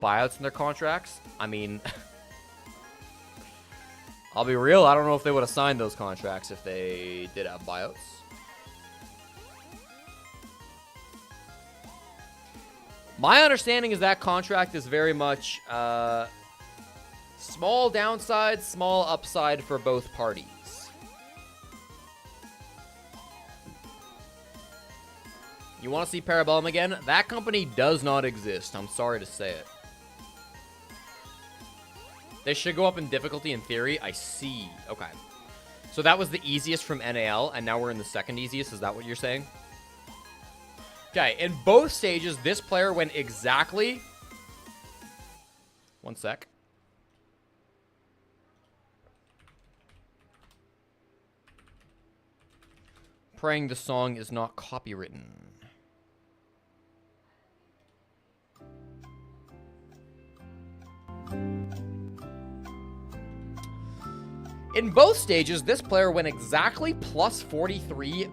buyouts in their contracts. I mean, I'll be real. I don't know if they would have signed those contracts if they did have buyouts. My understanding is that contract is very much small downside, small upside for both parties. You want to see Parabellum again? That company does not exist. I'm sorry to say it. They should go up in difficulty in theory. I see. Okay. So that was the easiest from NAL, and now we're in the second easiest. Is that what you're saying? Okay. In both stages, this player went exactly... One sec. Praying the song is not copywritten. In both stages, this player went exactly plus 43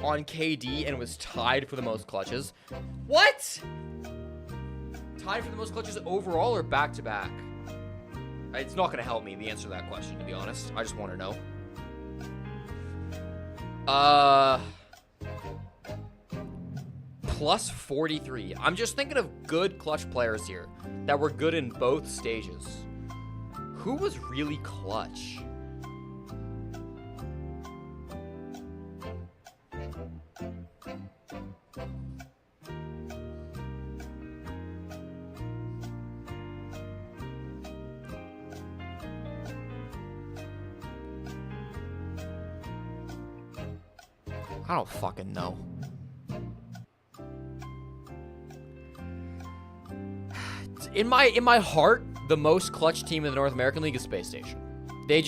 on KD and was tied for the most clutches. What? Tied for the most clutches overall or back-to-back? It's not going to help me, the answer to that question, to be honest. I just want to know. Plus 43. I'm just thinking of good clutch players here that were good in both stages. Who was really clutch? I don't fucking know. In my heart, the most clutch team in the North American League is Space Station. They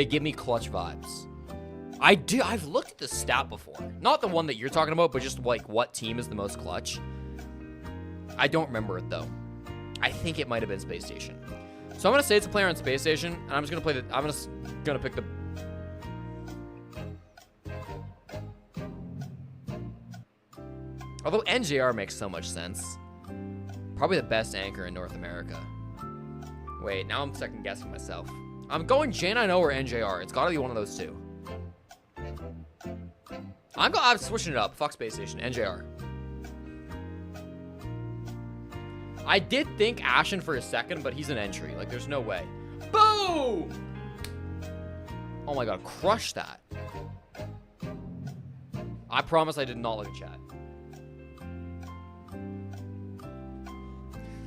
give me clutch vibes. I've looked at this stat before. Not the one that you're talking about, but just like what team is the most clutch. I don't remember it though. I think it might have been Space Station. So I'm gonna say it's a player on Space Station, and I'm just gonna play the. I'm gonna pick the. Although NJR makes so much sense. Probably the best anchor in North America. Wait, now I'm second guessing myself. I'm going J9O or NJR. It's gotta be one of those two. I'm switching it up. Fuck Space Station. NJR. I did think Ashen for a second, but he's an entry. Like, there's no way. Boom! Oh my god, crush that. I promise I did not look at chat.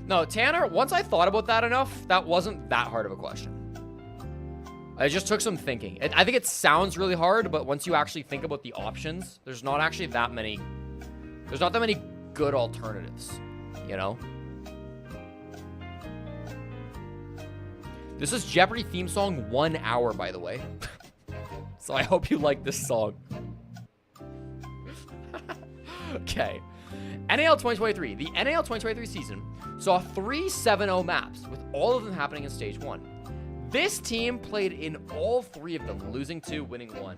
No, Tanner, once I thought about that enough, that wasn't that hard of a question. I just took some thinking. I think it sounds really hard, but once you actually think about the options, there's not actually that many... There's not that many good alternatives, you know? This is Jeopardy theme song 1 hour, by the way. So I hope you like this song. Okay. NAL 2023. The NAL 2023 season saw 3 7-0 maps, with all of them happening in Stage 1. This team played in all 3 of them, losing 2, winning 1.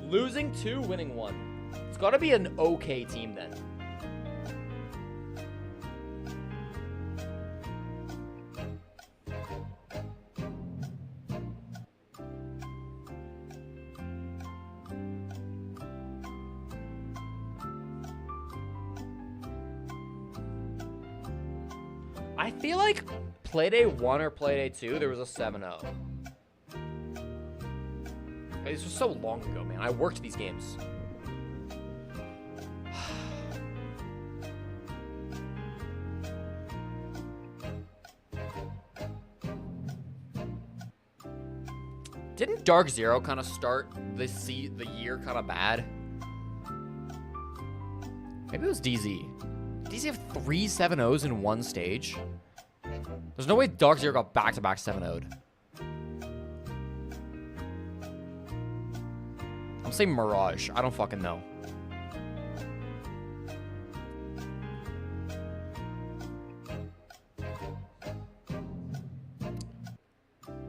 Losing 2, winning 1. It's got to be an okay team then. I feel like Playday 1 or Playday 2, there was a 7-0. This was so long ago, man. I worked these games. Didn't Dark Zero kind of start the year kind of bad? Maybe it was DZ. Did DZ have 3 7-0s in one stage? There's no way Dark Zero got back-to-back 7-0'd. I'm saying Mirage. I don't fucking know.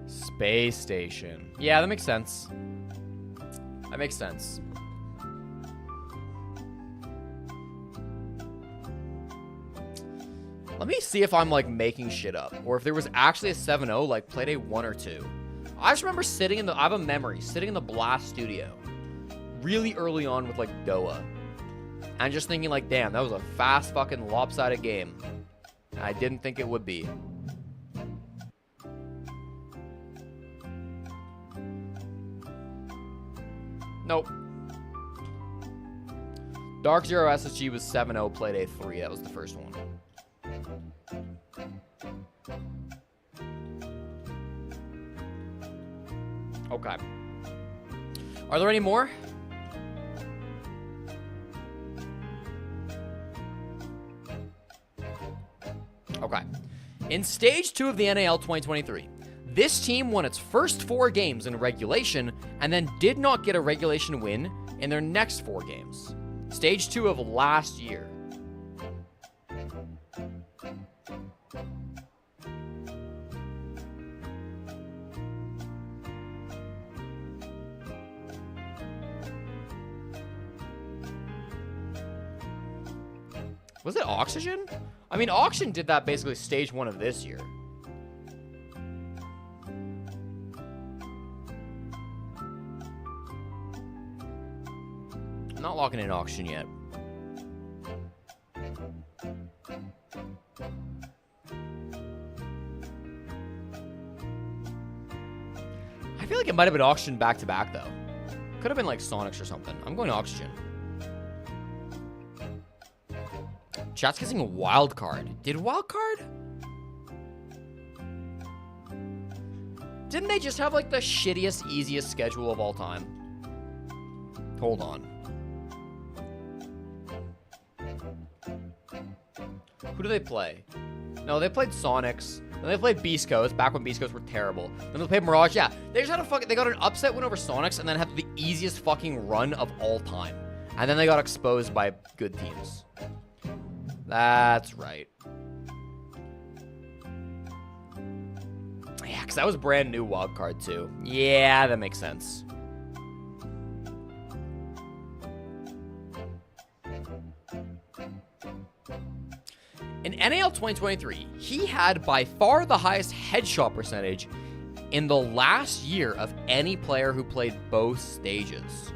Space Station. Yeah, that makes sense. That makes sense. Let me see if I'm, like, making shit up. Or if there was actually a 7-0, like, Playday 1 or 2. I just remember sitting in the... I have a memory. Sitting in the Blast studio. Really early on with, like, Doa. And just thinking, like, damn, that was a fast fucking lopsided game. I didn't think it would be. Nope. Dark Zero SSG was 7-0, Playday 3. That was the first one. Okay. Are there any more? Okay. In Stage 2 of the NAL 2023, this team won its first 4 games in regulation and then did not get a regulation win in their next 4 games. Stage 2 of last year. Was it Oxygen? I mean, Oxygen did that basically Stage 1 of this year. I'm not locking in Oxygen yet. I feel like it might have been Oxygen back-to-back, though. Could have been like Sonics or something. I'm going Oxygen. Chat's guessing a WildCard. Did WildCard? Didn't they just have like the shittiest, easiest schedule of all time? Hold on. Who do they play? No, they played Sonics. Then they played Beast Coast, back when Beast Coast were terrible. Then they played Mirage. Yeah, they just had a fucking... They got an upset win over Sonics and then had the easiest fucking run of all time. And then they got exposed by good teams. That's right. Yeah, because that was brand new wildcard too. Yeah, that makes sense. In NAL 2023, he had by far the highest headshot percentage in the last year of any player who played both stages.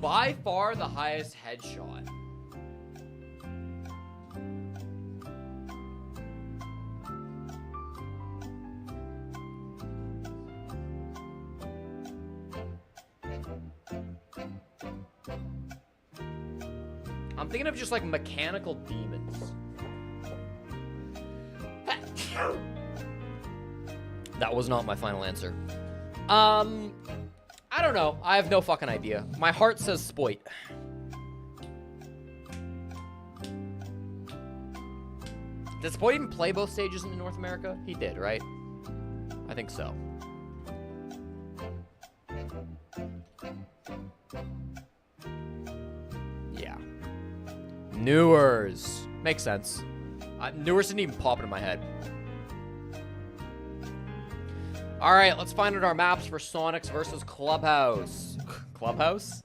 By far the highest headshot. I'm thinking of just like mechanical demons. That was not my final answer. I don't know. I have no fucking idea. My heart says Spoit. Did Spoit even play both stages in North America? He did, right? I think so. Yeah. Newers. Makes sense. Newers didn't even pop into my head. All right, let's find out our maps for Sonics versus Clubhouse. Clubhouse?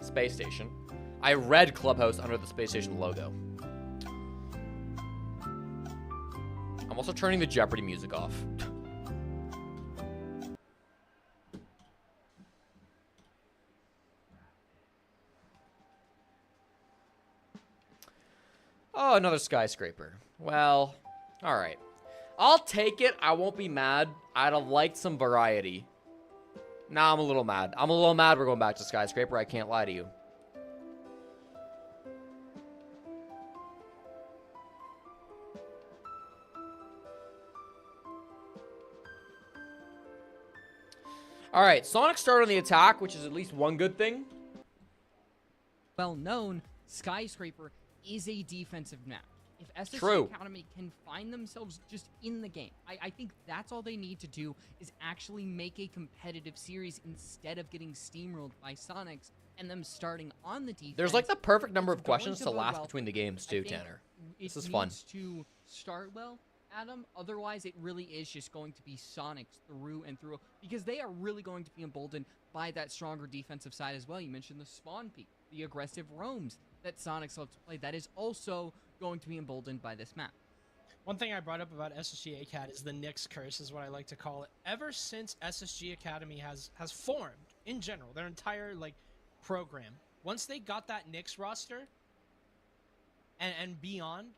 Space Station. I read Clubhouse under the Space Station logo. I'm also turning the Jeopardy music off. Oh, another skyscraper. Well, all right. I'll take it. I won't be mad. I'd have liked some variety. Nah, I'm a little mad. I'm a little mad we're going back to skyscraper. I can't lie to you. All right, Sonic started on the attack, which is at least one good thing. Well known, skyscraper is a defensive map. If SSG True. Academy can find themselves just in the game, I think that's all they need to do is actually make a competitive series instead of getting steamrolled by Sonics and them starting on the defense. There's like the perfect number of questions to last between the games too, Tanner. This is fun. It needs to start well, Adam. Otherwise, it really is just going to be Sonics through and through because they are really going to be emboldened by that stronger defensive side as well. You mentioned the spawn peak. the aggressive roams that Sonics love to play. That is also going to be emboldened by this map. One thing I brought up about SSG ACAD is the Knicks curse, is what I like to call it. Ever since SSG Academy has formed, in general, their entire program, once they got that Knicks roster and beyond,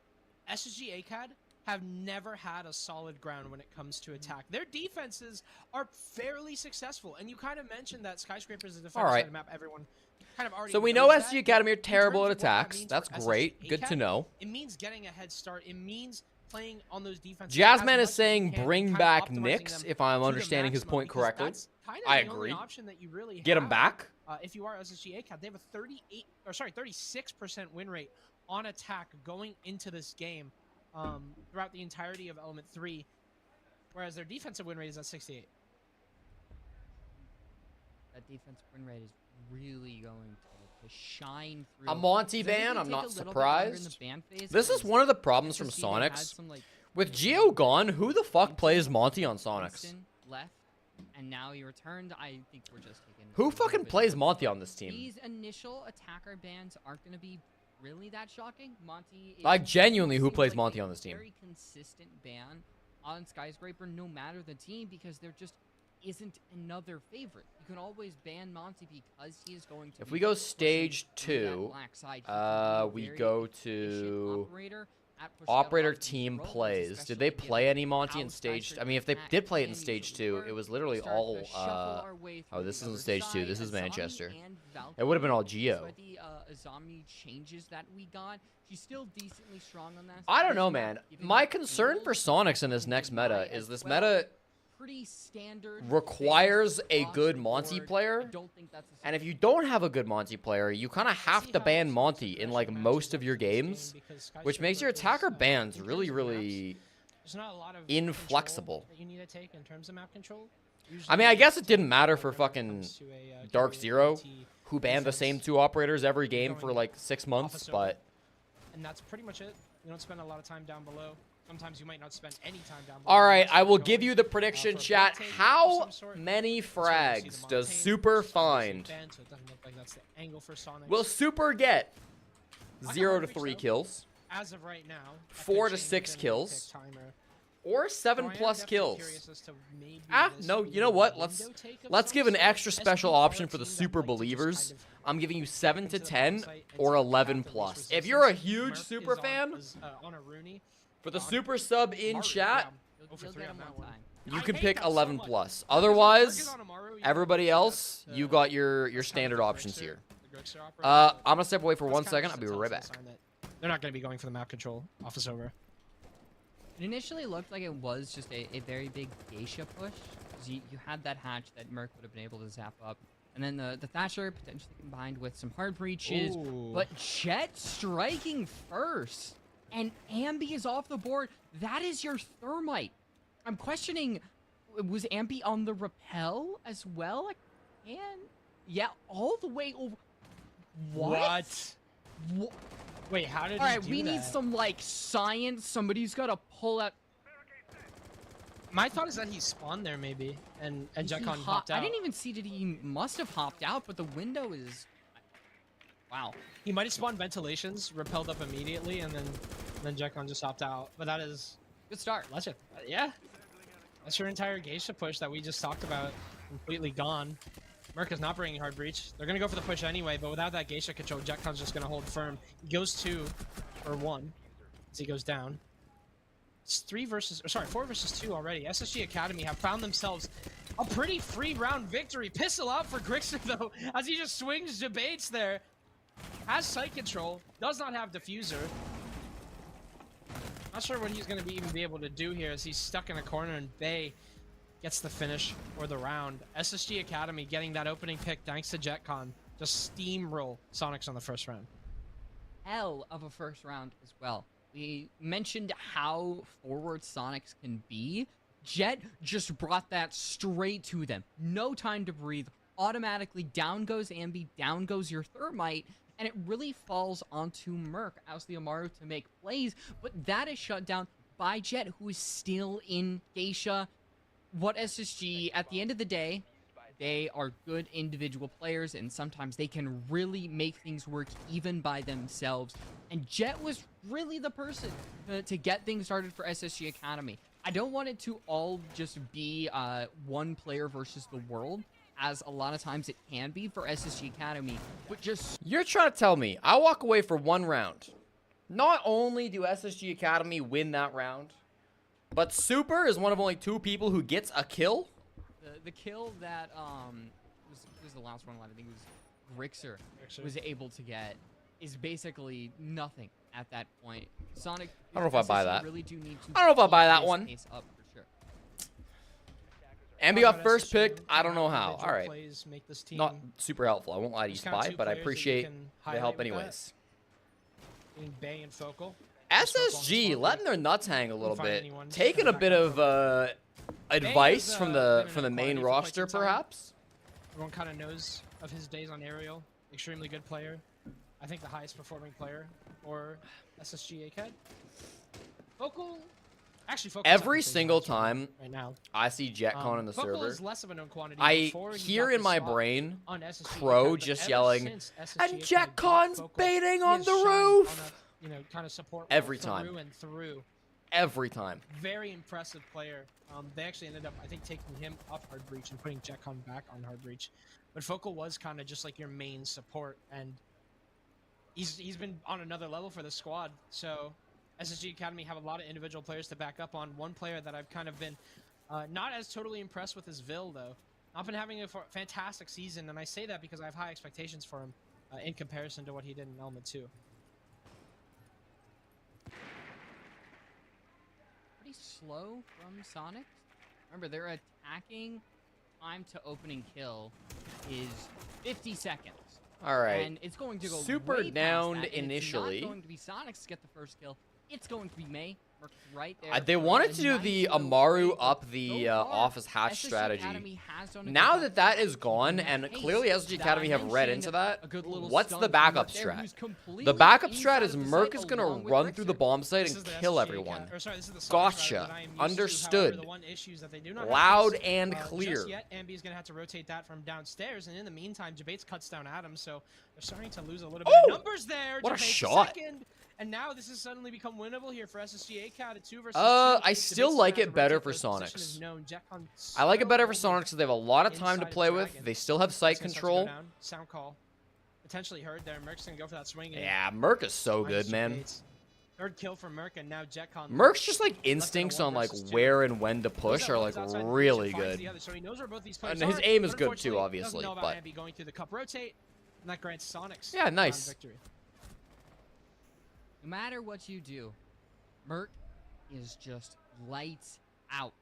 SSG ACAD have never had a solid ground when it comes to attack. Their defenses are fairly successful, and you kind of mentioned that Skyscraper is a defensive side of the map. Everyone kind of already So we knows know that. SG Academy are In terrible at terms of what that attacks. means That's for great. SSG Good to Academy, know. It means getting a head start. It means playing on those defenses. Jazzman as is much saying as you can, bring kind of back optimizing Knicks, them if I'm to the understanding his maximum, point because correctly. that's kind of I the agree. only option that you really Get him have. back. If you are SSG ACAD, they have a 36% win rate on attack going into this game throughout the entirety of Element 3, whereas their defensive win rate is at 68. That defensive win rate is really going to shine through. A Monty Does it ban, maybe I'm take not a little bit longer in the surprised. ban phase? This is Because one of the problems from SSG, they had Sonics. some, With Geo gone, who the fuck plays Monty on Sonics? Winston left, and now he returned. I think we're just taking a Who little fucking bit plays more Monty slow. on this team? These initial attacker bans aren't going to be really that shocking. Monty is, Like, genuinely, who seems plays like Monty a on this team? Very consistent ban on Skyscraper, no matter the team, because there just isn't another favorite. You can always ban Monty because he is going to. If be we go pushing stage through that 2, black side. He can be a we very go efficient to operator at pushing out operator lots of team robots, plays. Did especially they given play any Monty how in stage? Skyscraper I mean, if they attack did play it in can stage usually 2, work, it was literally start all. to shuffle our way Oh, through this the isn't other stage 2. side. This is Azami Manchester. and It would have been all Valkyrie, Geo. despite the Azami changes that we got, she's still decently strong on that. I don't this know, map, man. given My the concern angles for Sonics in this can next deny meta as is this well. meta Pretty standard requires fans a across good the Monty board. player. I don't think that's a And if you don't have a good Monty player, you kind of have to ban Monty in like most of your games, which makes your attacker bans really, really There's not a lot of inflexible. control that you need to take in terms of map control. I mean, I guess it didn't matter for Usually, when it fucking comes to a, Dark Gateway Zero, LT who banned the defense, same 2 operators every game for going like 6 months, officer. but and that's pretty much it. You don't spend a lot of time down below. Sometimes you might not spend any time down below. all right, unless I you're will going, give you the prediction, for a chat. back take of How some sort. many That's where you'll see frags the does Montaigne, Super which is obviously find? banned, so it doesn't look like that's the angle for Sonic. Will Super get I 0 got to Heartbreak 3 though. kills, As of right now, that 4 could to change 6 within the kills, tick timer. or So 7 I am plus definitely kills? curious as to maybe this No, being you know a what? window Let's take of let's some give an sort. extra special SPL are option a for the team that super like to just believers. kind of I'm giving you 7 to into the 10 box site and or take 11 out the least plus. If you're a resistance. huge Murph super is on- fan, is, on a Rooney. for the on super sub in Maru, chat, yeah. You'll, for you'll 3 get on him that one one. time. you I can hate pick that so 11 much. plus. Marcus Otherwise, on Amaru, yeah, everybody that's, else, you got your that's kind standard of the options Grixer- here. the Grixer operator, I'm but gonna step away for that's 1 kind of second. just I'll be a right telltale back. sign that they're not going to be going for the map control office over. It initially looked like it was just a very big geisha push. 'Cause you had that hatch that Merc would have been able to zap up. And then the Thatcher potentially combined with some hard breaches. Ooh. But Jet striking first. And Ambi is off the board. That is your Thermite. I'm questioning, was Ambi on the rappel as well? And yeah, all the way over. What? What? Wait, how did All he right, do we need that? some like science. Somebody's got to pull out. My thought is that he spawned there maybe, and He Jetcon hop- hopped out. I didn't even see that he must have hopped out, but the window is. Wow. He might have spawned ventilations, repelled up immediately, and then Jetcon just hopped out. But that is Good start. legend. Yeah, that's your entire geisha push that we just talked about, completely gone. Merc is not bringing hard breach. They're gonna go for the push anyway, but without that geisha control, Jetcon's just gonna hold firm. He goes 2 or 1 as he goes down. It's 4 versus 2 already. SSG Academy have found themselves a pretty free round victory. Pistol out for Grixer though, as he just swings debates there. Has sight control, does not have diffuser. Not sure what he's going to even be able to do here as he's stuck in a corner, and Bay gets the finish for the round. SSG Academy getting that opening pick thanks to JetCon. Just steamroll Sonics on the first round. Hell of a first round as well. We mentioned how forward Sonics can be. Jet just brought that straight to them. No time to breathe. Automatically down goes Ambi, down goes your Thermite, and it really falls onto Merc as the Amaru to make plays, but that is shut down by Jet, who is still in Geisha. What SSG, at the end of the day, They are good individual players, and sometimes they can really make things work even by themselves. And Jet was really the person to get things started for SSG Academy. I don't want it to all just be one player versus the world, as a lot of times it can be for SSG Academy, but just... You're trying to tell me I walk away for one round. Not only do SSG Academy win that round, but Super is one of only 2 people who gets a kill? The kill that was the last one I think it was Grixer was able to get is basically nothing at that point. Sonic, I don't know if I buy that. Really do need to I don't know if I buy that keep one. this pace up for sure. Ambi got first picked. I don't know how. Individual All right. plays make this team Not super helpful. I won't lie to you, There's kinda Spy, two but I players that you appreciate can the highlight help with that. anyways. Between Bay and Focal. SSG letting their nuts hang a little find bit, anyone just taking a kinda bit back of advice has, from been the in from the inequality main for quite roster, some time. perhaps. Everyone kind of knows of his days on aerial. Extremely good player. I think the highest performing player for SSG ACAD. Focal. Actually, Focal Every single time right now. I see JetCon in the Focal server, is less of a known quantity. I Before he hear got in the my spot brain on SSG Crow ACAD, but just ever yelling, since SSG and ACAD got JetCon's Focal, baiting he on has the shined roof. On a, kind of support Every role time. through and through. Every time. Very impressive player. They actually ended up, I think, taking him off Hard Breach and putting JetCon back on Hard Breach. But Focal was kind of just like your main support, and he's been on another level for the squad. So SSG Academy have a lot of individual players to back up on. One player that I've kind of been not as totally impressed with is Vil, though. Not been having a fantastic season, and I say that because I have high expectations for him in comparison to what he did in Element 2. Pretty slow from Sonic. Remember, they're attacking. Time to opening kill is 50 seconds. All right. And it's going to go Super way past downed that, and initially. It's not going to be Sonics to get the first kill. It's going to be May. Merc right there. They for wanted a to do nice the little Amaru trade, up but the so far, office hatch SSG strategy. Academy has done a good Now job that that of is gone, keeping and that clearly pace SSG that Academy I have read mentioned, into that, a good little what's the stun backup from there, strat? who's completely The backup inside strat of is the Merc site is going along to with run through the Grixer. bomb site This and is the kill SSG everyone. or sorry, this is the Sonic Gotcha. router that I am used to. Understood. However, the one issue is that they do not have Loud this, and just clear. yet. Ambi is going to have to rotate that from downstairs, and in the meantime, Jabates cuts down Adam, so they're starting to lose a little bit Oh! of numbers there. What a Jabates shot. second, and now this has suddenly become winnable here for SSG ACAD at 2 versus 2. I still Jabates like gonna have it to better rotate for those positions Sonics. as known. Jetcon I like it better for still Sonics because they have a lot of time to inside play of with. Dragon. They still have sight It's gonna start to go control. down. Sound call. Potentially heard there. Merc's going to go for that swing. and Yeah, Merc is so finds good, man. Jabates. Third kill for Merc, and now Jetcon. Merc's just like instincts one on like versus two. where and when to push Goes are out, like runs outside the really reach and finds good. the other, so he knows where both these players And his are, aim is but good too, unfortunately, obviously, doesn't know about but- Ambi going through the cup rotate, and that grants Sonics Yeah, nice. victory. No matter what you do, Merc is just lights out.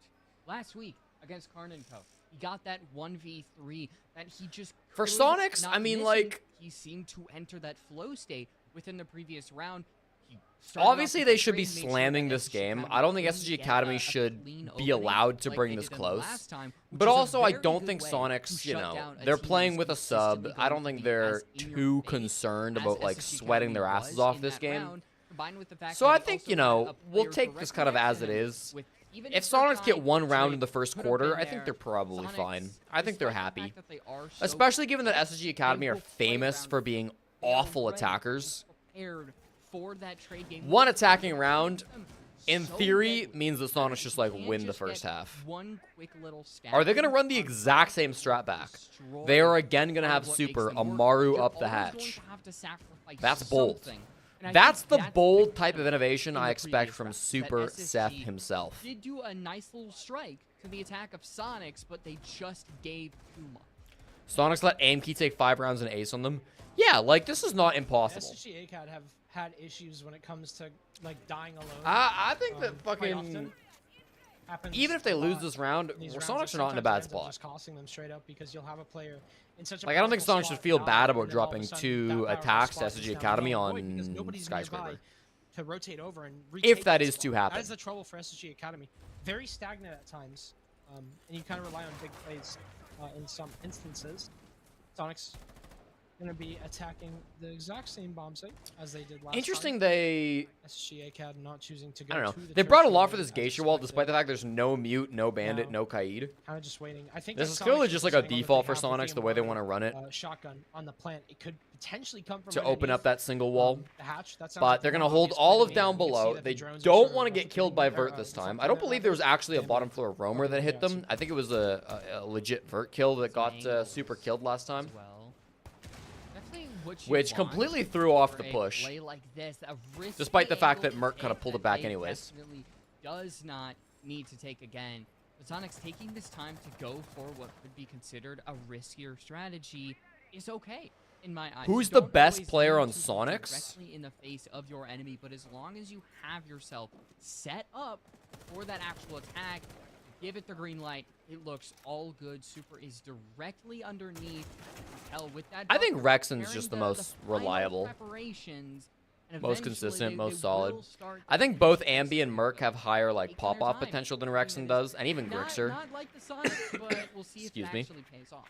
Last week against Karn & Co, he got that 1v3 that he just For could Sonics, not I mean, miss, like- and he seemed to enter that flow state within the previous round. He started Obviously, off they with a should be trade, made sure slamming that this SSG game. Academy I don't think couldn't SSG get Academy a should clean be opening allowed to like bring they this did them close. last time, which But is a also, I very don't good think way Sonics, to you shut know, down a they're team playing that's with a sub. consistently I going don't to think be they're as in your too face concerned as about like SSG sweating their Academy asses was off in this that game. round, combined with the fact So that I they think, also you had know, a we'll player take this kind of directly as it next to him is. with even If the first Sonics get time one the round trade in the first could have quarter, been I think there, they're probably Sonics, fine. I think they're despite the happy. fact that they are so Especially given that clutch, SSG Academy they are will play famous round for being they are awful ready and attackers. prepared for that trade game. One attacking round, in So theory, deadly. means that Sonics just like You can't win the just first get half. one quick little stab Are they going to in run the on exact same strat back? They are again going to have Super Amaru up the hatch. That's bold. That's the bold type of innovation I expect from Super Seth himself. Did do a nice little strike to the attack of Sonics, but they just gave too much. Sonics let Aimkey take 5 rounds and ace on them. Yeah, like, this is not impossible. SSG ACAD have had issues when it comes to like dying alone. I think that quite fucking... often. Happens Even if they a lose lot this round, in these well, rounds. Sonics are not in a bad Sometimes it ends up spot. Just costing them straight up because you'll have a player in such a Like, I don't think powerful Sonics should spot feel die, bad and about then all of a dropping sudden 2 that powerful attacks to spot is SSG down the Academy void because on nobody's nearby Skyscraper. to rotate over and If retake that is to spot. happen. That is the trouble for SSG Academy. Very stagnant at times, and you kind of rely on big plays in some instances. Sonics gonna be attacking the exact same bomb site as they did last Interesting, time. they... SGA CAD not choosing to go I don't know. to the They brought a tertiary lot for lane this as Geisha wall, expected. despite the fact there's no Mute, no Bandit, No. no Kaid. Kind of just waiting. I think This that is Sonics clearly is just like a saying all that default they for have with Sonics, the way they Amaru, want to run it, shotgun on the plant. It could potentially come from to open up underneath, that single wall. the hatch. That sounds But like they're the going to more hold obvious all play of to me. down You can see below. that the They drones are don't sort of want to get killed by Vert this time. I don't believe there was actually a bottom floor roamer that hit them. I think it was a legit Vert kill that got super killed last time. As well. Definitely what you Which want completely threw off the for a push. play like this, a risky Despite the fact angle that Merc kinda take pulled it that back they anyways. definitely does not need to take again. But Sonic's taking this time to go for what could be considered a riskier strategy is okay in my eyes. Who's You the don't best always player need on to be Sonics? directly in the face of your enemy, but as long as you have yourself set up for that actual attack, give it the green light. It looks all good. Super is directly underneath. Hell, with that I think buffer, Rexon's preparing just the the most final reliable. preparations, and Most eventually consistent, they most will solid. start I think to both get Ambi and Merc have higher like taking their pop-off time, potential than something Rexon that does, and even Grixer. not like the Sonics, but we'll see if Excuse it me. actually pays off.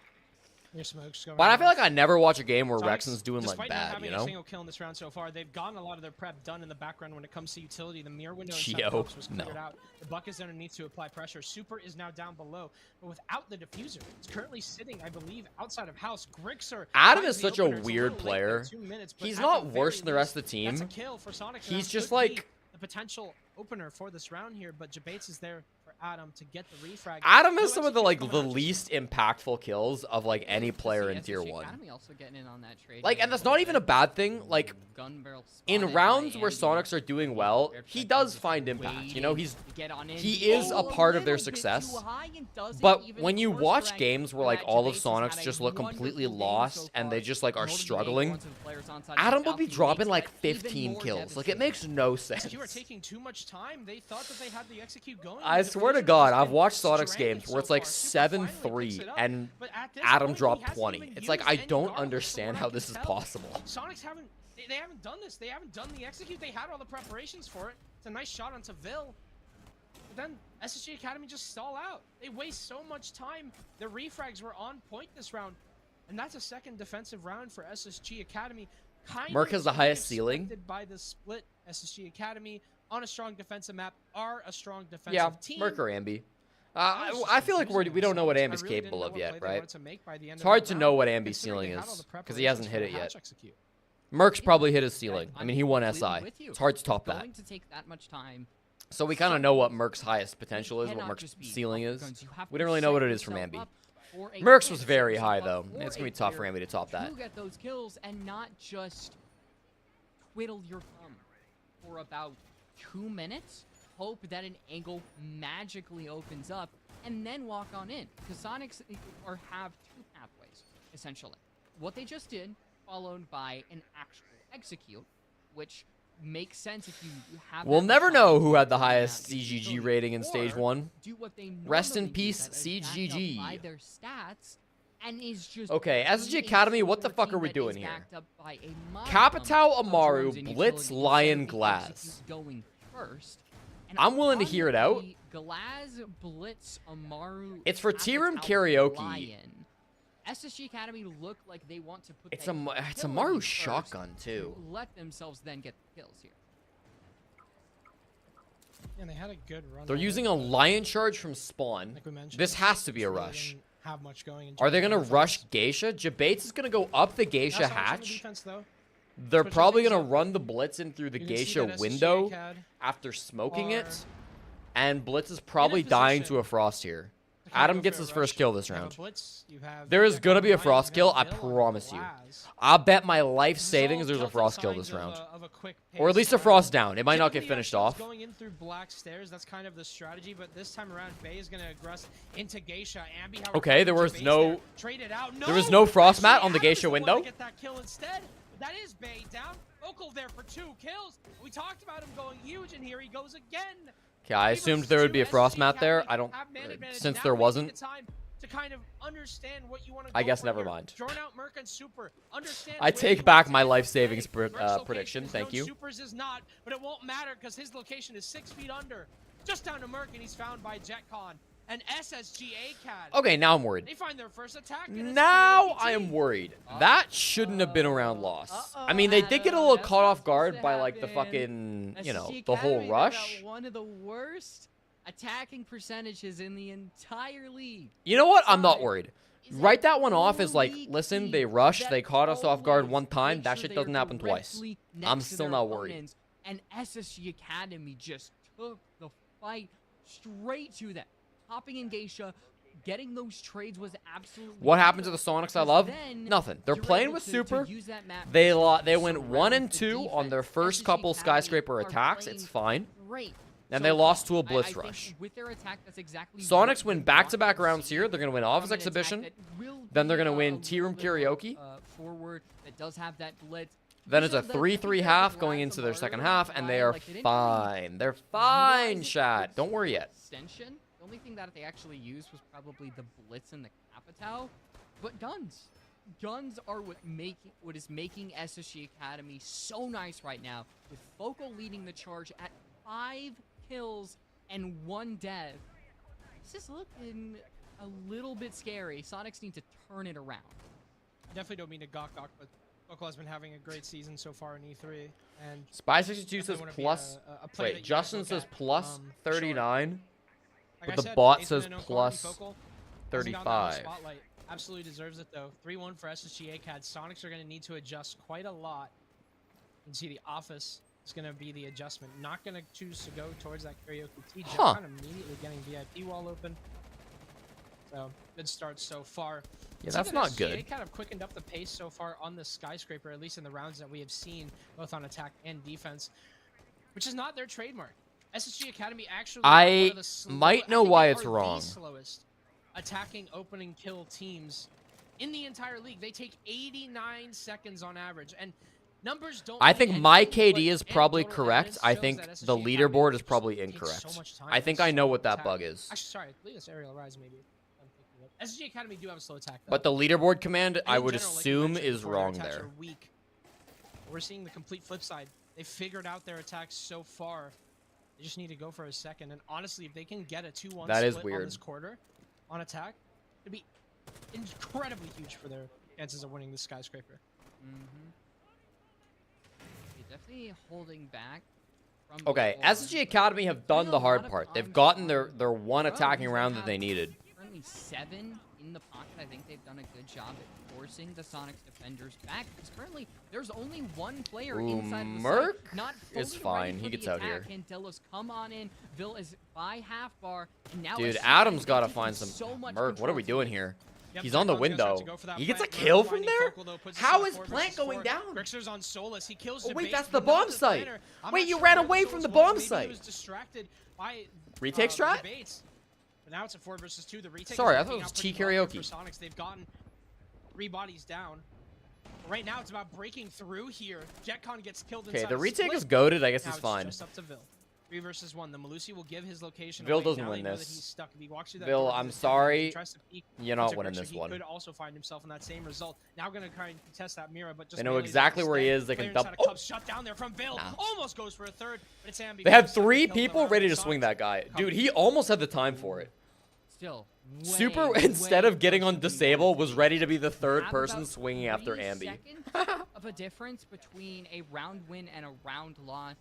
Your smoke's going But I on. feel like I never watch a game where Sonics, Rexon's doing like despite not bad, having you a know? single kill in this round so far, they've gotten a lot of their prep done in the background when it comes to utility. The mirror window and Yo, box was no. cleared out. The bucket's underneath to apply pressure. Super is now down below, but without the diffuser, it's currently sitting, I believe, outside of house. Grixer. Adam finds is the such a opener. It's weird little late, player. though, 2 minutes, but He's at not the worse very than the rest of least, the That's a team. kill for Sonics. He's That just could like- be the potential opener for this round here, but Jabates is there for Adam to get the refrag. Adam No has some of the execution like coming the out, just least impactful kills of like any player in SSG tier 1. Academy also getting in on that trade Like, here and that's little not even a bit. bad thing. Like, Gun barrel in spotted rounds by where Andy. Sonics are doing well, he does find impact. You know, Waiting to get on in. he is a Oh, part of their little bit success. too high and doesn't But even when you course watch correct games where for like that. all of Jabates has Sonics had a just look completely wonderful game lost so and they far. just like are Notably, struggling, one to the players on side Adam of will be South, he dropping makes like that even 15 more kills. Like, it devastating. makes no sense. You are taking too much time. They thought that they had the execute going. I The swear to diffuser God, has I've been watched Sonics stranded games so where it's like far. Super finally picks 7-3 it up, and but at this Adam point, he dropped hasn't 20. even It's like, used I any don't guards from understand what how I this can is tell. possible. Sonics haven't. They haven't done this. They haven't done the execute. They had all the preparations for it. It's a nice shot onto Vil. But then SSG Academy just stall out. They waste so much time. The refrags were on point this round. And that's a second defensive round for SSG Academy. Kind Merc of has the to be highest ceiling. expected by the split. SSG Academy on a strong defensive map are a strong defensive Yeah, team. Merc or Ambi. I was just I feel like confused we don't know what I Ambi's really didn't capable know of what yet, play they right? wanted to make by the end It's of hard that to round, know what Ambi's considering ceiling they had all is the because he hasn't hit preparations it for the yet. hatch execute. Merc's Yeah, probably hit his right. ceiling. I I'm mean, he won completely SI. with you. It's hard to top that. Going to take that much time. So we kind of know what Merc's highest potential is, what cannot Merc's just be ceiling off is. guns. You have We to don't really know what set it is from yourself Ambi. up for a Merc's win. was Set very yourself high up though. for It's gonna a be tough for player Ambi to top that. to get those kills and not just twiddle your thumb for about 2 minutes, hope that an angle magically opens up, and then walk on in. Because Sonics have two pathways, essentially. What they just did, followed by an actual execute, which makes sense if you have. We'll that never much know time who to had the do that highest utility, CGG rating in Stage or 1. do what they Rest in normally do, peace, that is backed up CGG. by their stats, and is just Okay, SG only a Academy, what the core fuck team are we that doing is here? backed up by a modicum Capitao, of Amaru, drones and Blitz, utility Lion, instead of the Glass. execute going first. And I'm willing to on hear it out. the Glass, Blitz, Amaru, It's for Tea Room Capitao, Karaoke. Lion, SSG Academy look like they want to put It's that it's utility Amaru's first shotgun too. to let themselves then get the kills here. And they had a good run. They're on it, using a but Lion charge from spawn. like we mentioned, This has to be a really rush. didn't Have much going in Are they terms gonna of rush defense. Geisha? Jabates is gonna go up the Geisha That's not much on the hatch. defense, though. They're Switching probably things gonna up. run the Blitz in through the You can see Geisha that SSG window CAD after smoking are it. And Blitz is probably dying to position a frost here. to kinda Adam go gets for a his first rush. kill this You have a round. blitz, you have There is Jack gonna be a on frost Lion, kill, you I have Vil on promise you. Glass. I'll bet my life This is savings all there's a telltale frost kill signs this round. of a quick Or at pace least a round. frost down. It might not get Typically, finished everyone's off. Going in through black stairs, that's kind of the strategy. But this time around, Bay is going to aggress into Geisha. Ambi, however, Okay, there was Base no- there. Traded out. there was no frost mat on the Actually, Geisha Adam is the one window. to get that kill instead. That is Bay down. Vocal there for 2 kills. We talked about him going huge, and here he goes again. Okay, I assumed there would be a frost mat there. I don't, since there wasn't. To kind of understand what you want to I go guess for never here. mind. Drawn out Merc and Super. Understand I where take you back want my to life play. savings Merc's location prediction. is Thank known, you. Super's is not, but it won't matter because his location is 6 feet under. Just down to Merc, and he's found by JetCon. And SSGA CAD. Okay, now I'm worried. They find their first attack. And it's Now karaoke I am team. worried. That shouldn't have been a round loss. I mean, they did get a little caught off guard by like the fucking, you know, SSG the whole Academy, they rush. got one of the worst attacking percentages in the entire league. You know what? I'm not Sonic worried. is Write an that one off as like, elite listen, team they rushed, that they caught us off guard always one time. make That sure shit they are doesn't happen twice. directly I'm next to still their not worried. opponents, and SSG Academy just took the fight straight to them. Hopping in Geisha, getting those trades was absolutely. What happened to the Sonics I love? Then Nothing. They're you're playing able with to Super. use that map They to they went 1 and surround the 2 on their defense. first SSG couple Academy skyscraper are attacks. playing It's fine. Great. And So they lost to a I blitz think rush. with their attack, that's exactly Sonics what win you back-to-back want to rounds see here. They're going to win from Office an attack Exhibition. that will Then they're be going to win a Tea Room little bit more, Karaoke. Forward that does have that blitz. Then it's a Usually the 3-3 defense half going relies into on their the second early half, and they line, are like, they didn't really fine. They're fine, utilize Shad. its Don't worry yet. Extension. The only thing that they actually used was probably the blitz and the capital, but guns. Guns are what is making SSG Academy so nice right now, with Focal leading the charge at 5 kills and 1 death. This is looking a little bit scary. Sonics need to turn it around. Definitely don't mean to gawk, but Focal has been having a great season so far in E3. And Spy62 says definitely wanna be plus. a player that Wait, you guys Justin look says at, plus for sure. 39. Like But I the said, bot Nathan says and Okon, plus Focal hasn't gotten that much 35. spotlight. Absolutely deserves it though. 3-1 for SSG ACAD. Sonics are going to need to adjust quite a lot. You can see the office is going to be the adjustment. Not going to choose to go towards that karaoke T. Huh. Kind of immediately getting VIP wall open. So good start so far. Yeah, See that's that not SSGA good. kind of quickened up the pace so far on the skyscraper, at least in the rounds that we have seen, both on attack and defense, which is not their trademark. SSG Academy actually are one I of the might I know think why they it's are the wrong. slowest attacking opening kill teams in the entire league. They take 89 seconds on average, and numbers don't. I mean think my anything, KD but is probably anecdotal correct. evidence I shows think that the SSG leaderboard Academy is probably takes incorrect. so much time I and think I know slow what that attack. bug is. Actually, sorry, I believe it's aerial rise maybe. I'm thinking of. SSG Academy do have a slow attack, though. But the leaderboard command, And I in would general, like you assume, mentioned is before, their wrong attacks there. are weak. We're seeing the complete flip side. They figured out their attacks so far. They just need to go for a second. And honestly, if they can get a 2-1 That is split weird. on this quarter on attack, it'd be incredibly huge for their chances of winning this skyscraper. Definitely holding back. From Okay, the SSG Academy have done Spending the a hard lot of part. They've time gotten on their one road. attacking They round that have they needed. Currently 7 in the pocket. I think they've done a good job at forcing the Sonics defenders back. Because currently, there's only one player Ooh, inside of the Merc site, not is fully fine. ready He for gets the out here. attack. And Delos come on in. Vil is by half bar. And now Dude, SSG Adam's is got to taking find some. so much Merc, what are we control. doing here? Yep, He's on the Jack Con's gonna start window. to go for that He gets a plant. kill Merc from finding there? Focal, though, puts us How on is 4 Plant versus going 4. down? Grixer's on Solus. He kills Oh, wait, Debate, that's the but not bomb site. planner. I'm Wait, not you sure ran where away Solus from the was. bomb Maybe site. He was distracted by Retake strat? Debates. But now it's a 4 versus 2. The retake Sorry, is I thought it working was out T pretty well karaoke. for Sonics. They've gotten 3 bodies down. Right now, it's about breaking through here. JetCon gets killed Okay, inside the a retake split. is goaded. I guess Now it's it's fine. just up to Vil. 3 versus 1. The Malusi will give his location Vil away. doesn't Now win they know this. that he's stuck. If he walks through that Vil, door, I'm he's dead. sorry. If he tries to peek You're not into winning Grixer, this he one. could also find himself in that same result. Now going to try and contest that mirror, but just They know barely exactly able to where he stay. is. They can Player double. inside of Cubs shut down there from Vil. Nah. Almost goes for a third, but it's Ambi. They had with the 3 second kill people around ready the to swing Sonics. that guy. Dude, he almost had the time for it. Still, Super, way, instead way of getting closer on than we disable, wanted was to be. ready to be the third Have person about swinging after 3 Ambi. seconds of a difference between a round win and a round loss.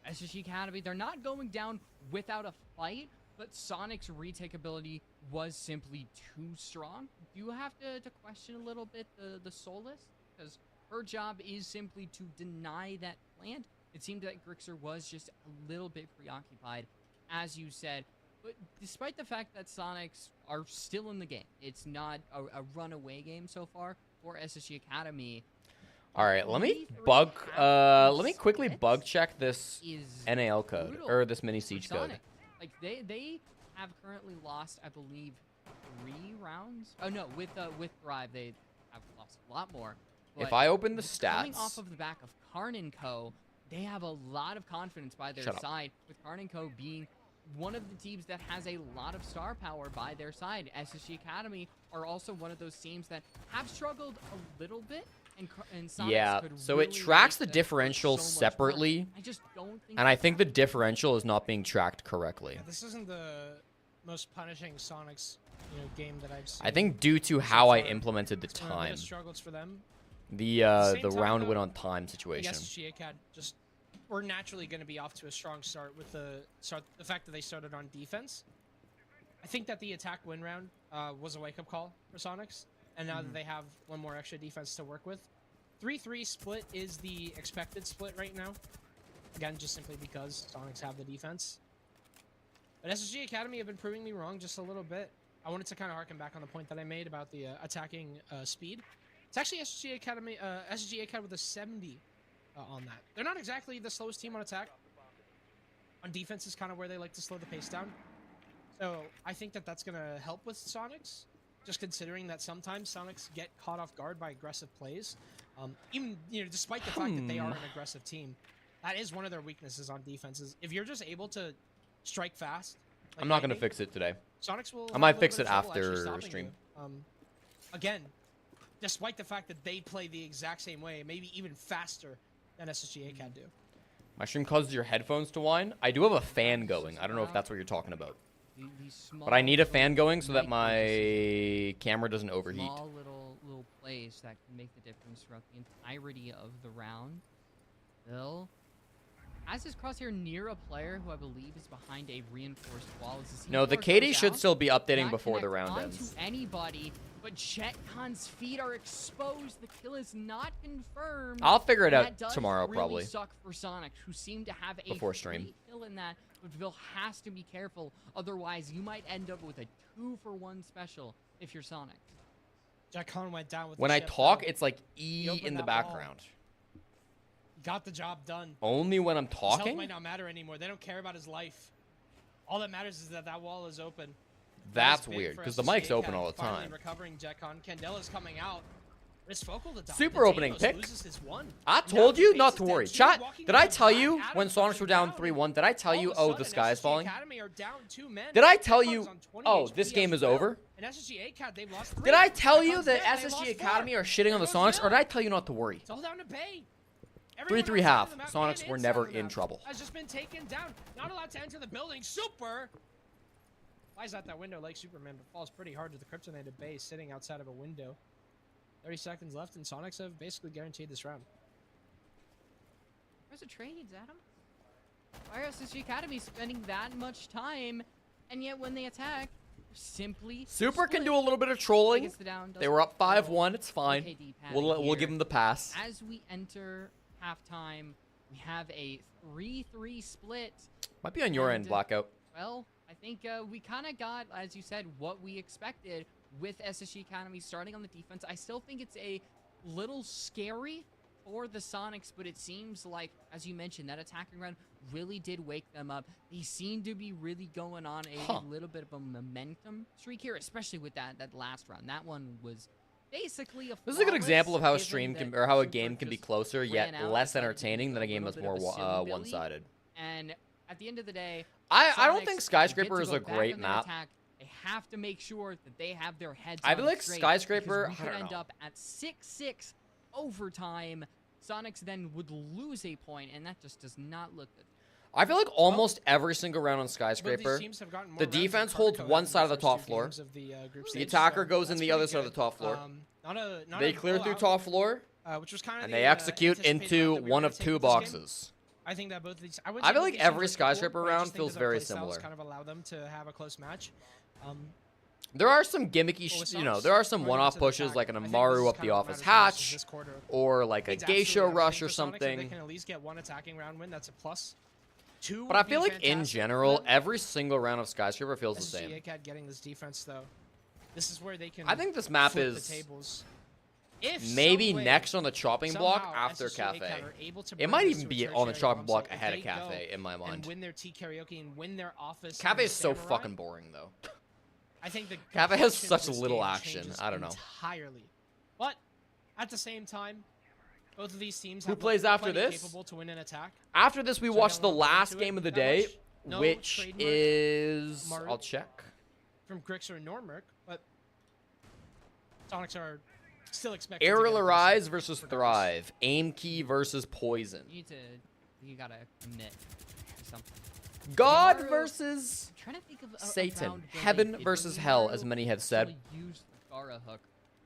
SSG Academy, they're not going down without a fight, but Sonic's retake ability was simply too strong. Do you have to question a little bit the Solus? Because her job is simply to deny that plant. It seemed that Grixer was just a little bit preoccupied, as you said. But despite the fact that Sonics are still in the game, it's not a runaway game so far for SSG Academy. All right, let me 3-3 bug. half Let me quickly splits bug check this is NAL code brutal or this mini for siege code. Sonic. Like they have currently lost, I believe, 3 rounds. Oh no, with Thrive they have lost a lot more. If But I open the coming off stats, of the back of Karn & Co., they have a lot of confidence by their Shut up. side, with Karn & Co. being one of the teams that has a lot of star power by their side. SSG Academy are also one of those teams that have struggled a little bit, and Sonics yeah. could So really it tracks make the them push differential so much more. separately, I just don't think and I think the that's differential is not being tracked correctly. Yeah, this isn't the most punishing Sonics, game that I've seen. I think due to so how I far. implemented the It's been a bit time, of struggles for them. the same time, round though, win on time I think situation. SSG Acad just we're naturally going to be off to a strong start with the fact that they started on defense. I think that the attack win round was a wake-up call for Sonics, and now that they have one more extra defense to work with, 3-3 split is the expected split right now. Again, just simply because Sonics have the defense. But SSG Academy have been proving me wrong just a little bit. I wanted to kind of harken back on the point that I made about the attacking speed. It's actually SSG Academy, SSG Acad with a 70 on that. They're not exactly the slowest team on attack. On defense is kind of where they like to slow the pace down. So I think that that's going to help with Sonics, just considering that sometimes Sonics get caught off guard by aggressive plays. Even, despite the fact that they are an aggressive team, that is one of their weaknesses on defenses. If you're just able to strike fast, like I'm not going to lightning, fix it today. Sonics will. I have might a little fix bit it of trouble actually after stopping stream. you. Again, despite the fact that they play the exact same way, maybe even faster than SSG Acad do. My stream causes your headphones to whine. I do have a fan going. I don't know if that's what you're talking about. But I need a fan going so that my camera doesn't overheat. Small little plays that can make the difference throughout the entirety of the round. Bill has his crosshair near a player who I believe is behind a reinforced wall. No, the KD should still be updating before the round ends. ends. Anybody, but Jetcon's feet are exposed. The kill is not confirmed. I'll figure it That out does tomorrow, really probably. Suck for Sonic, who seem to have a Before stream. free kill in that. But Bill has to be careful, otherwise you might end up with a 2-for-1 special if you're Sonic. Jetcon went down with When the I ship, talk, though. it's like E opened in the that wall. background. Got the job done. Only when I'm His health talking? might not matter anymore. They don't care about his life. All that matters is that that wall is open. That's That is big weird, for because the SSG mic's open Acad. all the Finally time. recovering Jetcon. Candela's coming out. But it's Focal to die. Super opening Danos pick. loses his one. I Now told the you base not is to dead worry. too, Chat, walking did I into tell black. you Adams when Sonics touching were down down. 3-1? Did I tell All you, of a oh, sudden, the sky is SSG falling? Academy are down 2 men. Did I tell Jetcon's you, on 20 oh, HP this game as is well. over? And SSG Acad, they've lost 3. Did I tell you Jetcon's that dead, they SSG lost Academy 4. are shitting on the There goes Sonics, or did I tell you not to worry? It's all down to Bay. Everyone 3-3 outside half. of the map Sonics and were inside never of the in map trouble. Has just been taken down. Not allowed to enter the building. Super flies out that window like Superman, but falls pretty hard to the kryptonated base sitting outside of a window. 30 seconds left, and Sonics have basically guaranteed this round. Where's the trades, Adam? Why are SSG Academy spending that much time, and yet when they attack, they're simply Super can split? do a little bit of They trolling. gets the down, They doesn't were up kill. 5-1. It's fine. KD pad We'll here. give them the pass. As we enter halftime, we have a 3-3 split. Might be on your end, and, Blackout. Well, I think we kind of got, as you said, what we expected with SSG Academy starting on the defense. I still think it's a little scary for the Sonics, but it seems like, as you mentioned, that attacking run really did wake them up. They seem to be really going on a little bit of a momentum streak here, especially with that last round. That one was basically a This is a good example of how a flawless, stream given can, or how a that game Super can be just closer yet ran out, less decided to do entertaining than a game little that's bit of more a silly-billy, one-sided. And at the end of the day, I don't Sonics think get Skyscraper to is go a back great on their map. attack. They have to make sure that they have their heads I feel on like straight, Skyscraper- because we I could don't end know. up at 6-6 overtime. Sonics then would lose a point, and that just does not look good. I feel like almost every single round on Both these Skyscraper, teams have gotten more the rounds of defense Cargo holds out one in the side of the first top two floor. games of the group the stage, attacker so goes in that's the pretty other side of good. the top floor. Not They a clear through blowout, top floor, which was kind of and they execute into one of two boxes. I think that both of these. I feel like every Skyscraper round feels very similar. similar. Kind of allow them to have a close match. There are some gimmicky, there are some Going one-off into the pushes attack, like an I think Amaru this is up kind the of what office matters most is hatch, this quarter. or like a It's geisha absolutely rush everything or for Sonics, if They something. can at least get one attacking round win. That's a plus. Two. But I would be feel like in fantastic for general, them. every single round of Skyscraper feels the SSG same. Acad getting this defense though. This is where they can. I think this map flip is the tables. If maybe some way, next on the chopping block somehow after SSG Cafe. Acad are able to It bring might this even to a be on the tertiary chopping bump, block so if ahead of they go Cafe in my and mind. win their T karaoke and win their office. Cafe and is so Samurai, fucking boring though. I think the Cafe has complexion of such this little game action. changes I don't know. entirely. But at the same time, both of these teams Who have plays looked after plenty this? capable to win an attack. After this, we So I watch don't the wanna go last into it game of the that day, much. No which trademark is Maru. I'll check. From Grixer and Normerk, but Sonics are still expected to Aerial get a Arise decent versus regardless. Thrive. Aim Key versus Poison. You gotta commit to something. God Mario- versus I'm trying to think of a Satan. round where Heaven they did versus really hell, Mario as many have said. actually used the Gara hook,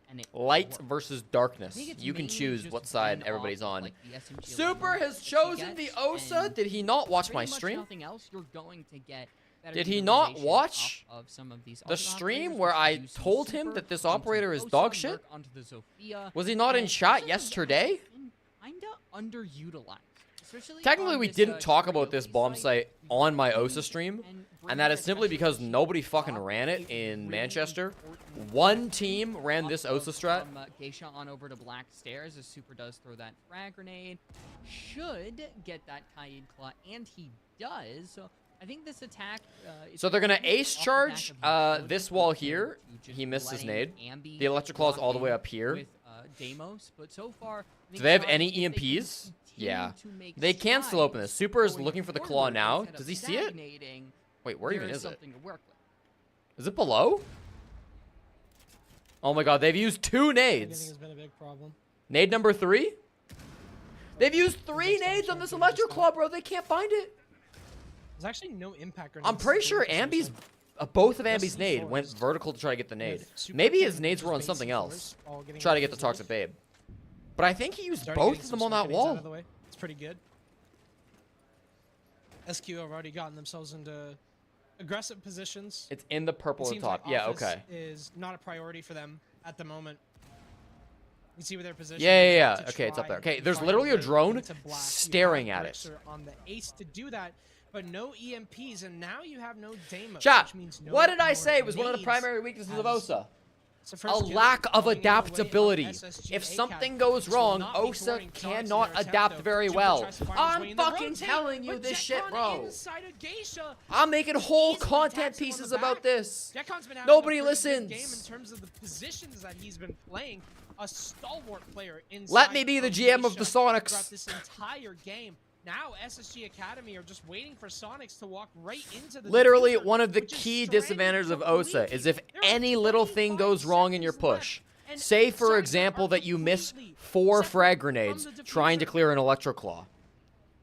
and it Light worked. versus I darkness. think it's You can mainly choose just what side being everybody's off of, on. like, the SMG Super level has that she chosen the gets, Osa. and Did he not watch my pretty much stream? nothing else, you're going to get better Did he not utilization watch off of some of these the other stream operators, where which I you see told him Super that this onto operator is Osa, dog Merc shit? onto the Zofia, Was he not in and chat Osa yesterday? has been kinda underutilized. Especially Technically, on we this, didn't talk about karaoke this bomb site we on my really Osa stream, can bring and that her, is simply especially because if she nobody fucking dropped ran it a in really Manchester. important One team ran off this of, Osa strat. Geisha on over to Black Stairs as Super does throw that frag grenade. Should get that Kaid Claw, and he does. So I think this attack. So they're gonna off the ace back charge of his this good wall compared here. to just He missed his letting nade. Ambi The electric claw's lock all the way in up here. with, Deimos, but so far, I think Do they have Sonic, any if they can EMPs? Yeah. continue to make They can still open this. strides Super is going looking for the claw forward now. instead of Does he see it? stagnating, Wait, where even there is it? something to work with. Is it below? Oh my god, they've used 2 Getting nades. has been a big problem. Nade number 3? They've used 3 Next time nades on Sonic this can electric just claw, bro. They can't find it. There's actually no impact. I'm pretty sure Ambi's, both of Ambi's nade went vertical to try to get the nade. Maybe his nades were on something else. Try to get the toxic babe. But I think he used both of them on that wall. It's pretty good. SQ have already gotten themselves into aggressive positions. It's in the purple It at seems the top. like Yeah, Office okay. is not a priority for them at the moment. You see where their position. Yeah. to Okay, it's up try there. Okay, and there's find literally a way drone into black. You staring have at it. Elixir on the ace to do that, but no EMPs, and now you have no Deimos. Chat, which means no what did I more say was one of the nades primary weaknesses of as- Osa? It's the A first kill lack of going in the way of adaptability. SSG If ACAD, something goes which will wrong, not be Osa thwarting Sonic's cannot in their adapt attempt, very though. well. Jupiter tries to find his way I'm in the fucking rotate, telling you but this shit, Jetcon bro. inside of Geisha. I'm making whole Easily content attacks him on pieces the about back. this. Jetcon's been having Nobody a pretty good listens. game in terms of the positions that he's been playing. A stalwart player inside Let me be the GM of the Geisha Sonics. throughout this entire game. Now SSG Academy are just waiting for Sonics to walk right into the Literally, diffuser, one of the which is key stranded disadvantages of Osa completely. is if There are any little thing 25 goes wrong in your seconds left, push. and Say, for Sonics example, are that you miss completely 4 separate frag from grenades the trying to diffuser. clear an electric claw.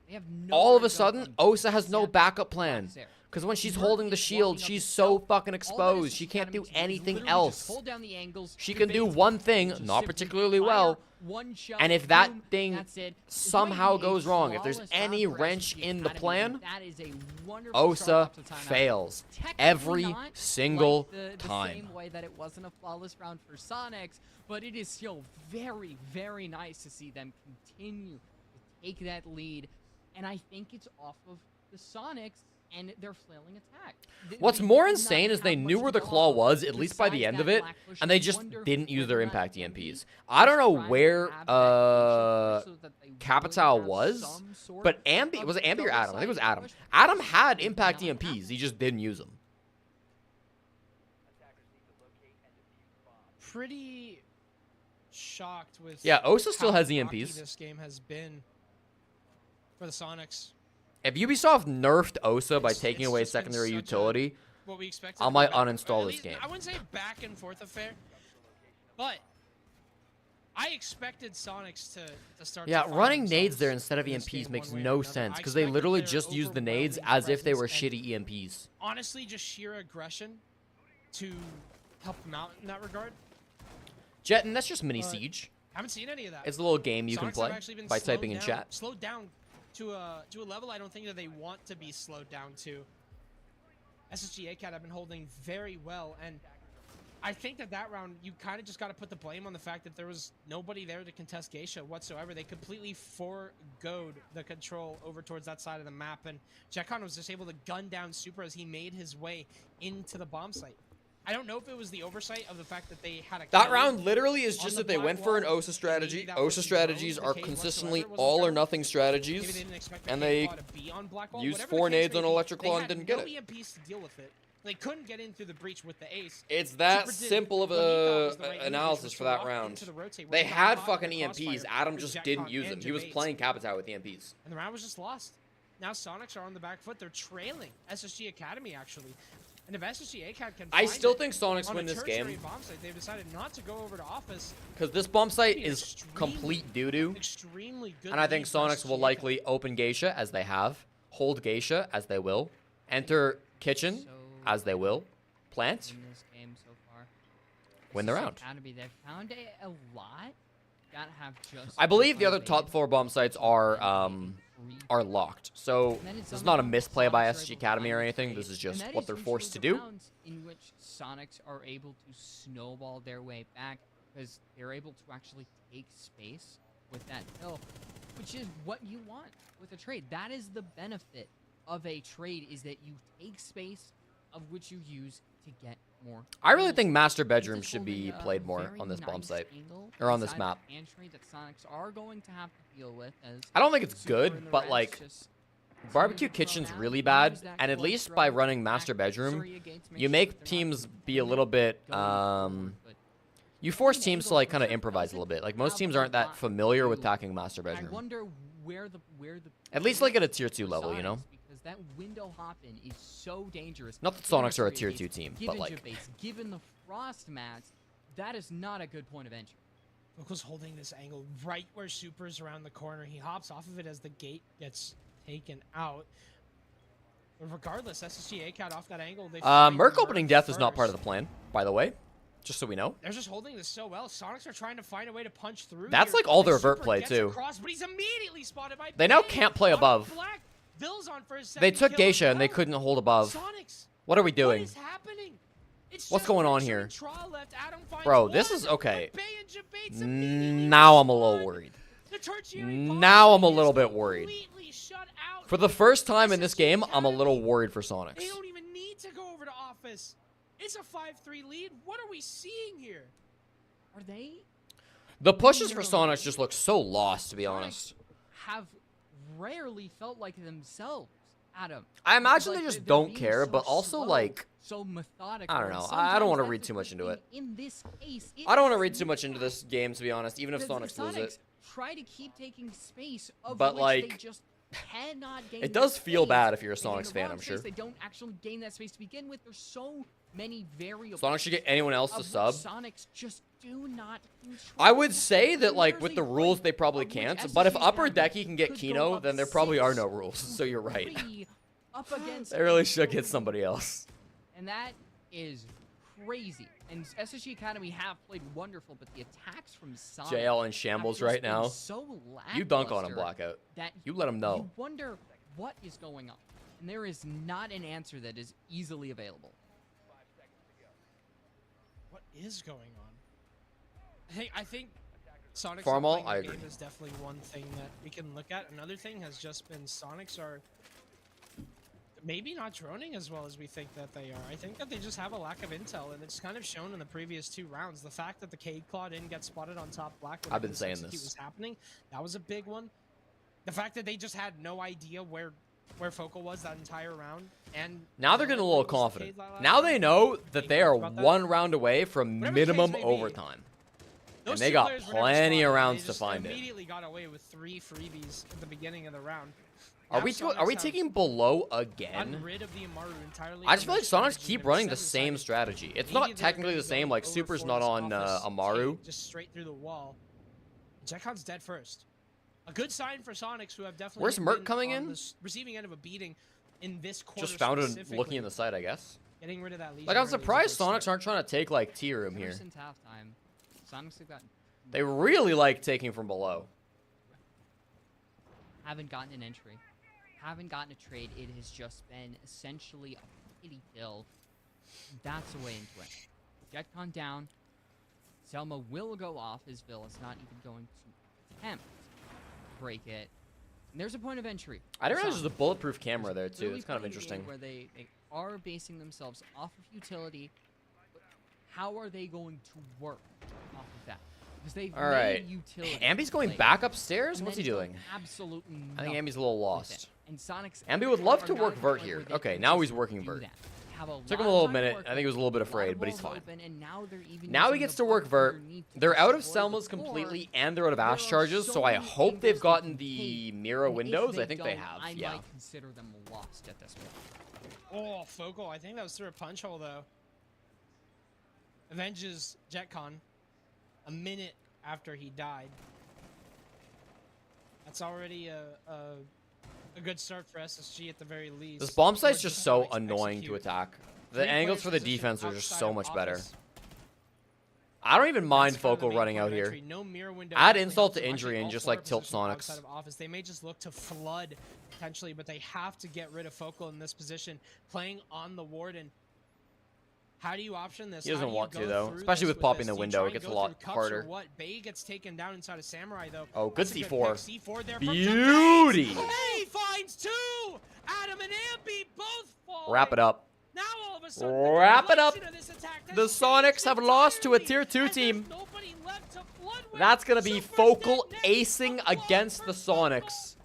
They have All of nowhere a to go sudden, from Osa has no Zep backup to plan. Black Stairs. Because when she's Merc holding the is shield, walking up she's the so stealth. fucking All that exposed. SSG She can't do Academy team anything literally else. just hold down the angles, She can do evade, one thing, just not simply particularly fire well. one shot, And if that boom, thing that's it. This somehow might be a goes wrong, if there's flawless any round for wrench SSG in the Academy, plan, and that is a wonderful Osa start off to timeout. fails Technically every not single like the time. same way that it wasn't a flawless round for Sonics, but it is still very, very nice to see them continue to take that lead. And I think it's off of the Sonics and their flailing attack. What's We more did not insane is have they much knew to where the go claw off was, at least by the besides end of that it, black push. and they I just wonder didn't use their whether or not impact Andy EMPs. I don't know trying to where have that push so that they would Capital have was, some sort but Ambi, of was it Ambi or Adam? I think it was double-sided Adam. push. Adam had Did impact not EMPs, happen. he just didn't use them. Pretty shocked with. Yeah, Osa still how has rocky EMPs. This game has been for the Sonics. If Ubisoft nerfed Osa by It's taking just away been secondary such a- utility, What we expected. I to be might back- uninstall at this least- game. I wouldn't say back and forth affair, but I expected Sonics to start. yeah, to find running nades themselves there instead of in this EMPs game makes one way or no another. sense, I because they expected literally their just used the nades overwhelming as if they were presence and shitty EMPs. honestly, just sheer aggression to help them out in that regard. Jetton, that's just mini siege. Haven't seen any of that. It's a little game you can Sonics have play actually been by slowed typing in down- chat. Slowed down to a level I don't think that they want to be slowed down to. SSG ACAD have been holding very well, and I think that round you kind of just got to put the blame on the fact that there was nobody there to contest Geisha whatsoever. They completely foregoed the control over towards that side of the map, and Jetcon was just able to gun down Super as he made his way into the bomb site. I don't know if it was the oversight of the fact that they had a That kill round literally is on just the that they black went for an wall, Osa and strategy. maybe that Osa wasn't strategies known. are The cave consistently whatsoever wasn't all or found. nothing Maybe they strategies, didn't expect the and cave they claw to be on black wall. used Whatever the 4 case nades may on be, electric they claw and had didn't no get it. EMPs to deal with it. They couldn't get in through the breach with the ace. It's that Super did simple of what he thought a was the right move, which analysis was for to that walk round. into the rotate where They he got had caught fucking in the crossfire EMPs. Adam with just Jetcon didn't use them. and He was Jabez. playing Capital with EMPs. And the round was just lost. Now Sonics are on the back foot. They're trailing SSG Academy, actually. And if SSG ACAD can I find still it think Sonics on win a this tertiary game, bomb site, they've decided not to go over to office. because this bomb site Be is extremely- complete doo-doo. Extremely good. And I think lead for Sonics will SSG ACAD. likely open Geisha, as they have. Hold Geisha, as they will. Enter kitchen, So as they will. Plant, in this game so far. win the SSG round. Academy, they've found a lot that have just I believe the other uninvaded, top 4 bomb sites are locked. So And then this is somehow not a misplay by Sonics are SSG able to Academy or find a anything. trade, This is and just that what is they're usually forced to the do. rounds in which Sonics are able to snowball their way back because they're able to actually take space with that kill, which is what you want with a trade. That is the benefit of a trade, is that you take space of which you use to get more. I really kills. think Master This Bedroom is should be holding a played more very on this bomb nice site. angle Or on this inside map. the pantry that Sonics are going to have to deal with, as I don't think it's Super and good, the but Reds like just Barbecue continue to Kitchen's throw really down, bad, use that and at clutch least by throw, running Master back Bedroom, 3 against, you sure make that they're not teams be a little bit going forward, but you force an teams to angle like kind of pusher improvise a little bit. Like most have teams a aren't that lot familiar to with do. attacking Master I Bedroom. wonder where the At least like at a for tier 2 level, you know? Sonics, because that window hop in is so dangerous. Not that Given Sonics are a Arteria tier base, 2 team, given but like Jib base, given the frost mats, that is not a good point of entry. Foco's holding this angle right where Super's around the corner. He hops off of it as the gate gets taken out. But regardless, SSG ACAT off that angle. They find Merc opening death is not part of first. the plan, by the way. Just so we know. They're just holding this so well. Sonics are trying to find a way to punch through. That's here. like all their Super vert play, gets too. Across, but he's immediately spotted by They now Bane can't play on above. Black. Bill's on for his They second took kill as Geisha and they well. couldn't hold above. Sonics, What are we what doing? is happening? It's What's just going on Richard here? and Tra left. Adam finds Bro, this one, is okay. but Bay and Jabates immediately Now I'm a little respond. worried. The tertiary Now I'm a policy little is bit worried. completely shut out. For the first time in this SSG game, I'm a little Academy, worried for They Sonics. don't even need to go over to office. It's a 5-3 lead. What are we seeing here? Are they The pushes for Sonics just look so lost, to be honest. have rarely felt like themselves, Adam. I imagine Like, they just they're don't being care, so but also slow, like so methodical. I don't and know. I don't sometimes wanna that's read the too much first into thing. it. In this case, I don't want to is read too much into not. this game, to be honest. Even if Because Sonics the lose Sonics it, try to keep taking space, of But, which like, they just cannot gain. it does that feel space. bad if you're a They gain Sonics the fan, wrong I'm space, sure. They don't actually gain that space to begin with. There's so many variables. Sonics should get anyone else to of which sub. Sonics just do not control. I would say that And like there's with a the rules point they probably of which can't, but if SSG Upper Academy Decky can get could go Kino, up then there probably are 6 no rules. So you're right. 3 up against They really a should get Sonic. somebody else. And that is crazy. And SSG Academy have played wonderful, but the attacks from Sonic JL in have shambles just right been now. so You dunk on him, lackluster Blackout. that You let him know. You wonder what is going on. And there is not an answer that is easily available. What is going on? I think Sonics Farmall, playing their I agree. game is definitely one thing that we can look at. Another thing has just been Sonics are maybe not droning as well as we think that they are. I think that they just have a lack of intel, and it's kind of shown in the previous 2 rounds. The fact that the Cade Claw didn't get spotted on top Black when I've been this saying execute this. was happening, that was a big one. The fact that they just had no idea where Focal was that entire round, and Now they're getting a little was the confident. Cade last Now round. they know that Being they are honest about that. 1 round away from Whatever the case minimum may be, overtime. Those And they two got players were never plenty of spotted. rounds They to just find it. immediately got away with 3 freebies at the beginning of the round. Are Now we Sonics have taking below gotten again? rid of the Amaru entirely I just from feel like their Sonics strategy. keep They're running the instead same deciding strategy. It's maybe not they're technically gonna the same, go like over Super's for not this on office Amaru. take just straight through the wall. Jetcon's dead first. A good sign for Sonics, who have definitely Where's Merc been coming on in? the receiving end of a beating in this quarter. Just found it specifically. looking in the site, I guess. Getting rid of that lead. Like, I'm surprised Sonics aren't trying to take, like, tea room Ever here. since halftime, Sonics have gotten They really like taking from below. haven't gotten an entry, haven't gotten a trade. It has just been essentially a pity kill. That's a way into it. Jetcon down. Selma will go off as Vil is not even going to attempt to break it. And there's a point of entry. I didn't realize Sonic. there's a bulletproof camera there, There's too. really It's kind of playing a game interesting. Where they are basing themselves off of utility. But how are they going to work off of that? Because they've All right. made utility. Ambi's going play. back upstairs? And What's he then done doing? Absolutely I think nothing Ambi's a little with it. lost. And Sonics Ambi would love are to not work at the vert point here. where they Okay, can now just he's working do vert. that. Have a Took him lot a little of time to minute. work I think he with, was a little bit lot of afraid, but he's walls fine. open, and now they're even Now he using gets the to work buffer vert. underneath to They're out of destroy Selma's the core. completely, and they're out of There Ash are charges, so so I many hope they've angles they gotten can the take, Mira and if windows. I think they don't, have, I yeah. might consider them lost at this point. Oh, Focal. I think that was through a punch hole, though. Avenges Jetcon a minute after he died. That's already a A good start for SSG at the very least. This bomb site's Or just just so like annoying to execute. attack. The 3 angles players for the positioned defense are just outside so of much better. office. I don't even mind That's kind of the Focal main running point out of here. entry. No mirror window Add actually insult helps to them. injury Actually, and all just, 4 like, tilt positioned Sonics. outside of office. They may just look to flood potentially, but they have to get rid of Focal in this position. Playing on the Warden. How do you option this? He doesn't How do you want to, go though. through Especially this with popping this? the Do you window, try it and gets a go lot through cups or harder. What? Bay gets taken down inside of Samurai, though. Oh, good That's a pick. C4. C4 there from Beauty! He finds 2! Adam and Ampy both fall. Wrap it up. Now all of a sudden, Wrap it up. complexion of this attack has The Sonics changed have lost to a entirely, Tier 2 as there's team. nobody left to flood with. That's going to be Super's Focal dead next. acing A blow against for the Focal. Sonics.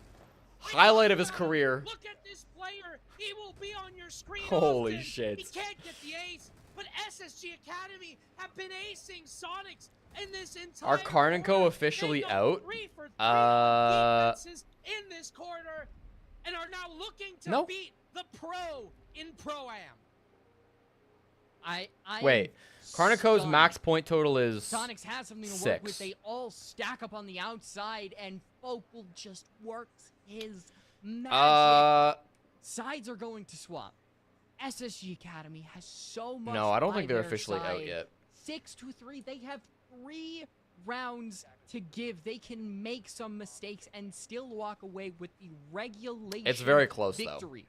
Highlight of his career. Look at this player. He will be on your screen. Holy often. shit. He can't get the ace, but SSG Academy have been acing Sonics in this entire Are Karn and Co. quarter. officially They go out? 3 for 3 on Uh, defenses in this quarter and are now looking to Nope. beat the pro in Pro-Am. I Wait. Karnico's max point total is Sonics has something to work 6. with. They all stack up on the outside, and Focal just works his magic. Sides are going to swap. SSG Academy has so much. No, I don't by think they're their officially out side. yet. 6-3. They have 3 rounds to give. They can make some mistakes and still walk away with the regulation. It's very close, though. victory.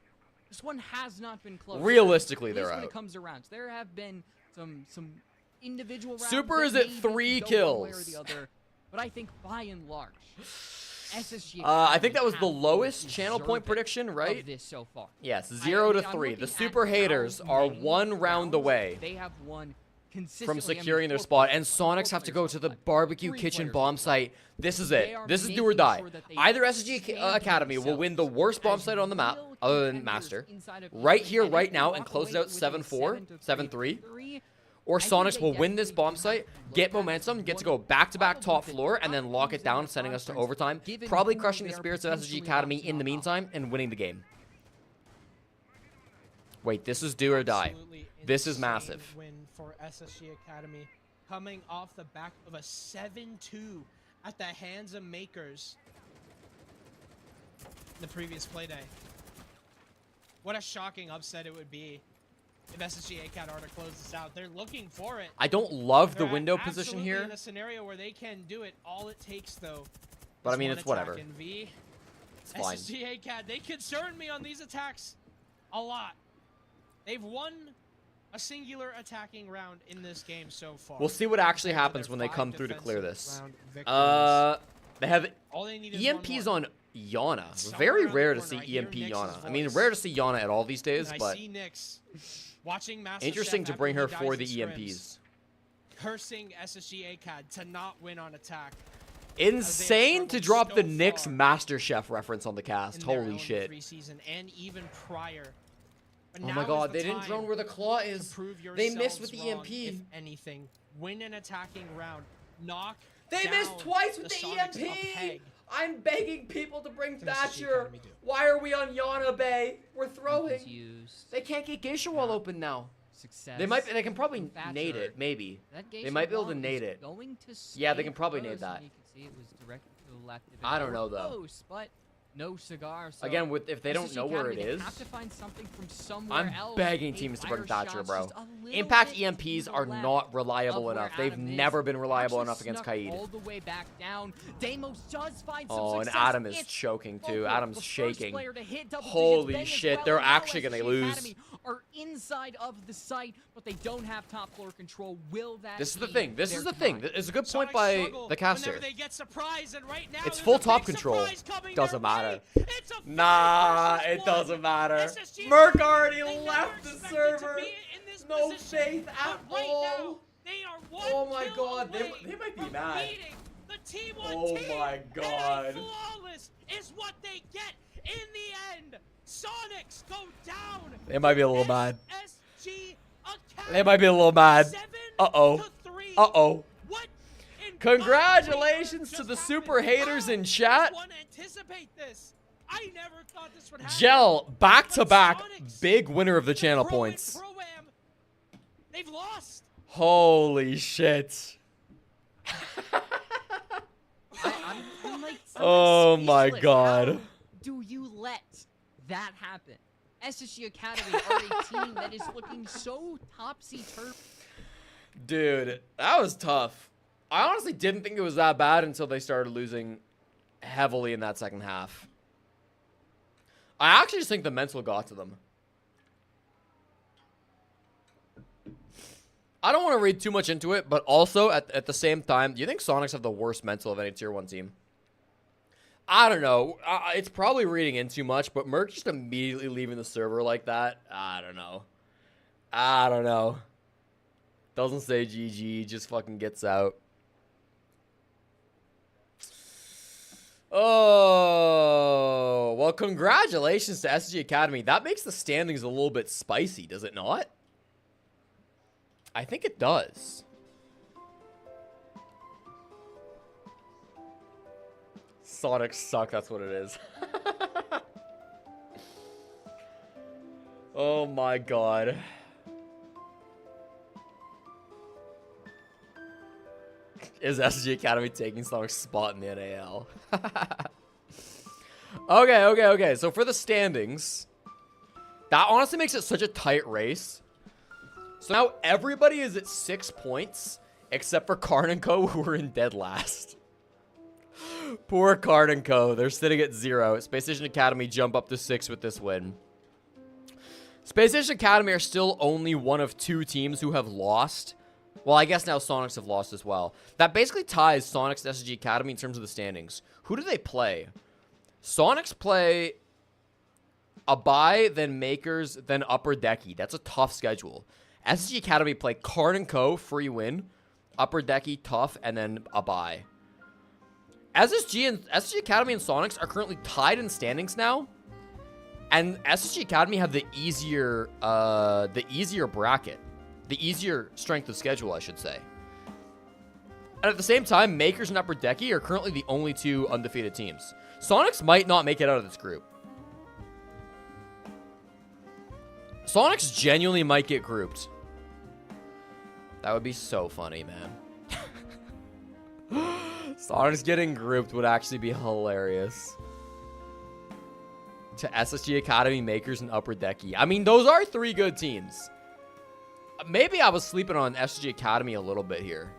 This one has not been close. Realistically, At least they're when out. it comes to rounds. There have been some individual rounds. Super that is at maybe 3 go one way or kills. the other, but I think by and large, SSG. I think that was the Academy lowest have channel point deserved prediction, of right? this so far. Yes, 0 to I'm 3. looking The at Super how haters are many 1 round rounds away They have won consistently. from I mean, securing their 4 spot, players and on Sonics four have to go players to on the five, barbecue 3 kitchen players bomb on five. site. This is They it. are This is do or making die. sure that they Either SSG stand Academy will win the worst bomb as site on the map, real other than contenders Master, inside of right P3, here, and right if now, they and walk close it away out with a 7-4, 7-3. victory, Or I think Sonics they will win this definitely bomb have site, to get look at momentum, get to one go back-to-back probably top the floor, and top then lock teams it down, in the sending us to conference, overtime, given probably who crushing the they're spirits of SSG potentially Academy about to in the knock off. meantime, and winning the game. Wait, this is do or die. Absolutely This is insane massive. Win for SSG Academy, coming off the back of a 7-2 at the hands of Makers the previous playday. What a shocking upset it would be if SSG ACAD are to close this out. They're looking for it. I don't love the They're window position absolutely here, in a scenario where they can do it. All it takes, though, but I is mean, one it's whatever. attack in V. It's fine. SSG ACAD, they concern me on these attacks a lot. They've won a singular attacking round in this game so far. We'll see what actually compared to happens their when they 5 come through to clear defensive this. round victories. They have All they need is one EMPs more. on Yana. Somewhere Very around the rare to corner, see I hear EMP Nyx's Yana. I mean, voice. rare to see Yana at all these days, And I but see Nyx watching Master interesting Chef to after bring he her dies for in the scrims, EMPs. cursing SSG ACAD to not win on attack. Insane to struggled drop the so Nyx far Master Chef reference on the cast. in their Holy own shit. preseason and even prior. But Oh now my is god, the they didn't time drone where the claw to is. prove They missed yourselves with the wrong, EMP. If anything, win an attacking round. Knock They down missed twice with the Sonics a EMP! peg. I'm begging people to bring This is Thatcher. Academy do. Why are we on Yana Bay? We're throwing. Used They can't get Geisha Wall open now. success. They can probably Thatcher. nade it, maybe. That They might be able to Geisha nade wall it. is going to Yeah, they stay can probably nade closed, that. and you can see it was directed to the left. I don't know, though. Close, but no cigar. So Again, if they don't SSG know where Academy, it they is, have to find something from somewhere I'm else. begging A teams to bring fire Thatcher, shot's bro. just a little Impact bit EMPs to the are left not reliable of where enough. They've Adam is. never been reliable Actually enough against snuck Kaid. all the way back down. Deimos does find some Oh, and success. Adam is It's choking too. Focal, Adam's the first shaking. player to hit double digits. Holy Bang as shit, well, they're and now actually gonna SSG lose. Academy are inside of the site, but they don't have top floor control. Will that This is the be thing. This their is the thing. time? It's a good point Sonics by struggle the caster. whenever they get surprised, and right now It's there's full a top big control. surprise coming Doesn't their matter. way. It's a Nah, 5 it versus doesn't 1. matter. SSG Merc Academy, already they never left the expected server. to be in this No position, faith but at right all. now, they are one Oh my kill god, away they might be from mad. beating the T1 Oh team, my and god. flawless is what they get in the end. Sonics go down. They might be a little mad. SSG Academy, They might be a little mad. 7 Uh-oh. to 3. Uh-oh. What in Congratulations God's to name the just super happened? haters How in does chat. one anticipate this? I never thought this would happen. Gel, back-to-back, Sonics, big winner of the channel Pro and points. Pro-Am, they've lost. Holy shit. I'm like, Oh my speechless. god. do you let that happen? SSG Academy are a team that is looking so topsy-turvy. Dude, that was tough. I honestly didn't think it was that bad until they started losing heavily in that second half. I actually just think the mental got to them. I don't want to read too much into it, but also at the same time, do you think Sonics have the worst mental of any Tier 1 team? I don't know. It's probably reading in too much, but Merc just immediately leaving the server like that, I don't know. Doesn't say GG, just fucking gets out. Oh, well, congratulations to SSG Academy. That makes the standings a little bit spicy, does it not? I think it does. Sonics suck, that's what it is. Oh my god. Is SSG Academy taking Sonic's spot in the NAL? Okay. So for the standings, that honestly makes it such a tight race. So now everybody is at 6 points, except for Card & Co, who are in dead last. Poor Card & Co. They're sitting at 0. Space Station Academy jump up to 6 with this win. Space Station Academy are still only one of 2 teams who have lost. Well, I guess now Sonics have lost as well. That basically ties Sonics and SSG Academy in terms of the standings. Who do they play? Sonics play Abai, then Makers, then Upper Decky. That's a tough schedule. SSG Academy play Card & Co, free win. Upper Decky, tough, and then Abai. SSG Academy and Sonics are currently tied in standings now. And SSG Academy have the easier bracket. The easier strength of schedule, I should say. And at the same time, Makers and Upper Decky are currently the only 2 undefeated teams. Sonics might not make it out of this group. Sonics genuinely might get grouped. That would be so funny, man. Sonics getting grouped would actually be hilarious. To SSG Academy, Makers, and Upper Decky. I mean, those are 3 good teams. Maybe I was sleeping on SSG Academy a little bit here.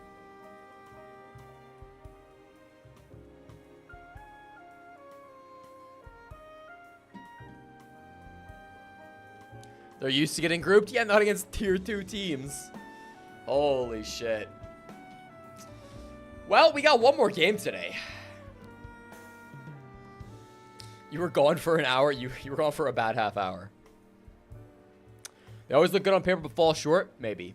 They're used to getting grouped? Yeah, not against Tier 2 teams. Holy shit. Well, we got one more game today. You were gone for an hour. You were gone for a bad half hour. They always look good on paper but fall short? Maybe.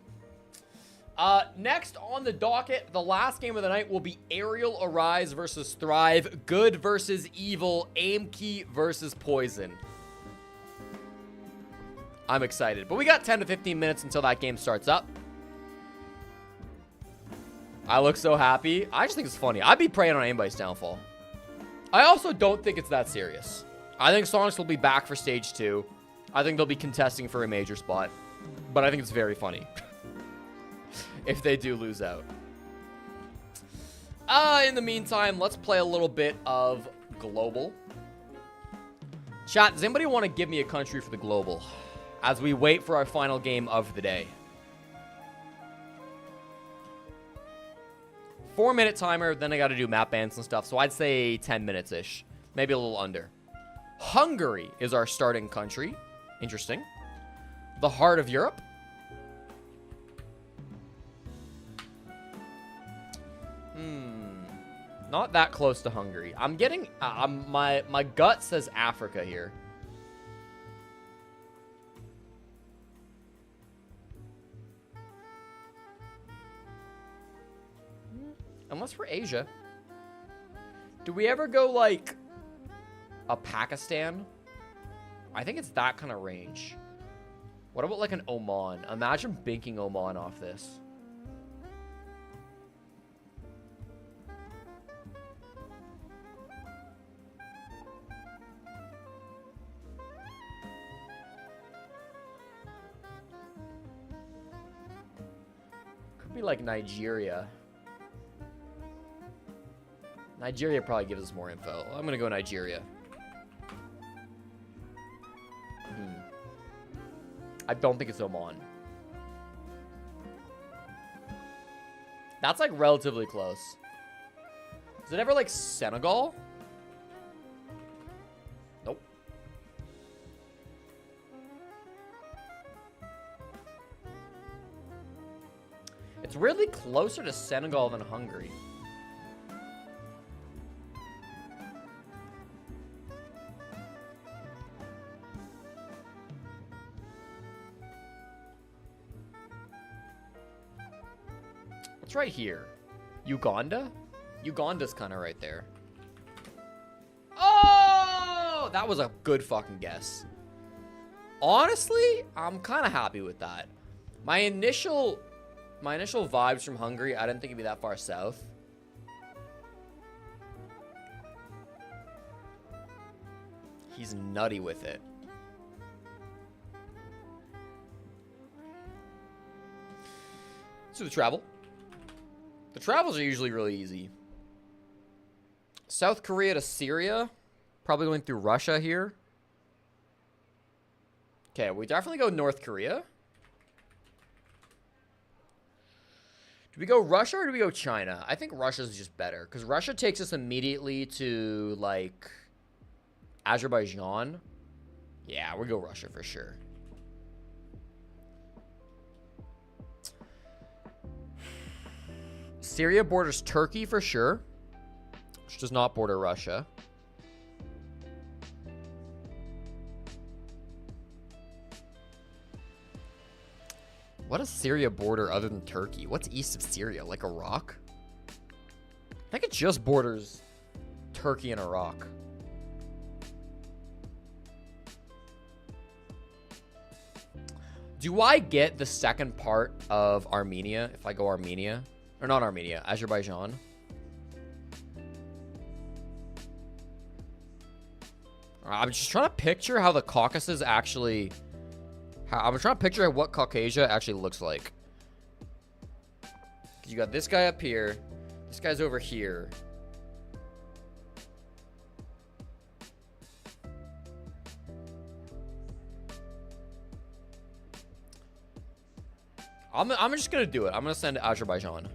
Next on the docket, the last game of the night will be Aerial Arise versus Thrive. Good versus Evil. Aim Key versus Poison. I'm excited. But we got 10 to 15 minutes until that game starts up. I look so happy. I just think it's funny. I'd be praying on anybody's downfall. I also don't think it's that serious. I think Sonics will be back for Stage 2. I think they'll be contesting for a major spot. But I think it's very funny. If they do lose out. In the meantime, let's play a little bit of Global. Chat, does anybody want to give me a country for the Global? As we wait for our final game of the day. 4-minute timer, then I got to do map bans and stuff. So I'd say 10 minutes-ish. Maybe a little under. Hungary is our starting country. Interesting. The heart of Europe. Not that close to Hungary. I'm getting... my gut says Africa here. Unless we're Asia. Do we ever go, like, a Pakistan? I think it's that kind of range. What about, like, an Oman? Imagine binking Oman off this. Could be, like, Nigeria. Nigeria probably gives us more info. I'm going to go Nigeria. I don't think it's Oman. That's like relatively close. Is it ever like Senegal? Nope. It's weirdly closer to Senegal than Hungary. What's right here? Uganda? Uganda's kind of right there. Oh! That was a good fucking guess. Honestly, I'm kind of happy with that. My initial vibes from Hungary, I didn't think it'd be that far south. He's nutty with it. So the travel. The travels are usually really easy. South Korea to Syria. Probably going through Russia here. Okay, we definitely go North Korea. Do we go Russia or do we go China? I think Russia's just better. Because Russia takes us immediately to, like, Azerbaijan. Yeah, we go Russia for sure. Syria borders Turkey for sure, which does not border Russia. What does Syria border other than Turkey? What's east of Syria? Like Iraq? I think it just borders Turkey and Iraq. Do I get the second part of Armenia if I go Armenia? Or not Armenia, Azerbaijan. I'm just trying to picture how the Caucasus actually... I'm trying to picture what Caucasia actually looks like. Because you got this guy up here. This guy's over here. I'm just going to do it. I'm going to send Azerbaijan.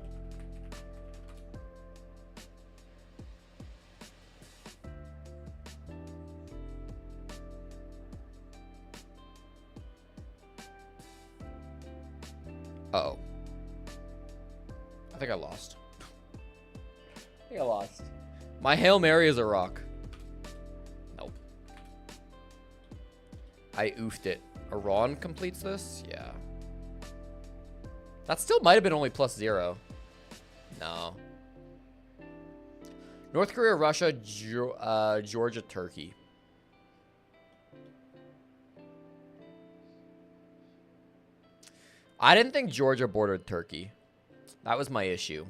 Uh-oh. I think I lost. My Hail Mary is Iraq. Nope. I oofed it. Iran completes this? Yeah. That still might have been only +0. No. North Korea, Russia, Georgia, Turkey. I didn't think Georgia bordered Turkey. That was my issue.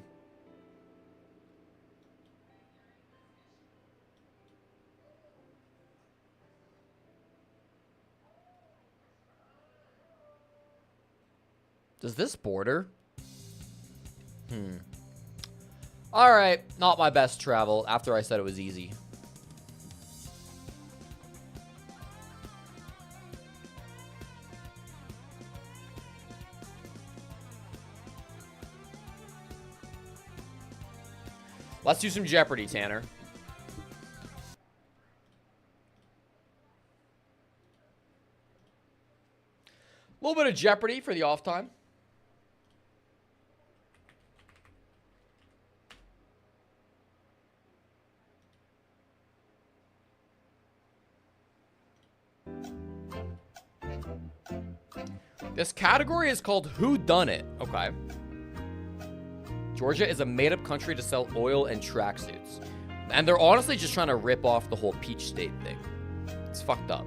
Does this border? Alright, not my best travel after I said it was easy. Let's do some Jeopardy, Tanner. A little bit of Jeopardy for the off time. This category is called Who Done It. Okay. Georgia is a made-up country to sell oil and tracksuits. And they're honestly just trying to rip off the whole Peach State thing. It's fucked up.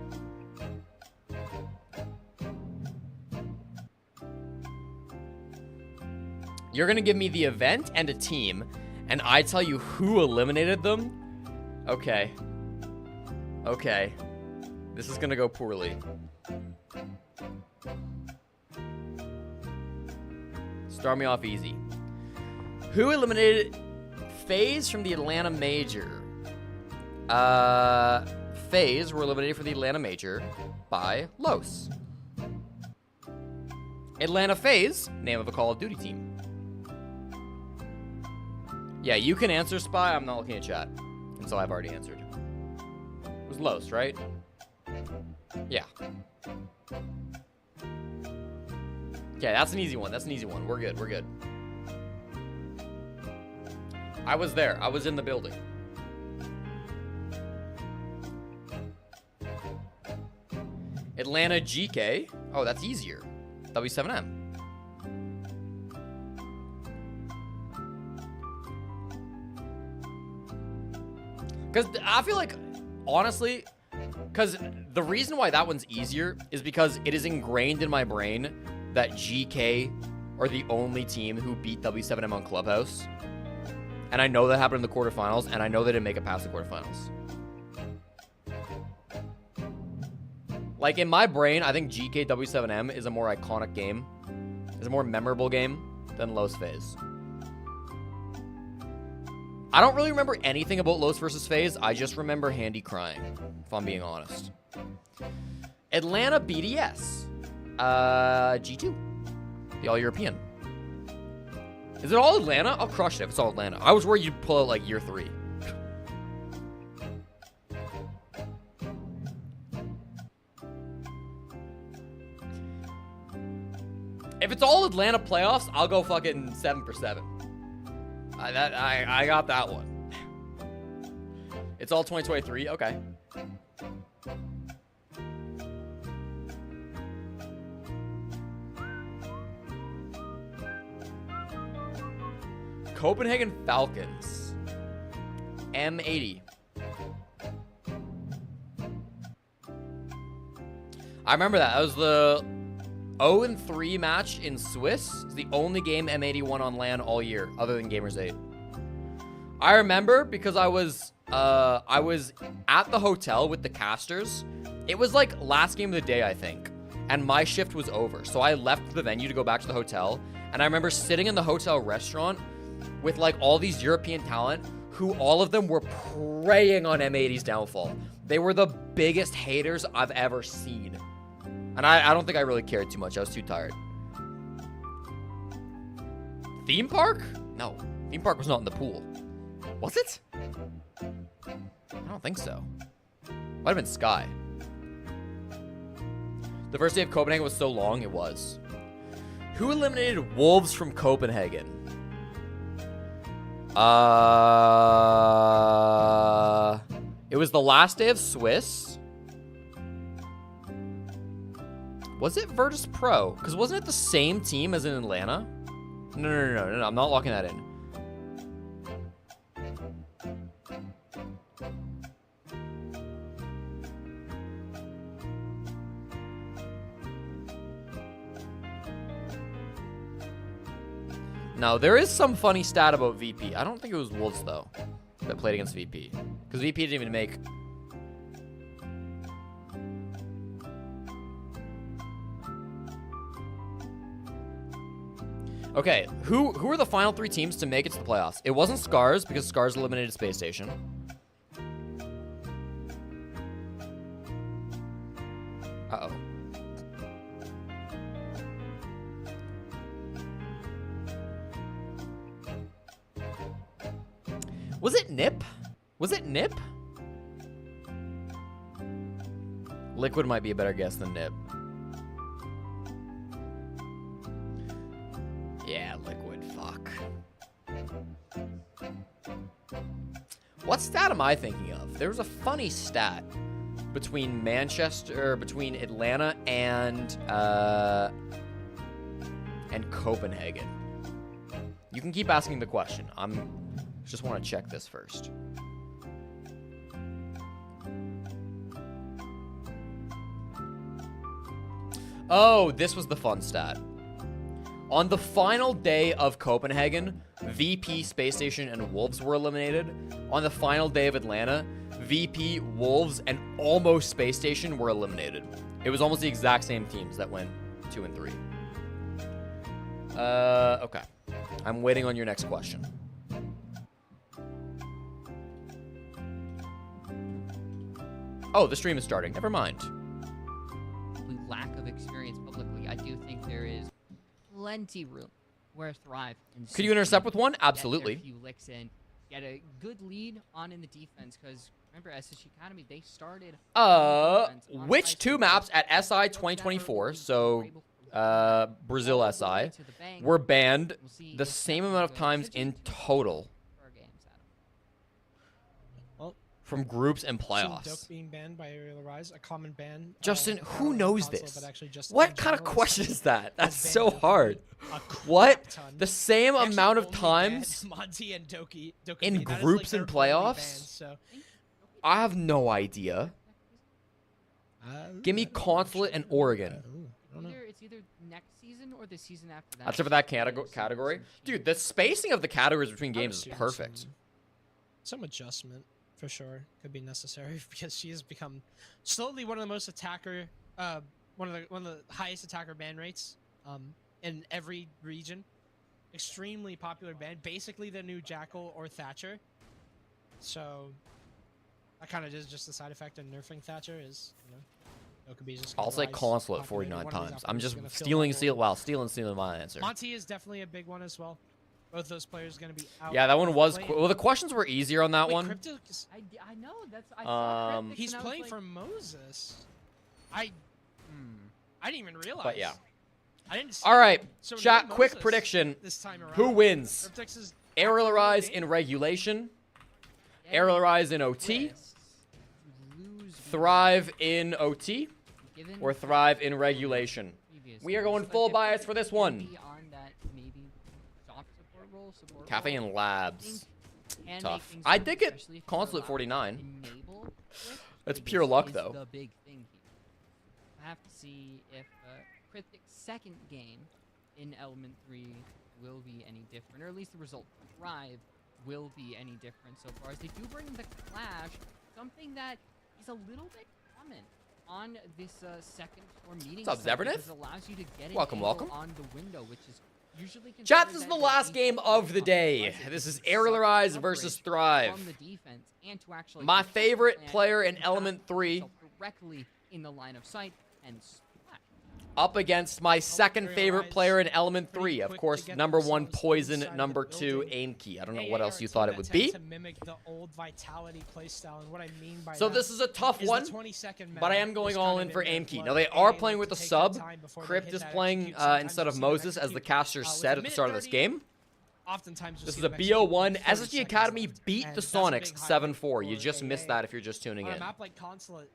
You're going to give me the event and a team, and I tell you who eliminated them? Okay. Okay. This is going to go poorly. Start me off easy. Who eliminated FaZe from the Atlanta Major? FaZe were eliminated from the Atlanta Major by Los. Atlanta FaZe, name of a Call of Duty team. Yeah, you can answer, Spy. I'm not looking at chat. Until I've already answered. It was Los, right? Yeah. Okay, that's an easy one. That's an easy one. We're good. We're good. I was there. I was in the building. Atlanta GK. Oh, that's easier. W7M. Because I feel like, honestly, because the reason why that one's easier is because it is ingrained in my brain that GK are the only team who beat W7M on Clubhouse. And I know that happened in the quarterfinals, and I know they didn't make it past the quarterfinals. Like, in my brain, I think GK W7M is a more iconic game. Is a more memorable game than Los FaZe. I don't really remember anything about Los versus FaZe. I just remember Handy crying, if I'm being honest. Atlanta BDS. G2. The All-European. Is it all Atlanta? I'll crush it if it's all Atlanta. I was worried you'd pull out, like, year 3. If it's all Atlanta playoffs, I'll go fucking 7 for 7. I got that one. It's all 2023? Okay. Copenhagen Falcons. M80. I remember that. That was the 0-3 match in Swiss. It's the only game M80 won on LAN all year, other than Gamers 8. I remember because I was at the hotel with the casters. It was like last game of the day, I think, and my shift was over. So I left the venue to go back to the hotel, and I remember sitting in the hotel restaurant with like all these European talent who all of them were preying on M80's downfall. They were the biggest haters I've ever seen. And I don't think I really cared too much. I was too tired. Theme park? No. Theme park was not in the pool. Was it? I don't think so. Might have been Sky. The first day of Copenhagen was so long, it was. Who eliminated Wolves from Copenhagen? It was the last day of Swiss. Was it Virtus Pro? Because wasn't it the same team as in Atlanta? No. I'm not locking that in. No, there is some funny stat about VP. I don't think it was Wolves, though, that played against VP. Because VP didn't even make... Okay, who are the final 3 teams to make it to the playoffs? It wasn't Scars, because Scars eliminated Space Station. Uh-oh. Was it Nip? Was it Nip? Liquid might be a better guess than Nip. Yeah, Liquid, fuck. What stat am I thinking of? There was a funny stat between between Atlanta and Copenhagen. You can keep asking the question. Just want to check this first. Oh, this was the fun stat. On the final day of Copenhagen, VP, Space Station, and Wolves were eliminated. On the final day of Atlanta, VP, Wolves, and almost Space Station were eliminated. It was almost the exact same teams that went 2 and 3. Okay. I'm waiting on your next question. Oh, the stream is starting. Never mind. Lack of experience publicly. I do think there is plenty room where Thrive and Could you intercept with one? Absolutely. Get their few licks in, get a good lead on in the defense, because remember SSG Academy, they started which two maps at SI 2024, so Brazil SI, were banned the same amount of times in total from groups and playoffs? Doke being banned by Aerial Rise, a common ban. Justin, who on knows console, this? but actually just What in kind of general, question is that? That's has so banned hard. a crap What? ton. The same They actually amount of only times banned Monty and Doki in that is, groups like, and their only playoffs? bans, so. I have no idea. Give me Consulate and Oregon. It's either next season or the season after that. That's it for that category. Dude, the spacing of the categories between games is perfect. Some adjustment for sure could be necessary because she has become slowly one of the most one of the highest attacker ban rates in every region. Extremely popular ban, basically the new Jackal or Thatcher. So that kind of is just the side effect of nerfing Thatcher is, you know, it could be just. I'll say Consulate 49 times. I'm just stealing my answer. Monty is definitely a big one as well. Both those players going to be out. Yeah, that one was. Well, the questions were easier on that Wait, one. I know that's. I saw Cryptic He's and I was playing like, for Moses. I didn't even realize. But yeah. I didn't see All right, so no chat. Quick Moses prediction. this time around. Who wins? Cryptix is Aerial Rise game. in regulation. yeah, Aerial Rise in OT. yes. Lose Thrive in OT. given Or Thrive in regulation. previous We are years. going Like, full if bias they're for this gonna one. be on that maybe soft support role, Cafe and Labs. can make Tough. things I work, did get especially if you're Consulate allowed to 49. enable it, That's because pure luck, is though. The big thing here. I have to see if Cryptic's second game in Element 3 will be any different, or at least the result from Thrive will be any different so far, as they do bring the Clash, something that is a little bit common on this second floor meeting. What's up, site, Zebernith? because it allows you to get an Welcome, angle welcome. on the window, which is usually Chat, considered this is that the the last game default of the on day. budget This is such Aerial Rise versus coverage Thrive. from the defense, and to actually My get the favorite plant player in and have Element 3 yourself directly in the line of sight and splash. up against my second Aerial favorite Rise, player in Element pretty 3. Of quick course, to get number 1 themselves Poison, inside number the 2 building. Aim Key. I don't know AA what are else a you team thought it that would tends be. to mimic the old Vitality playstyle, and what I mean by So that this is a tough is one, the 22nd but I meta am going is all kind in of for their Aim Key. blood. Now they are AA playing like with to the take their sub. time before they Crypt hit is that playing execute. Sometimes instead you of see them Moses as the execute, caster with said a at the start of minute this 30, game. Oftentimes you'll This see is a them execute BO1 with 30 SSG seconds Academy left. beat And the that's a Sonics big highlight 7-4. You for just missed AA. that if you're just tuning On a in. map like Consulate,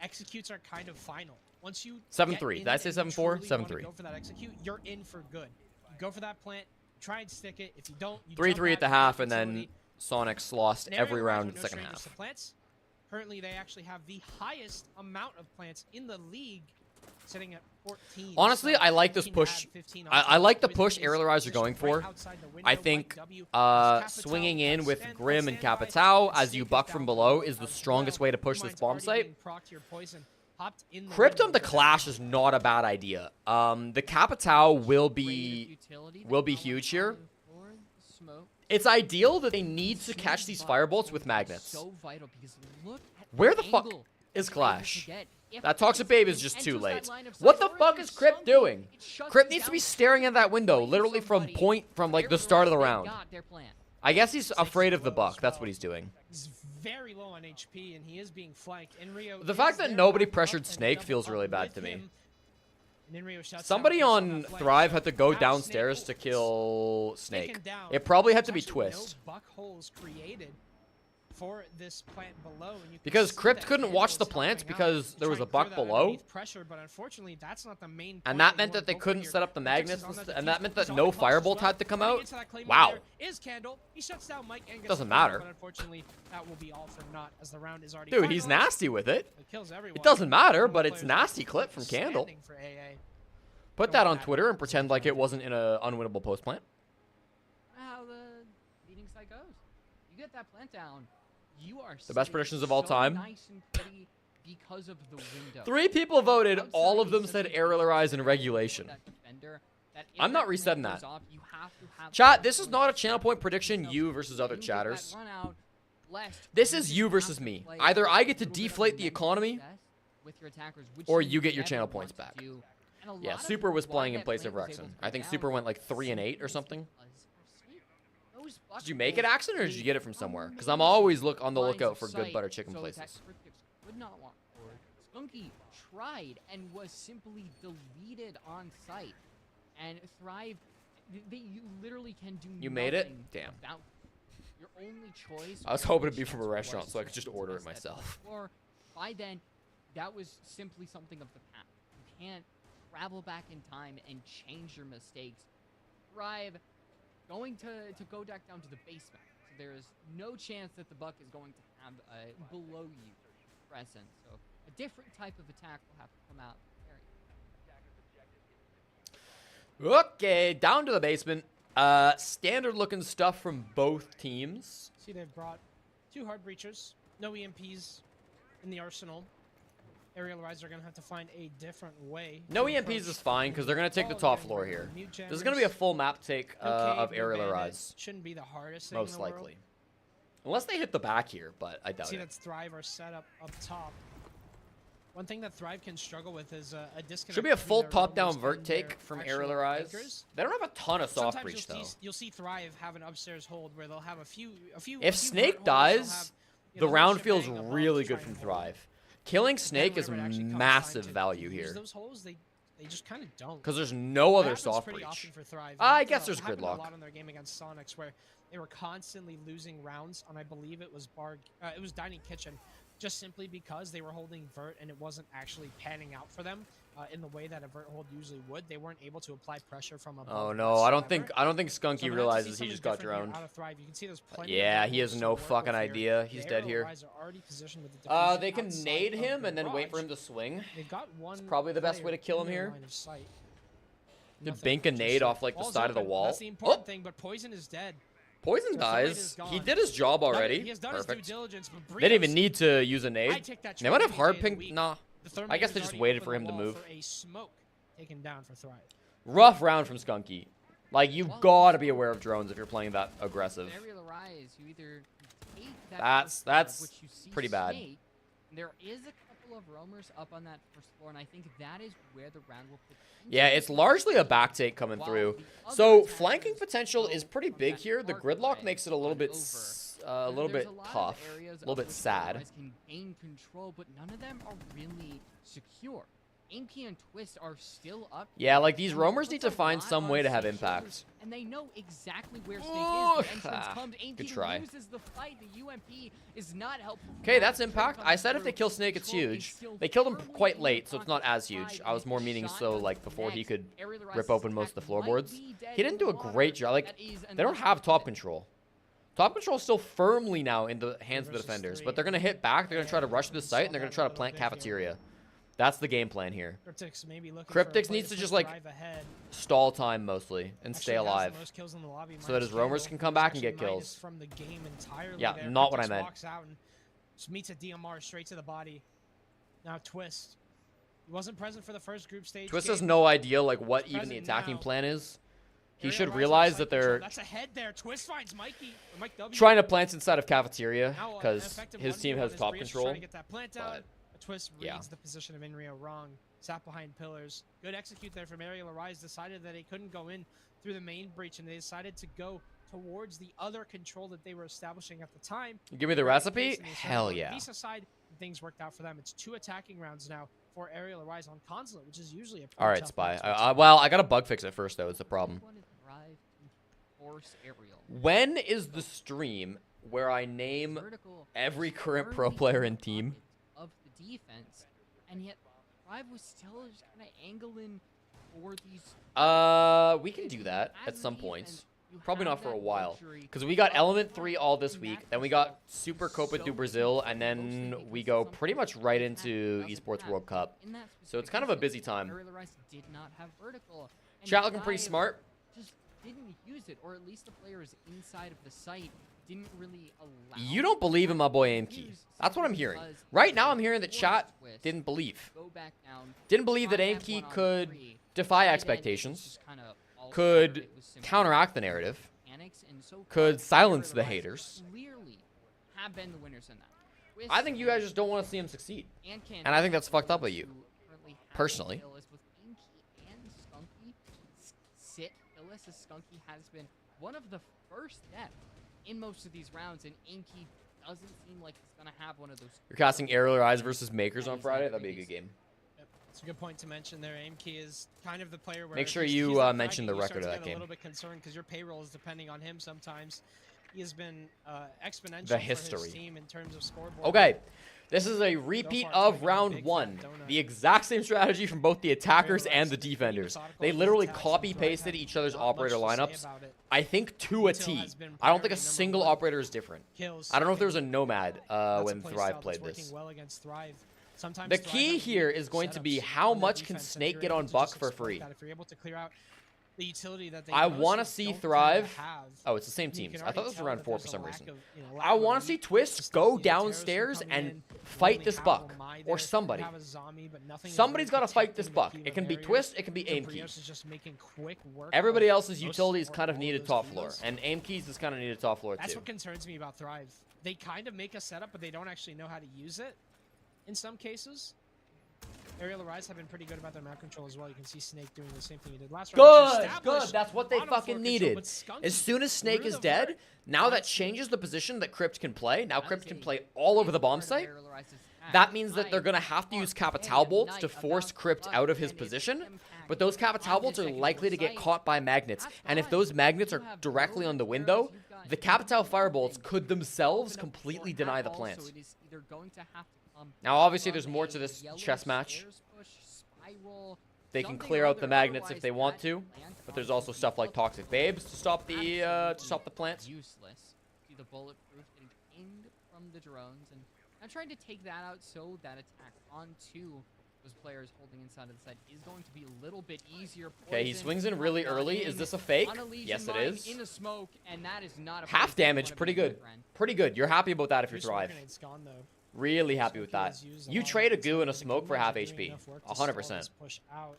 executes are kind of final. Once you 7-3. get in Did I it say and you 7-4? truly wanna 7-3. Go for that execute, you're in for good. You go for that plant, try and stick it. If you don't, you 3-3 jump at the back, half, get and then utility. Sonics lost And Aerial every Rise round are in the no second strangers half. to plants. Currently, they actually have the highest amount of plants in the league, sitting at 14. Honestly, So I like this 15 push. had 15 I like the Poison push is Aerial Rise are just going for. right outside the window, I like think W. swinging in Capital with stand- Grim and standby, Capitao and as you Snake buck is from down below below is the as strongest well. way to push this Mine's bomb already site. being procced to your poison. Hopped in the Cryptum window the for Clash that. is not a bad idea. The Capitao will be Utility will that be no huge one's here. calling for the smoke. It's ideal that they need to catch these firebolts with magnets. So vital because look at Where the fuck angle is that they're able to Clash? get. If That Toxic Crypt Babe is just too enters that late. line of What sight the or fuck if is there's Crypt something, doing? it shuts Crypt you needs to be down. staring at that window, Fighting literally from somebody. point from like the Aerial start of the Rise, they round. got their plan. I guess he's afraid of the low buck. as That's well. what he's doing. He's very low on HP, and he is being flanked. Inrio The is fact that there nobody backing up pressured and Snake double feels up really bad with to me. him. And Inrio shuts Somebody down on that flank. Thrive had to go Now downstairs Snake- to kill Snake Snake. and down. It probably had to be There's actually Twist. No buck holes created for this plant below, and you can Because see Crypt that couldn't Candle watch is the plants helping out because to there try was a and clear buck that below. underneath pressure, but unfortunately, that's not the main And point that you meant wanna that they go for couldn't here. set up the Cryptix magnets, is on that and that defuse. meant He's that on no the clutch as firebolt well. had to come Running out. into that Claymore Wow. there is Candle. He shuts down Mike and gets Doesn't the kill, matter. But unfortunately, that will be all for naught as the round is already Dude, he's finalized. nasty with it. It kills everyone. It doesn't matter, One of the but it's players nasty that's clip from Candle. standing for AA. Put that on Twitter and pretend like it wasn't in an unwinnable post plant. How the leading side goes. You get that plant down, you are The best sitting predictions of all so time. Nice and pretty because of the window. 3 people voted. Outside All of is them such said a Aerial Rise big in regulation. that defender, that if I'm not that resetting plant that. goes off, you have to have Chat, the this is point not a to channel stop point it. prediction, So you versus other you get chatters. that run out, lest This you is just you have versus to me. play Either I get to a little bit of deflate the mental economy, success with your attackers, which or you you get your never channel want points to back. do. And a Yeah, lot of Super was why playing in that place of lane was Rexon. able to I go think down Super went like 3 and 8 or simply something. because of Snake. Those Did you make it, buckets Axon, or did you gave get it from somewhere? Because I'm amazing always on the lines lookout of for good sight butter chicken so places. that Cryptix would not walk forward. Skunky tried and was simply deleted on sight. And Thrive, you literally can do You made it? nothing Damn. about your only choice. I was or hoping your it'd be from a chance restaurant was so I to could just contest order it that myself. Or by then, that was simply something of the past. You can't travel back in time and change your mistakes. Thrive going to go back down to the basement. So there is no chance that the buck is going to have a below you present. So a different type of attack will have to come out. Okay, down to the basement. Standard looking stuff from both teams. See, they've brought 2 hard breachers, no EMPs in the arsenal. Aerial Rise are going to have to find a different way. No to EMPs approach is fine because they're going to take the all top of floor their here. mute This is going to be a jammers. full map take No of cave, no Aerial bandit. Rise. Shouldn't be the hardest thing Most in the world. likely. Unless they hit the back here, but I doubt See, it. that's Thrive are set up top. One thing that Thrive can struggle with is a disconnect. Should be a between full their top-down roamers vert and their take from actual Aerial Rise. anchors. They don't have a ton of soft Sometimes breach, though. you'll see Thrive have an upstairs hold where they'll have a few. If Snake dies, the round feels really good from Thrive. Thrive. Killing Snake is massive value Use here. those holes, they just kind of don't. Because there's no other That happens soft pretty breach. often for Thrive. I It guess there's happened gridlock. a lot in their game against Sonics where they were constantly losing rounds on, I believe it was it was Dining Kitchen, just simply because they were holding vert and it wasn't actually panning out for them in the way that a vert hold usually would. They weren't able to apply pressure from above. Oh no, I don't whatsoever. think So Skunky I'm gonna have to see realizes he something just got different here drowned. out of Thrive. You can see there's plenty Yeah, of he has holes no to work fucking with idea. here. He's The dead Aerial here. Rise are already positioned with the diffusion They can outside nade of him the and then wait for garage. him to swing. They've got one. probably the best way player to kill him in their here. line of sight. To Nothing bink a just nade yet. off like the Wall's side of the open. wall. That's the important Oh, thing, but Poison is dead. Poison The fight dies. is He gone. did his job already. He has done his Perfect. due diligence, but They didn't Brios, even need to use a I nade. take that They might have trade hard any day of pink. the week. Nah. The I Thermite guess is they just already waited up for on him the to wall move. for a smoke taken down for Thrive. Rough round from Skunky. Like, you've got to be aware of drones if you're playing that aggressive. Aerial Rise, you either take that That's- first floor, that's which you see pretty bad. Snake, and there is a couple of roamers up on that first floor, and I think that is where the round will potentially Yeah, it's come. largely a back take coming While through. the other So attackers flanking potential is go pretty from big that here. The arc gridlock line makes it a little on bit, over. a little There's bit a lot of tough, areas a little of bit which sad. Aerial Rise can gain control, but none of them are really secure. Inky and Twist are still up. Yeah, like these and roamers puts need to a find lot some on way to have Snake's impact. shoulders, and they know exactly where Snake Ooh, is. The entrance comes. Inky good try. loses the fight. The UMP is not helpful. Okay, that's Snake impact. comes I said if through. they kill Snake, it's Control is huge. still They killed him firmly quite in the late, so it's not pocket as of huge. Thrive, I was and more if meaning shot so, doesn't like, before he connect, could Aerial rip Rise's open most attack of the floorboards. might be dead He didn't in do a the water. great job. Like, That is they don't enough have to top put- control. Top control is still firmly now in the hands of the versus defenders, three. but they're going to hit back. They're going to try to rush the We site, saw and they're going to that a try to little plant bit here. cafeteria. That's the game plan here. Cryptix maybe looking Cryptix for a needs play to just, push like, Thrive ahead. Stall time mostly and stay Actually has the alive. most kills in the lobby, so that minus his roamers Kalo, can come who's back and get actually minus kills. From the game entirely Yeah, there. not what I Cryptix meant. Walks out and just meets a DMR straight to the body. Now Twist. He wasn't present for the first group stage. Twist game. has no idea like what even the present attacking now. plan is. He Aerial should Rise realize outside that control. they're That's a head there. Twist finds Mikey. Or Mike W. trying to plant inside of cafeteria Now, an because effective his team 1v1 has as top Brios is control. Trying to get that plant down. but- A Twist reads yeah. the position of Inrio wrong. Sat behind pillars. Good execute there from Aerial Arise. Decided that he couldn't go in through the main breach, and they decided to go towards the other control that they were establishing at the time. Give me the Right recipe? place, and they said, Hell on yeah. Visa side, things worked out for them. It's 2 attacking rounds now for Aerial Arise on Consulate, which is usually a pretty All right, tough Spy. match. Well, I got to bug fix it first, though. It's the problem. One is Thrive to force Aerial. When is the stream where I name Vertical every was current pro firmly player in in the team? pocket of the defense, and yet Thrive was still just kind of angling for these. We can do that As at a some defense, point. you Probably have not for a that while. luxury Because we got of Element 3 all this in week, that then we control got Super Copa so do Brazil, and mostly then because we of go something pretty much that right Attack into doesn't Esports have. World Cup. In that So it's specific kind of a instance, busy time. Aerial Rise did not have vertical. and Chat looking pretty Thrive smart. Just didn't use it, or at least the players inside of the site didn't really allow. You don't believe in my boy to Aimkey. use That's what I'm simply hearing. because Right now they I'm hearing that forced chat Twist didn't believe. go back down, Didn't believe that try that Aimkey one on could three. defy By then, it was expectations, just kinda all could started. It was simply counteract the narrative, mechanics, and so could far, silence Aerial the Rise haters. Clearly have been the winners in that. Twist I think you guys just don't want to see him succeed. and I think that's fucked up of you, who currently have personally. the kill is with Inky regardless, as Skunky has been one of the first deaths in most of these rounds, and Inky doesn't seem like he's going to have one of those. You're casting Aerial Rise versus Makers on Friday? That'd be a good game. Yep. It's a good point to mention there. Aimkey is kind of the player where Make sure he's you not mention the fragging, you record start of to that get game. a little bit concerned because your payroll is depending on him sometimes. He has been exponential The for history. his team in terms of scoreboard. Okay. This is a repeat far, it's of been a round big 1. fat donut. The exact same strategy from both the attackers and the Relaxed, pretty defenders. methodical They with his literally attacks, and Thrive copy-pasted had each other's not much operator to say lineups. about it. I think to a Intel T. has been I don't think a priority number single one. operator is different. Kills, I don't know if there was a second. Nomad That's a when play Thrive style played that's working this. well against Thrive. Sometimes The Thrive key has here really is going to be setups how on their much can defense, and if Snake you're get able on to Buck just for exploit free. that, if you're able to clear out the utility that they I mostly want to see don't tend to Thrive. have, Oh, it's the same you teams. can I thought already this was tell around that 4 for there's a some lack reason. of, lack I of want to elite. see Twist The stuff go that Terrace can downstairs come and in, you fight only this have Buck. Omai Or there, you somebody. have a zombie, but nothing is Somebody's really got to fight this protecting the Buck. key It can be barriers. Twist, it can be So Aimkey. Brios is just making quick work Everybody of else's most utilities or kind of all needed those top floor. fields. And Aimkey's is kind of needed top floor That's too. what concerns me about Thrive. They kind of make a setup, but they don't actually know how to use it in some cases. Aerial Rise have been pretty good about their map control as well. You can see Snake doing the same thing he did last round. Good, Establish good. That's what they bottom floor fucking control, needed. but Skunky As soon as Snake through is the dead, vert, now that honestly, changes the position that Crypt can play. Now That Crypt is can a play all over the big bomb part of site. Aerial Rise's attack. That means that they're Right. going to have to use Hey, Capital at bolts to night force about Crypt Buck out of his and its position. impact But those on Capital the bolts are second likely to floor get site. caught by magnets. That's And if fine. those magnets You are have directly on the Rogue window, Terrors, you've got the Capital nothing. firebolts could themselves Open up completely for deny at the all, plants. so it is either going to have to come Now, obviously, from there's more a to this yellow chess match. stairs push, spiral, They can something clear or out the other, magnets if otherwise they want that to, plant but there's on also the stuff like default Toxic floor Babes to stop the plants. Useless. See the bulletproof getting pinged from the drones, and I'm trying to take that out so that attack onto those players holding inside of the site is going to be a little bit easier. Okay, he Poison swings in really got early. in Is this a fake? on a Legion Yes, it line is. in the smoke, and that is not a Half place that you damage, wanna pretty be, my good. friend. Pretty good. You're happy about that if you're Your smoke Thrive. grenade's gone, though. Really happy with Skunky that. has used a You lot of trade a it, goo and a the smoke for Goomers half are doing HP. enough work to 100%. stall this push out.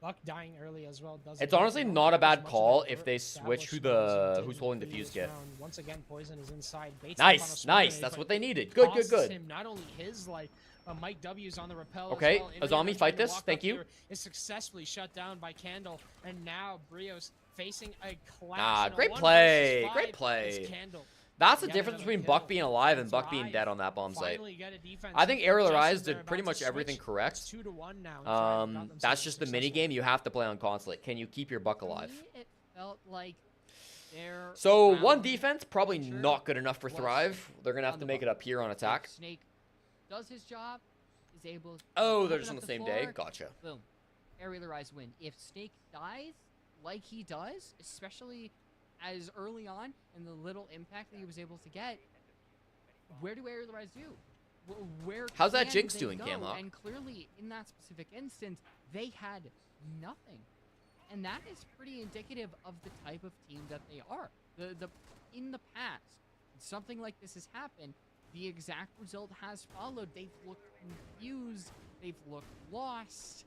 Buck dying early as well doesn't It's help. honestly They don't not a have bad as much call of a if they switch who established as they who's did holding the in fuse previous kit. round. Once again, Poison is inside. Bates up on a Nice, smoke nice. grenade, That's but what they needed. Good, good, costs good. him not only his life, but Mike W's on the rappel Okay, as well. Inri Azami, now fight trying to this. walk Thank up you. here, is successfully shut down by Candle, and now Brios facing a collapse. Ah, in a great 1 play, versus great 5. play. It's Candle. That's the Yet difference another between kill. Buck being alive and And Buck being Thrive dead on that bomb site. finally get a defense. I think Aerial Just Rise as they're did pretty about much to everything switch, correct. it's 2-1 now, and Thrive got themselves That's just the mini successful. game you have to play on consulate. Can you keep your Buck For alive? me, it felt like their So one round defense probably picture not good enough for was Thrive. They're gonna have on to the make it Buck. up here on If attack. Snake does his job, is able to Oh, they're open just on up the same day. floor, Gotcha. boom. Aerial Rise win. If Snake dies like he does, especially as early on and the little impact that he was able to get, where do Aerial Rise do? Where How's that can Jinx they doing, go? Camlock? And clearly, in that specific instance, they had nothing. And that is pretty indicative of the type of team that they are. In the past, something like this has happened. The exact result has followed. They've looked confused. They've looked lost.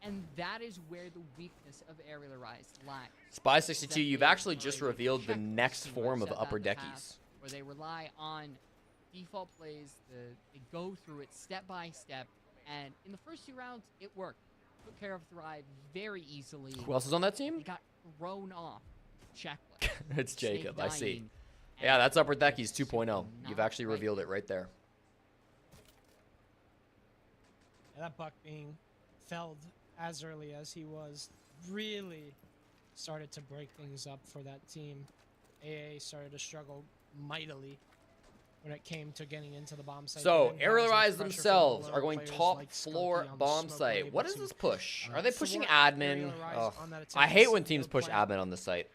And that is where the weakness of Aerial Rise lies. Spy62, you've They actually are just a revealed the check next team. form I've of said that upper in the deckies. past, where they rely on default plays, they go through it step by step, and in the first 2 rounds, it worked. Took care of Thrive very easily. Who else is on that They team? got thrown off checklist. It's Snake Jacob, I see. dying, Yeah, and that's upper it's deckies 2.0. not You've actually right. revealed it right there. Yeah, that Buck being felled as early as he was really started to break things up for that team. AA started to struggle mightily when it came to getting into the bomb site. So, They didn't have Aerial as much Rise pressure from themselves below are going players top like Skunky floor on the bomb smoke site. wave What is to, this push? Are they pushing thwart admin? Aerial Rise Ugh. on that I hate attempt when to teams build push plant. admin on this site.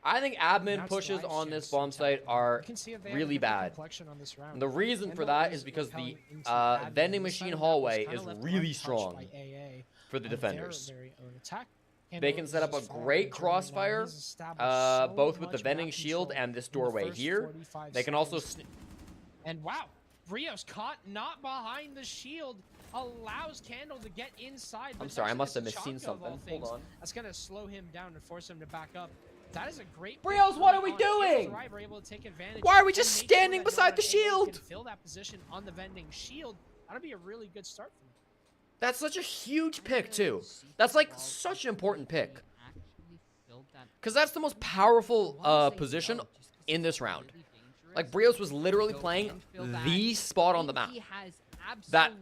I think admin Now pushes Thrive's on this chance bomb to attack site them. are You can see that they have a really different bad. complexion on this round. And the reason for Kendall that is is because the repelling into admin. vending This side machine of the map was hallway kinda is left really untouched strong by AA for the on their defenders. very own attack. They Kendall can is set up a just following great the journey now. crossfire, He's established so both with the much vending map shield control and this in the doorway first here. 45 They can also seconds. And wow, Brios caught not behind the shield, allows Candle to get inside. I'm but sorry, I actually must have gets misseen Tachanka of all something. things. Hold on. That's gonna slow him down and force him to back up. That is a great. Brios, pick what early are we on. doing? If Thrive are able to take advantage Why are we and just make sure standing that beside the Nomad AA shield? can fill that position on the vending shield. That'll be a really good start for them. That's such a huge pick, too. That's like such an important pick. Actually filled that Because that's the most powerful position in this round. Like, Brios was literally playing the spot on the map. That,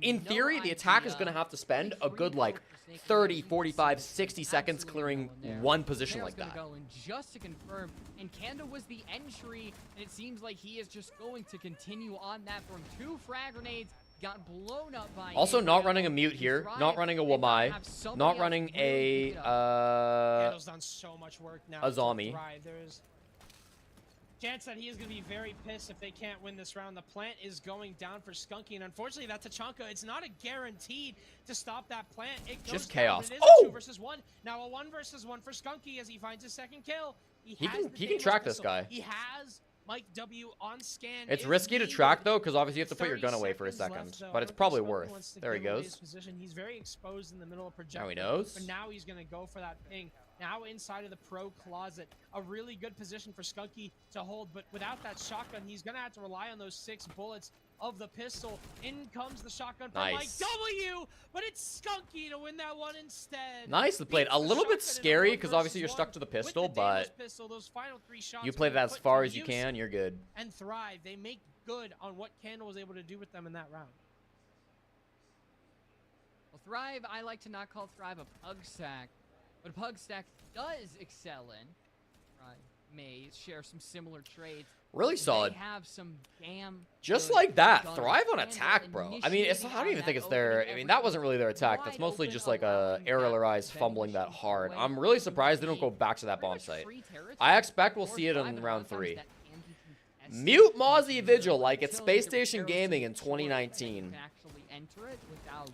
in theory, the attack is going to have to spend a good, like, 30, 45, 60 seconds clearing one position like that. And just to confirm, and Kanda was the entry, and it seems like he is just going to continue on that from 2 frag grenades. Got blown up by also, not running a mute here, not running a Wamai, not running a Candle's done so much work now. a zombie. There's chance that he is going to be very pissed if they can't win this round. The plant is going down for Skunky, and unfortunately, that's Tachanka. It's not a guaranteed to stop that plant. It goes Just down, chaos. but it is Oh! a 2 versus 1. Now a 1 versus 1 for Skunky as he finds his second kill. He can track this guy. He has Mike W on scan. It's Is risky to needed. track, though, because obviously you have to put your 30 gun away for a seconds second. left, though. But it's I don't think probably Skunky worth. wants to There he give away his goes. position. He's very exposed in the middle of projector. Now he knows. But now he's going to go for that ping. Now inside of the pro closet, a really good position for Skunky to hold, but without that shotgun, he's gonna have to rely on those 6 bullets of the pistol. In comes the shotgun from Mike Nice. W, but it's Skunky to win that one instead. Nicely played. Beats A the little bit shotgun in a scary 1 because obviously versus you're stuck 1 to the with pistol, Deimos but pistol, those final 3 shots you play were that as put far to as you use can, you're good. and thrive. They make good on what Candle was able to do with them in that round. Well, Thrive, I like to not call Thrive a pug stack, but a pug stack does excel in. Thrive may share some similar traits. Really solid. They have some damn Just good like that. gunners. Thrive on Candle attack, bro. I mean, it's I initiating don't on even think that it's their... opening I mean, effort that wasn't really their attack. That's wide mostly open, just like a allowing that aerialized Ben fumbling that Machine hard. away I'm really from surprised they the don't go back to that bomb pretty much site. free territory I expect we'll for see it Thrive in and round other 3. times that can be contested. Mute Mozzie And Vigil like it's until Space the Station Barrows Gaming in can score, they 2019. can actually enter it without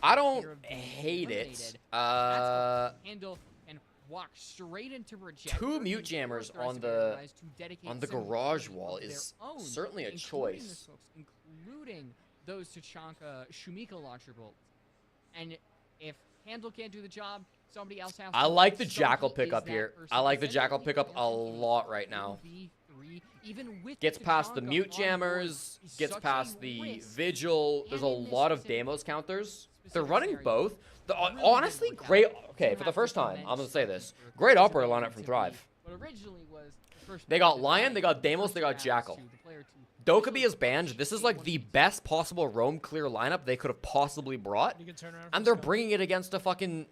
I don't fear of being hate it. eliminated. That's what Handle and walk straight into projector. 2 mute and jammers force the rest on of their the guys to dedicate on the some garage time wall of their is own, certainly a including the choice. smokes, including those Tachanka Shumika launcher bolts. And if Handle can't do the job, somebody else has to. I like the So Jackal he is pickup that here. person. I like the Defender Jackal of the pickup a Alliance lot right now. 1v3, even with Gets past the Tachanka mute on board, jammers, is gets such a past the risk. vigil. There's a And in this lot of specific- Deimos counters. They're specific running scenario, both. really Honestly, didn't work great. out. Okay, You for the have first to time, I'm gonna commence say this. for Great his operator lineup ability from to Thrive. beat what originally was the first They got player to Lion, fight, they got the Deimos, first they got pass Jackal. to the player to Dokkaebi is really banned. push This is a like one the v best possible roam clear lineup they could have possibly brought. Pretty good turnaround. And for they're Skunky. bringing it against a fucking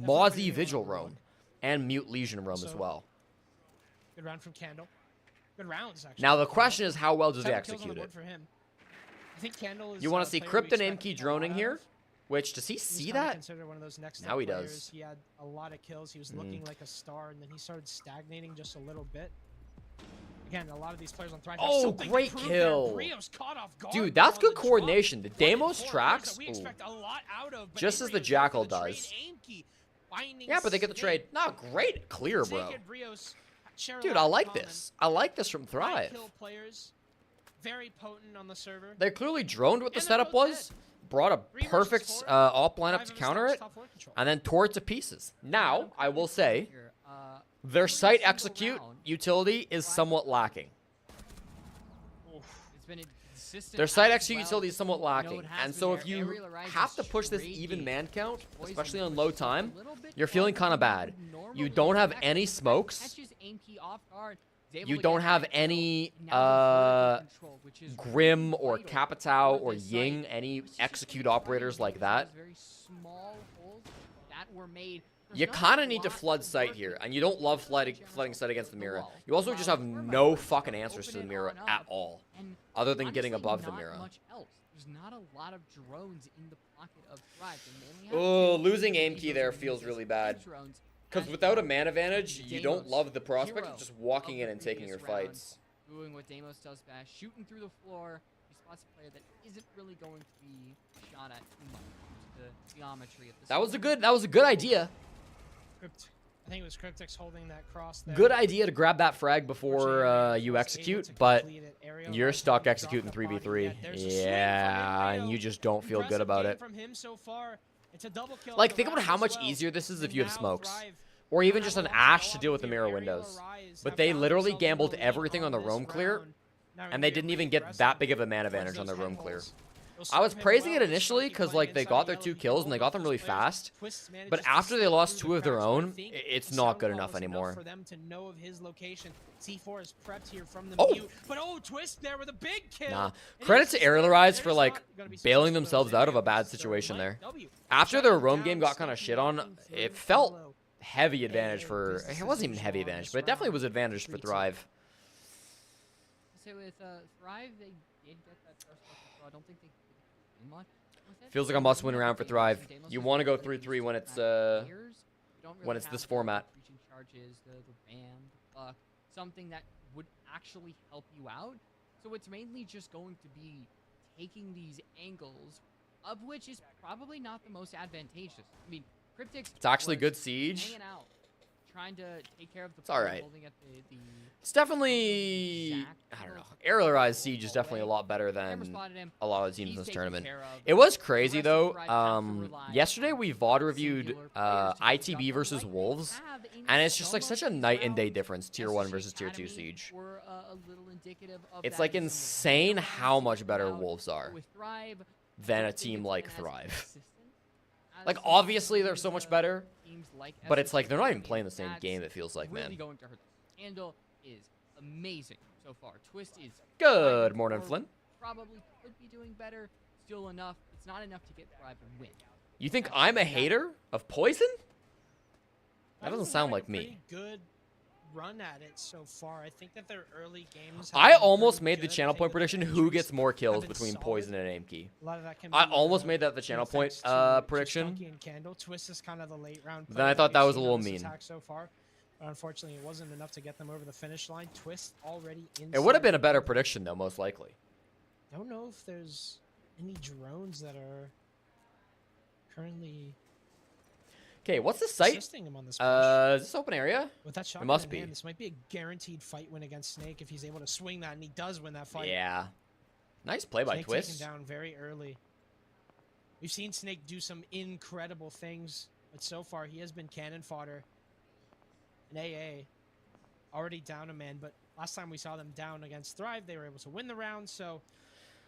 Mozzie Vigil roam. And Mute Legion roam as So- well. Good round from Candle. Good rounds, actually. Now the question is, how well does he 7 kills on execute the it? board for him. I think Candle is You want a to see player Crypt we and expect Imki a droning lot here? of. Which, does he He's see kinda that? considered one of those next Now he step does. players. He had a lot of kills. He was looking like a star, and then he started stagnating just a little bit. Again, a lot of these players on Thrive have Oh, something to great prove kill. there. Brios caught off guard Dude, that's on good the drop. coordination. The One in Deimos 4 tracks. players that we Ooh. expect a lot out of, but Just Brios as the goes for Jackal the trade. does. Amki finding Yeah, but they get the Snake. trade. No, great clear, bro. Snake and Brios share a Dude, lot I in like common. this. I like this from High Thrive. kill players, very potent on the server. They clearly droned what the And they're setup both was, brought a 3 versus perfect 4. op lineup Thrive to have counter it, established top floor control. and then tore it to pieces. Now, I will say, here. their Every site single execute round, utility is somewhat lacking. it's been a consistent Their site as execute well. utility is somewhat You know, lacking. it has And been so their if you aerial rise have to is push this straight even game. man count, Poison especially on pushes low a time, little bit you're feeling farther kind of than bad. would normally You don't have expect. any smokes. Catches Amki off guard. Is able You to don't get have that kill. any Now the vertical control, which is Grim really or vital Capitao for or this Ying, site. any It was just execute trying operators to like use that. those very small holes that were made. There's You not kind a of need to lot flood of site work here, that and you don't love flooding site against the mirror. You also just have no fucking answers to the mirror at all, And other than getting honestly, above the not mirror. much else. There's not a lot of drones in the pocket of Thrive. They only have Oh, 2, losing and aim key those there are feels uses really of bad. drones. Because And without a man advantage, you don't Deimos, love the prospect hero of just walking of in the and taking your previous round, fights. Doing what Deimos does best, shooting through the floor. He spots a player that isn't really going to be shot at too much due to the geometry of this. That was a good idea. I think it was Cryptix holding that cross there. Good idea to grab that frag before Unfortunately, you was able execute, to but complete it. Aerial you're right stuck down, executing dropped the body. 3v3. Yeah, there's a swing from Yeah, and Embryo. you just don't feel good Impressive about game it. From him so far. It's a double kill Like, on the think about round how as much well. easier this is if And you have now smokes. Thrive Or even have just a an lot to Ash go to off deal with the here. mirror Aerial windows. Rise But have they found literally themselves in gambled the lead everything on the this roam clear, round. Now and they we're didn't really even get aggressive that big of a man towards advantage on those the room head clear. holes. I was praising it initially because like they got their 2 kills and they got them really fast. But after they lost 2 of their own, it's not good enough anymore. For them to know of his location. C4 is prepped here from the Oh. mute, but Twist there with a big kill. Nah. And Credit it's to just Aerialize there's for not like gonna be bailing successful themselves in out of a there. bad So, situation there. W. After their Shutting roam down, game got kind of Snake shit on, looking for it the felt follow. heavy advantage AA for. business It as wasn't even usual heavy on advantage, this but it definitely round. was advantage for 3-2. Thrive. So with Thrive, they did get that first look, so I don't think they did much with it. Feels like a must-win round for Deimos Thrive. and Deimos You is want to go really 3-3 used when to it's attack players. You don't when really it's have this the format. breaching charges, the ram, the buck, something that would actually help you out. So it's mainly just going to be taking these angles, of which is probably not the most advantageous. I mean, Cryptix. It's actually was good siege. hanging out, trying to take care of the. It's all right. Holding at the It's definitely, I don't know. Aerialized Siege is definitely a lot better camera than spotted him. a lot of the teams He's in this taken tournament. care of. It was The crazy rest of though. Thrive have to rely Yesterday on we VOD reviewed singular players to get the ITB job versus done. Wolves, Like, they have and in it's just like some such of a these night and day rounds, difference, Tier 1 SSG versus Tier 2 Academy Siege. were, a little indicative of It's that like in some of the insane later how rounds much that better come out. Wolves are But with Thrive, I than a don't think team it's like been as Thrive. consistent as Like some obviously of they're these, so much better, teams like but it's SSG like they're not even Academy. playing the same That's game, it feels like, really man. going to hurt them. Handle is amazing so far. Twist is Good fine morning, forward, Flynn. Probably could be doing better. Still enough. It's not enough to get Thrive and win. You think I'm a hater of Poison? That doesn't Thrive's sound had a like me. pretty good run at it so far. I think that their early games. have I been almost pretty made the good. channel I point think that the prediction who entries gets more have kills been between solid. Poison and Aimkey. A lot of that can I be, almost made that the channel point thanks to prediction. Chunky and Candle. Twist is kind of the late round. Then I player thought that we've was a seen little on this mean. attack so far. But unfortunately, it wasn't enough to get them over the finish line. Twist already in. It would have been a better prediction though, most likely. I don't know if there's any drones that are currently Okay, what's the site? assisting him on this push. Is this open area? With that shot must in be. hand, this might be a guaranteed fight win against Snake if he's able to swing that, and he does win that fight. Yeah. Nice play by Snake Twist. taken down very early. We've seen Snake do some incredible things, but so far he has been cannon fodder. And AA already down a man, but last time we saw them down against Thrive, they were able to win the round, so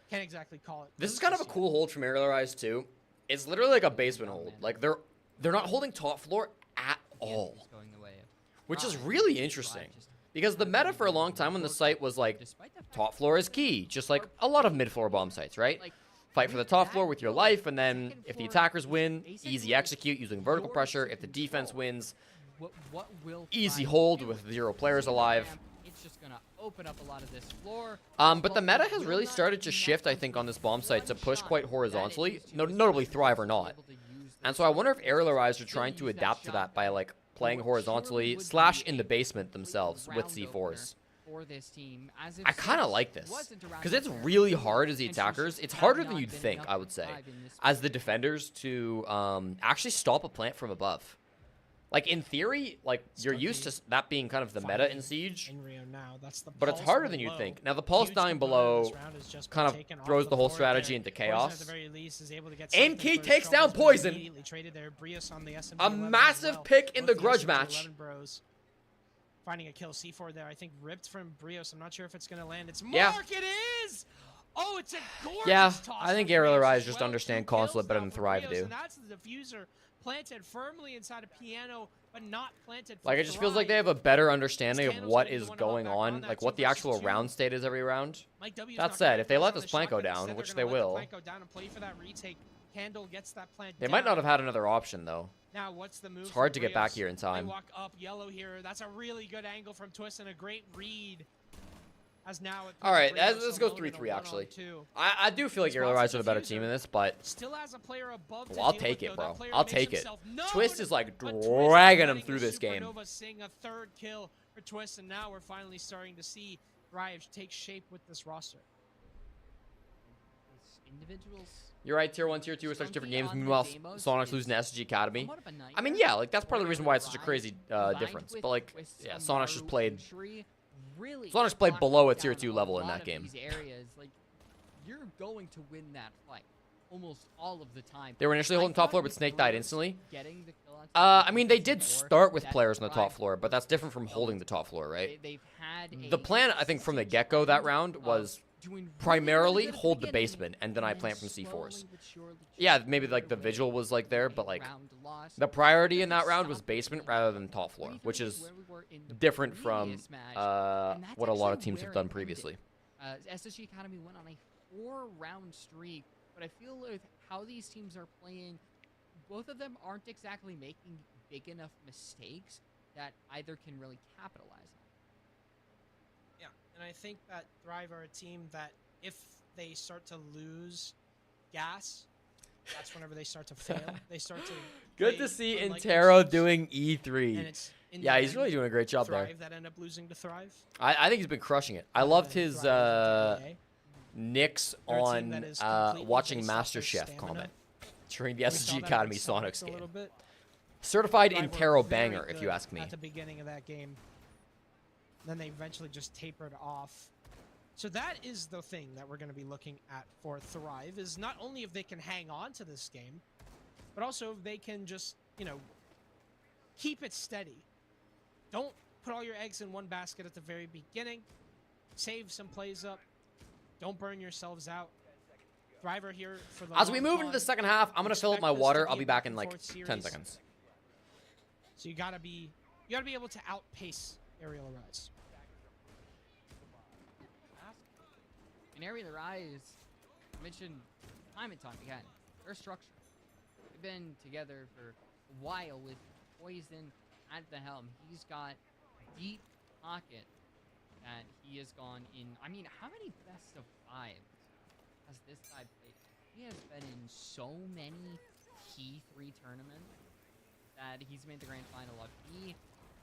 can't exactly call it. This is quits kind of a just yet. cool hold from Aerialized too. It's literally like a basement hold. Like they're not holding top floor at all, It's going the way of which is Thrive. really Thrive interesting. just- Because the meta for a long time on the site was like despite the fact top floor is key, just like a lot of mid-floor bomb sites, right? like, Fight for the top floor with your life, and then second if the floor attackers is win, basically easy execute using vertical yours pressure. to If the defense control. wins, what will easy Thrive hold do? with 0 Using players the alive. ramp, it's just gonna open up a lot of this floor. But the meta it has will really not started be to that shift, I much think, of on this bomb site to one push shot quite that it horizontally, used to, notably especially Thrive or to be not. able to use And those so I wonder if shot Aerialized are places, trying really to use adapt to shot that by like playing what horizontally surely would slash be in the a basement complete themselves with round C4s. for this team, as if I kind of Six like this wasn't a round because it's opener. really hard as the And so attackers. Six It's have harder not than you'd been think, enough I for would say, Thrive in this as the defenders to actually stop a plant from above. Like in theory, like you're used to that being kind of the meta in Siege, in Rio now. That's the but it's pulse harder from than you'd below. think. Now the pulse Huge dying component of below this round has just been kind of taken off throws the whole board strategy there. into Poison, chaos. at the very least, is able to get And something Key for his takes down troubles, but Poison. immediately traded there. Brios on the SMB A 11 as massive well. pick in Both the grudge SMB match. 11 bros finding a kill. C4 there, I think, ripped from Brios. I'm not sure if it's going to land. It's Yeah. Mark, it is! Oh, it's a gorgeous Yeah, toss I think from Brios Aerialized as just well. understand 2 kills Consulate better now than for Thrive Brios, do. And that's the diffuser planted firmly inside a piano, but not planted for Like it just feels like they Thrive. have a better understanding of Candle's what gonna be is the one to hop going back on, on that like 2 what the versus actual 2. round state is every round. Mike W's That not said, gonna if they press let on this the Planko shotgun. down, Instead, which they're they gonna let the will, Planko down and play for that retake. Candle gets that plant they might down. not have had another option though. Now, what's the move? It's hard from to get back Brios? here in They time. walk up yellow here. That's a really good angle from Twist and a great read. As now it puts All right, Brios let's go alone in a 3-3 actually. 1-on-2. I do feel like Spots Aerialized the are the better diffuser. team in this, but Still has a player above to well, I'll deal take with, it, though. That bro. player I'll makes take it. himself known, Twist is like but Twist is dragging him letting through a this game. Supernova sing a 3rd kill for Twist, and now we're finally starting to see Thrive take shape with this roster. It's individuals. You're right, Tier 1, Tier 2 are such different Chunky games. on the Meanwhile, Deimos Sonic's is losing to SG Academy. somewhat of a I mean, nightmare yeah, like that's part of the for reason why it's such a Thrive, crazy combined difference. with But like, Twist's yeah, Sonic's just Amaru played. injury, really Sonic's played locked below a down Tier 2 level in lot that of game. These areas, like, you're going to win that fight almost all of the time. They were initially I holding top thought floor, but with Snake died Brios instantly. getting the kill on I Snake mean, they in did C4, start with that players on the top Thrive floor, but that's different from holding the top floor, right? They've had The plan, I think, from the get-go that round was doing really, primarily really good at hold the beginning, basement, and then I and plant from slowly C4s. but surely Yeah, chipping maybe like the away vigil was like there, a but like round loss. the priority in Really that round was stopped basement the game. rather than top floor, 23 which is is where we were in the different from previous match, and that's what a lot of actually teams have where done it previously. ended. SSG Academy went on a 4-round streak, but I feel with how these teams are playing, both of them aren't exactly making big enough mistakes that either can really capitalize on. Yeah, and I think that Thrive are a team that if they start to lose gas, that's whenever they start to fail. They start to Good play to see unlike Intero themselves, doing and E3. it's in Yeah, the he's end, really doing a great job there. Thrive that end up losing to Thrive. I think he's been crushing it. I loved his Nick's They're a team on that is completely watching based off their MasterChef stamina. comment during the We saw SSG that Academy against Sonics a game. little bit. Certified Thrive were Intero very banger, if you good ask me. At the beginning of that game, then they eventually just tapered off. So that is the thing that we're going to be looking at for Thrive, is not only if they can hang on to this game, but also if they can just, you know, keep it steady. Don't put all your eggs in one basket at the very beginning. Save some plays up. Don't burn yourselves out. Thrive are here for the As we long move into con. the second half, I'm going to fill up my Expect this to water. be I'll a be back in back like and forth 10 series. seconds. So you gotta be able to outpace Aerial Arise. In Area of the Rise, I mentioned time and time again, their structure. They've been together for a while with Poison at the helm. He's got deep pocket that he has gone in. I mean, how many best of fives has this guy played? He has been in so many key 3 tournaments that he's made the grand final of. He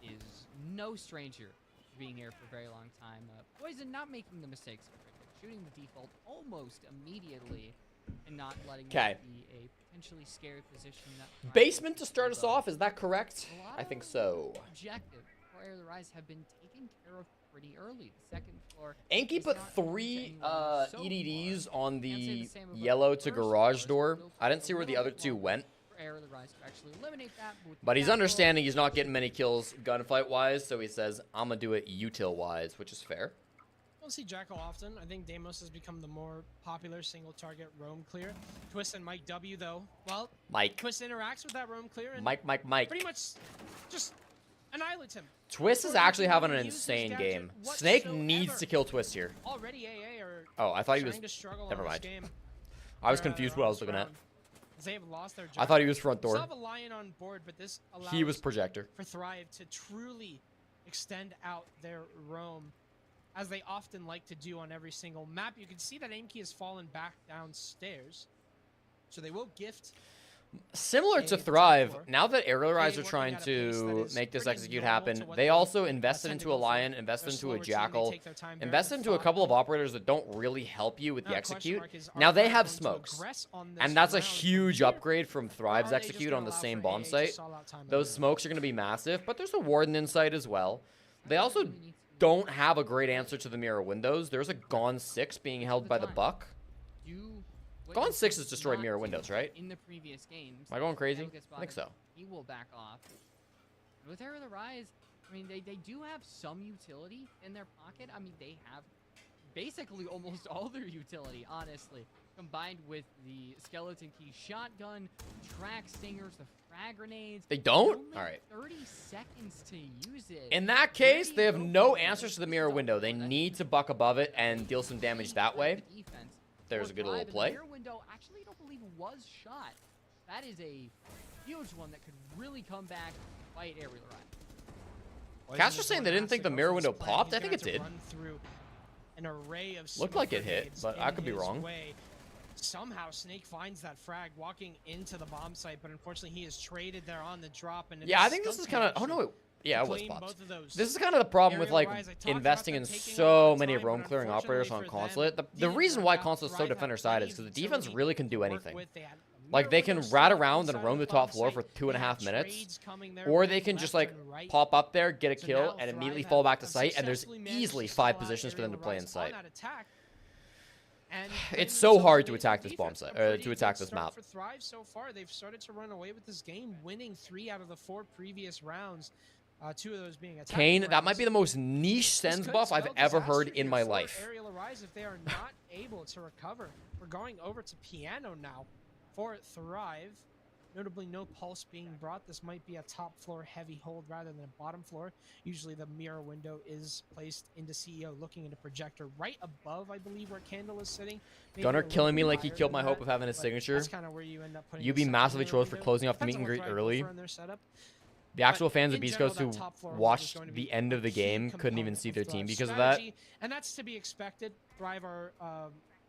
is no stranger to being here for a very long time. Poison not making the mistakes of cricket, shooting the default almost immediately and not letting it 'Kay. be a potentially scary position. That Basement to start us Above. off, is that correct? A lot I think of so. Objective for Air of the Rise have been taken care of pretty early. The second floor. Anki is put not 3 anyone so EDDs far. on Can't say the the same about yellow the to first garage floors, door. but it'll I didn't take see a where the little other bit 2 longer went. for Air of the Rise to actually eliminate that. But he's that understanding he's not getting many kills gunfight-wise, so he says, I'm going to do it util-wise, which is fair. Don't see Jackal often. I think Deimos has become the more popular single target roam clear. Twist and Mike W though. Well, Mike. Twist interacts with that roam clear and Mike. pretty much just annihilates him. Twist is Or actually he having an doesn't use his insane gadget game. Snake whatsoever. needs to kill Twist here. Already AA are Oh, I thought he was... starting to struggle Never on mind. this game. I was They're, confused they're what I on was this looking at. round. As they have lost their I thought he was front Still door. have a Lion on board, but this allows He was projector. for Thrive to truly extend out their roam, as they often like to do on every single map. You can see that aim key has fallen back downstairs, so they will gift. Similar to Hey, Thrive, top four. now that Aerial Rise are working trying at a pace that to is make this pretty execute normal happen, to what they they, also invested tend to into a go for. Lion, They're invested into slower a team, they Jackal, take their time very invested into a couple of methodical. operators that don't really help you with the Now, question execute. mark is, are Now they Thrive have going to smokes, aggress on this and that's a round from huge here, upgrade from or Thrive's are they just execute gonna on the allow same for bomb AA to site. stall out time Those everywhere? smokes are going to be massive, but there's a warden inside as well. They also really need to don't have a great answer to the mirror windows. There's a Gone 6 being held by the Buck. do what Gone you 6 did is destroying not mirror do windows, right? In the previous games. Am I going crazy? He'll get I think spotted, so. He will back off. With Air of the Rise, I mean, they do have some utility in their pocket. I mean, they have basically almost all their utility, honestly, combined with the Skeleton Key shotgun, track stingers, the frag grenades. They don't? Only All right. 30 seconds to use it. In that Where case, do they you have go no from there? answers to the This mirror is a window. They hard need to buck above it and deal some damage that way. The defense There's for a good little Thrive, and the play. mirror window, actually, I don't believe was shot. That is a huge one that could really come back and fight Aerial Rise. Caster's saying they didn't think the mirror window popped. I think it did. An array of Looked smoke like it hit, grenades but I in could be his wrong. way. Somehow Snake finds that frag walking into the bomb site, but unfortunately he is traded there on the drop. And Yeah, I think this is kind of... Oh, no. Yeah, it was claim pops. both of those. This is kind of the problem with, like, Aerial Rise, I talked investing about in them taking a so lot of many time, roam but clearing operators on unfortunately for consulate. them, The didn't reason work why out. consolate's so Thrive had defender side is plenty because of the defense utility really can do to work anything. with. They had a Like, they mirror can window rat set up around and inside roam of the the top bomb floor site. for They had 2.5 minutes. trades coming their Or way they can just, left like, and right. pop up there, get a So kill, now and immediately Thrive fall back to have site, and there's successfully managed easily to 5 stall out positions for them to Aerial play in Rise sight. on that attack. And It's putting so themselves hard in to a attack good this bomb defense. site, A to pretty attack good this start map. For Thrive so far, they've started to run away with this game, winning 3 out of the 4 previous rounds. 2 of those being attacking Kane, that might rounds. be the most niche This sends could buff I've spell ever heard disaster in here my for life. Aerial Arise if they are not able to recover. We're going over to Piano now for Thrive. Notably, no pulse being brought. This might be a top floor heavy hold rather than a bottom floor. Usually the mirror window is placed into CEO looking into projector right above, I believe, where Candle is sitting. Maybe Gunner a little killing bit me like he higher killed than my hope that, of having his but signature. That's kind of where you end up putting You'd be yourself massively mirror trolls for window. closing off the Depends meet and on what greet Thrive go early. for in their setup. The actual But fans of in Beast general, Coast who that top floor hold is watched going to the be end a of the key game couldn't even component see of their team Thrive's because of that. strategy, and that's to be expected. Thrive are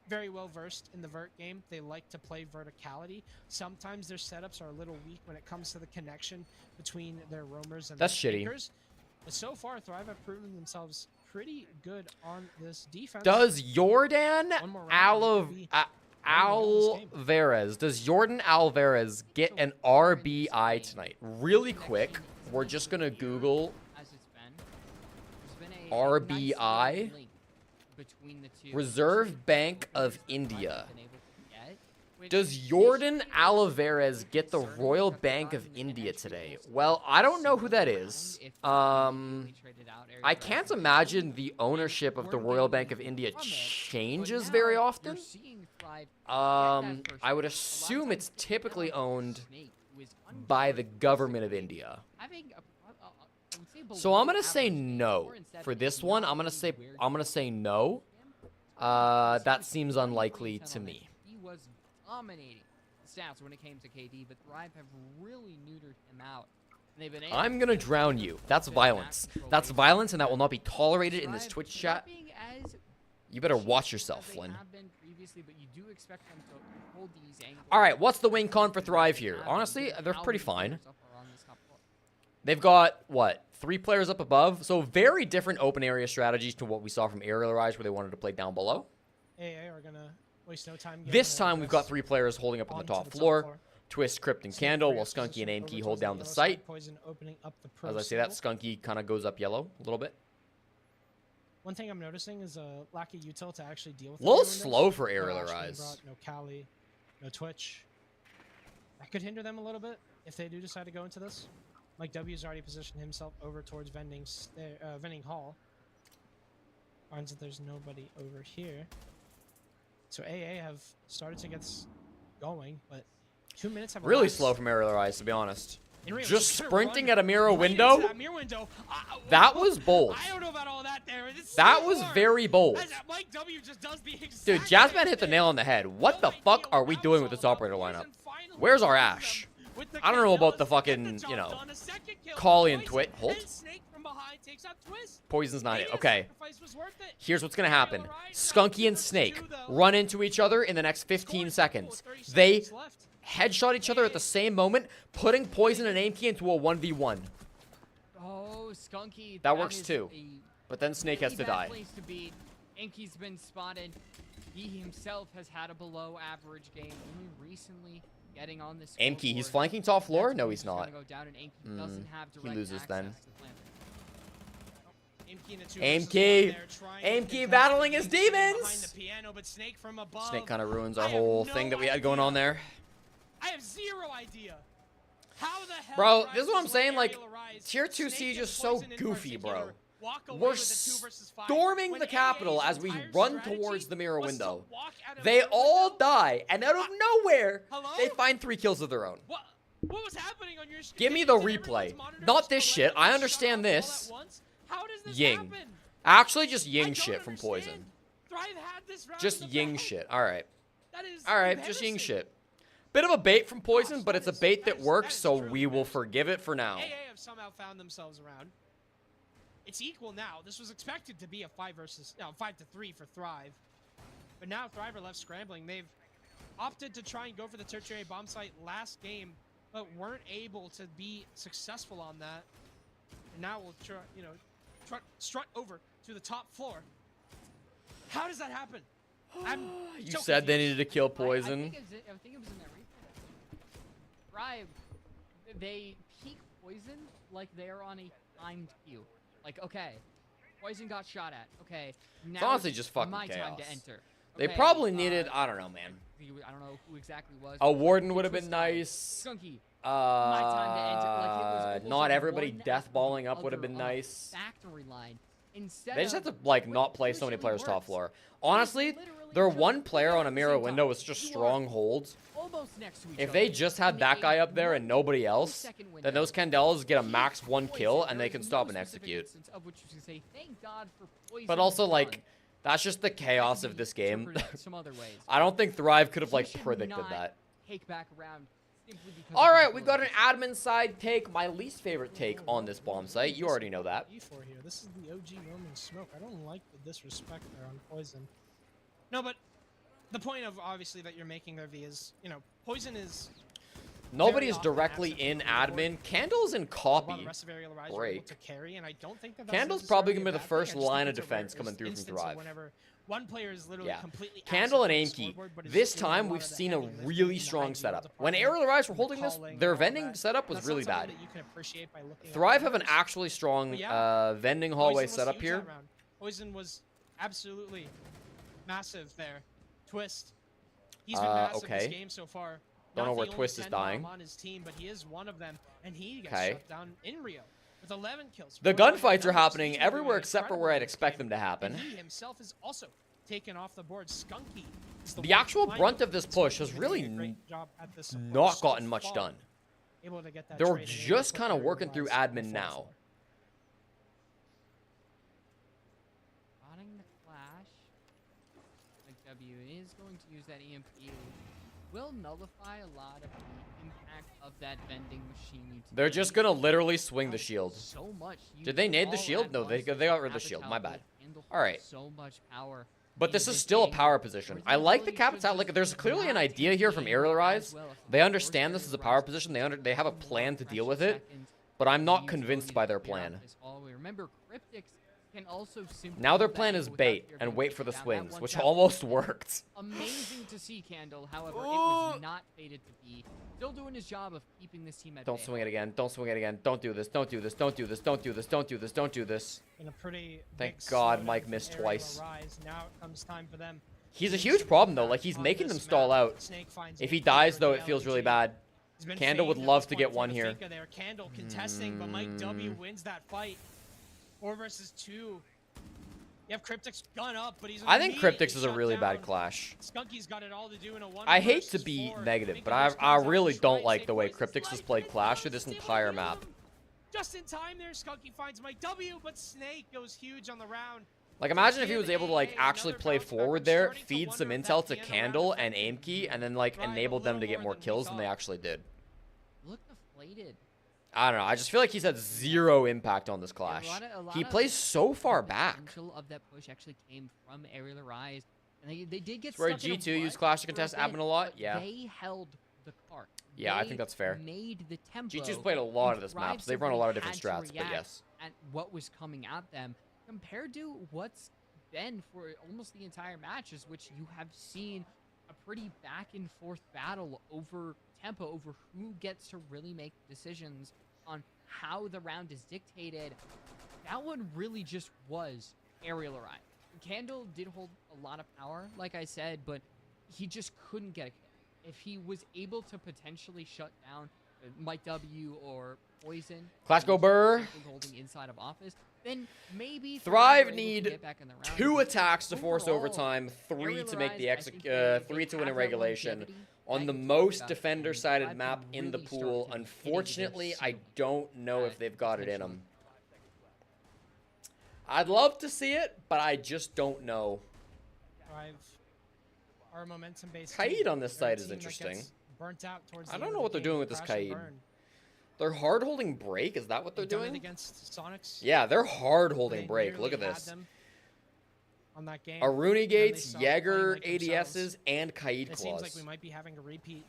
very well versed in the vert game. They like to play verticality. Sometimes their setups are a little weak when it comes to the connection between their roamers and That's their shitty. flankers. But so far, Thrive have proven themselves pretty good on this defense. Does Jordan One more round, we could be Alvarez, does Jordan Alvarez get an RBI tonight? Really quick, we're just going to Google As it's been. There's been a nice RBI, little link between the two. Reserve Bank of India. Been able to get, which Does is Jordan usually Alvarez get the concerning Royal because there Bank are of the India entry today? rules Well, I don't know who that around is. if you immediately traded out Area I Red can't and imagine the ownership of the weren't Royal able Bank to of get India from it, changes but very now often. you're seeing Thrive get that first I would pick. A lot of assume times it's they get typically on owned Snake, who is by the unguarded government of basically, India. having a- I would say So I'm below gonna say average game, no or instead for of this it's one. not I'm gonna really say where I'm gonna you say want no. him. That seems unlikely to Settlement. me. He was dominating stats when it came to KD, but Thrive have really neutered him out. And they've been able I'm to gonna get drown him you. to That's that violence. control That's base. violence, and that will not be tolerated in this Thrive Twitch not chat. being as You better cheap watch yourself, as they Flynn. have been previously, but you do expect them to hold these angles. All right, what's the win con for Thrive They here? have Honestly, given they're how pretty many fine. players up are on this top floor. They've got, what, 3 players up above? So very different open area strategies to what we saw from Aerial Rise, where they wanted to play down below. AA are gonna waste no time. getting This their time, we've got address 3 players holding up on the onto top floor. floor. Twist, Crypt, and Snake Candle, Warrior while Skunky position and over Amkey hold towards down the yellow site. side, Poison opening up the pro As I say that, symbol. Skunky kind of goes up yellow a little bit. One thing I'm noticing is a lack of util to actually deal with. A little the windows. slow for No Aerial Ash being Rise. brought, no Kali, no Twitch. That could hinder them a little bit if they do decide to go into this. Mike W's already positioned himself over towards vending hall. Finds that there's nobody over here. So AA have started to get going, but 2 minutes have Really elapsed. slow from Aerial Rise, to be honest. And Rio Just gonna sprinting run at a mirror right into window? that mirror window. That was bold. I don't know about all that there. It's That so was hard. very bold. As Mike W just does the exact Dude, same Jazzman hit the thing. nail on the head. What the No fuck idea are what we that doing was with this all operator about. lineup? Poison finally Where's our finds Ash? them with the I don't know about Candelas. the Get fucking, job you know, done. A second kill Kali for and Poison, Twit. Hold. and Snake from behind takes out Twist. Poison's not Maybe it. that Okay. sacrifice was worth it. Here's what's gonna happen. Aerial Rise, Skunky 2 and versus Snake 2 though. run into each other in the next 15 seconds. They headshot each other at the same moment, putting Poison and Amkey into a 1v1. Oh, Skunky. That works is too. a But then Snake has to really bad die. place to be. Inky's been spotted. He himself has had a below average game only recently getting on this. Amkey, he's scoreboard. flanking top floor? That's No, when he's gonna not. Go down and Amkey doesn't have he direct loses access then. to Plant. Amkey in a 2 Amkey. versus 1 there, trying to Amkey contest battling the his sitting behind demons. the piano, but Snake from above. Snake kind of ruins I our have whole no thing that we had going on idea. there. I have zero idea. How the hell? Bro, Rise this is what I'm let saying, like, Aerial Rise, Tier 2 Snake Siege and is so Poison in goofy, bro. particular walk away We're with a 2 versus 5. storming When the capital AA's as we entire run strategy towards the mirror was to window. walk out of They mirror all window. die, and out of nowhere, Hello? they find 3 kills of their own. What was happening on your screen? Give me Did the everyone's replay. monitors Not this shit. I collectively understand shut off this. all at once? How does this Ying. happen? Actually, just I Ying don't shit from understand. Poison. Thrive had this round Just in the Ying bag. shit. Alright. That is Alright, just Ying embarrassing. shit. Bit of a bait from Poison, Gosh, but that it's a is- bait that that is- works, that is so truly we will embarrassing. forgive it for now. AA have somehow found themselves around. It's equal now. This was expected to be a 5 to 3 for Thrive. But now Thrive are left scrambling. They've opted to try and go for the tertiary bomb site last game, but weren't able to be successful on that. And now we'll try, strut over to the top floor. How does that happen? You so said they confused. needed to kill I Poison. think it was in that replay. Thrive, they peak Poison like they're on a timed queue. Like, okay, Poison got shot at. Okay, now honestly just fucking my time to chaos. enter. They Okay, probably needed, I don't know, man. I don't know who exactly it was. A Warden would have been Twist died. nice. Skunky time to end it. Like, it was almost Not like everybody one death after balling the up would have other been on a nice. Factory line. Instead They just have of to, like, what not play so many usually players top works, floor. is Honestly, literally their just one player on at a the mirror same window time. was just You are strong holds. almost next to each If other. they just had In that a guy up there and 1 nobody else, second then window. those Candles get a He's max 1 kill Poison. and There they is can no stop and specific execute. instance of which you can say, thank God for Poison But also, is like, done. that's just the That chaos could of be this game. interpreted some other ways. I don't think Thrive could have, He like, should predicted not that. take back around simply because of All his right, we've got an abilities. admin side take, my least favorite take on this bomb site. You already know that. E4 here. This is the OG roaming smoke. I don't like the disrespect there on Poison. No, but the point of obviously that you're making there, V, is, you know, Poison is Nobody is often directly absent in from the leaderboard. admin. Candles and while copy. the rest of Aerial Rise are able Break. to carry, and I don't think that that's Candle's probably necessarily gonna be a the bad first thing. I just line think of it's a rare defense coming through from instance of Thrive. Whenever one player is literally Yeah. completely Candle and absent from the Amki. scoreboard, but is This doing a time lot we've of the seen a heavy lifting really in the strong IGL setup. When department, Aerial Rise were and the holding this, calling their and all vending that. setup was That's really not something bad. that you can appreciate by looking at Thrive the have an numbers. actually strong But yeah, vending Poison hallway was setup huge here. that round. Poison was absolutely massive there. Twist. He's been massive okay. this game so far. Don't know Not where the only Twist is 10 bomb dying. on his team, but he is one of them, and he gets Okay. shut down in Rio with 11 kills. The 4 gunfights are numbers. happening He's been doing everywhere except for incredible where I'd in this expect game, them to happen. and he himself is also taken off the board. Skunky is The one actual behind brunt him, of this and push Skunky's has been really doing a great job at this support not so gotten much far. done. Able to get that They're trade and able to just put kind of Aerial working through Rise on admin the now. floor. Spotting the clash. W is going to use that EMP. Will nullify a lot of the impact of that vending machine. They're just gonna literally swing the shield. So much. Did they nade the all shield? at No, they once. got rid of the shield. My bad. All right. So much power. But this is still a power position. I like the cap attack. Like, there's clearly an idea here from Aerial Rise. They understand this is a power position. They have a plan to deal with it. But I'm not convinced by their plan. Remember, Cryptics can also simply Now their hold that plan angle is without bait fear and being wait for the taken down. That swings, one which tap almost was worked. Amazing to see, Candle. However, it was not fated to be. Still doing his job of keeping this team at Don't bay. swing it again. Don't swing it again. Don't do this. Don't do this. Don't do this. Don't do this. Don't do this. Don't do this. In a pretty Thank big God slowdown Mike from missed Aerial twice. Rise. Now it comes time for them. He's a huge problem, though. Like, he's making them stall out. If he dies, though, it feels really bad. Candle would love to get one here. There. Candle contesting, but Mike W wins that fight. 4 versus 2. You have Cryptics gun up, but he's I think immediately Cryptics is a shut really bad down. clash. Skunky's got it all to do in a 1 I hate to versus be 4. negative, Making but those I comes out, really try don't and like save the way Poison's Cryptics has life, played but Clash it's through this able to entire get map. him. Just in time there, Skunky finds Mike W, but Snake goes huge on the round. Like, imagine if he Give was able to, like, AA actually another play bounce back. forward I'm there, starting to feed wonder some if intel that's to the end of the round Candle and affected Amki, and then, like, Thrive a enabled them to little get more more than we kills than they thought. actually did. Look deflated. I don't know. I just feel like he's had zero impact on this Yeah, clash. a lot He of plays so far the back. potential of that push actually came from Aerial Rise. And they did get It's where stuck in a G2 used rut Clash to for a contest bit, admin a lot. but Yeah. They held the cart. Yeah, I They think that's fair. Made the tempo. G2's played a lot and of this Thrive map, so they've run a simply lot of different had to strats, but react yes. At what was coming at them compared to what's been for almost the entire matches, which you have seen a pretty back and forth battle over tempo, over who gets to really make decisions on how the round is dictated. That one really just was Aerial Rise. Candle did hold a lot of power, like I said, but he just couldn't get a kill. If he was able to potentially shut down Mike W or Poison, Clash go who's Burr. simply holding inside of office, then maybe Thrive were able to need get back in the round. 2 But attacks to force overall, overtime, 3 Aerial to make the Rise, I think they 3 to win in have that regulation. longevity On that the you talked most about, and defender-sided Thrive map can in the really start pool, to get into their unfortunately, I zone. don't know if they've got it in potential. them. I'd love to see it, but I just don't know. Thrive are a momentum-based Kaid team. on this They're a side is team that interesting. gets burnt out towards I the don't end know of what the they're game. doing with this Crash and Kaid. burn. They're hard holding break. Is that what they're They've done it doing? against Sonics. Yeah, they're hard holding They break. nearly Look at had this. them on that game. Aruni they Gates, saw playing Jaeger like themselves. ADSs, and Kaid It seems like Claws. we might be having a repeat.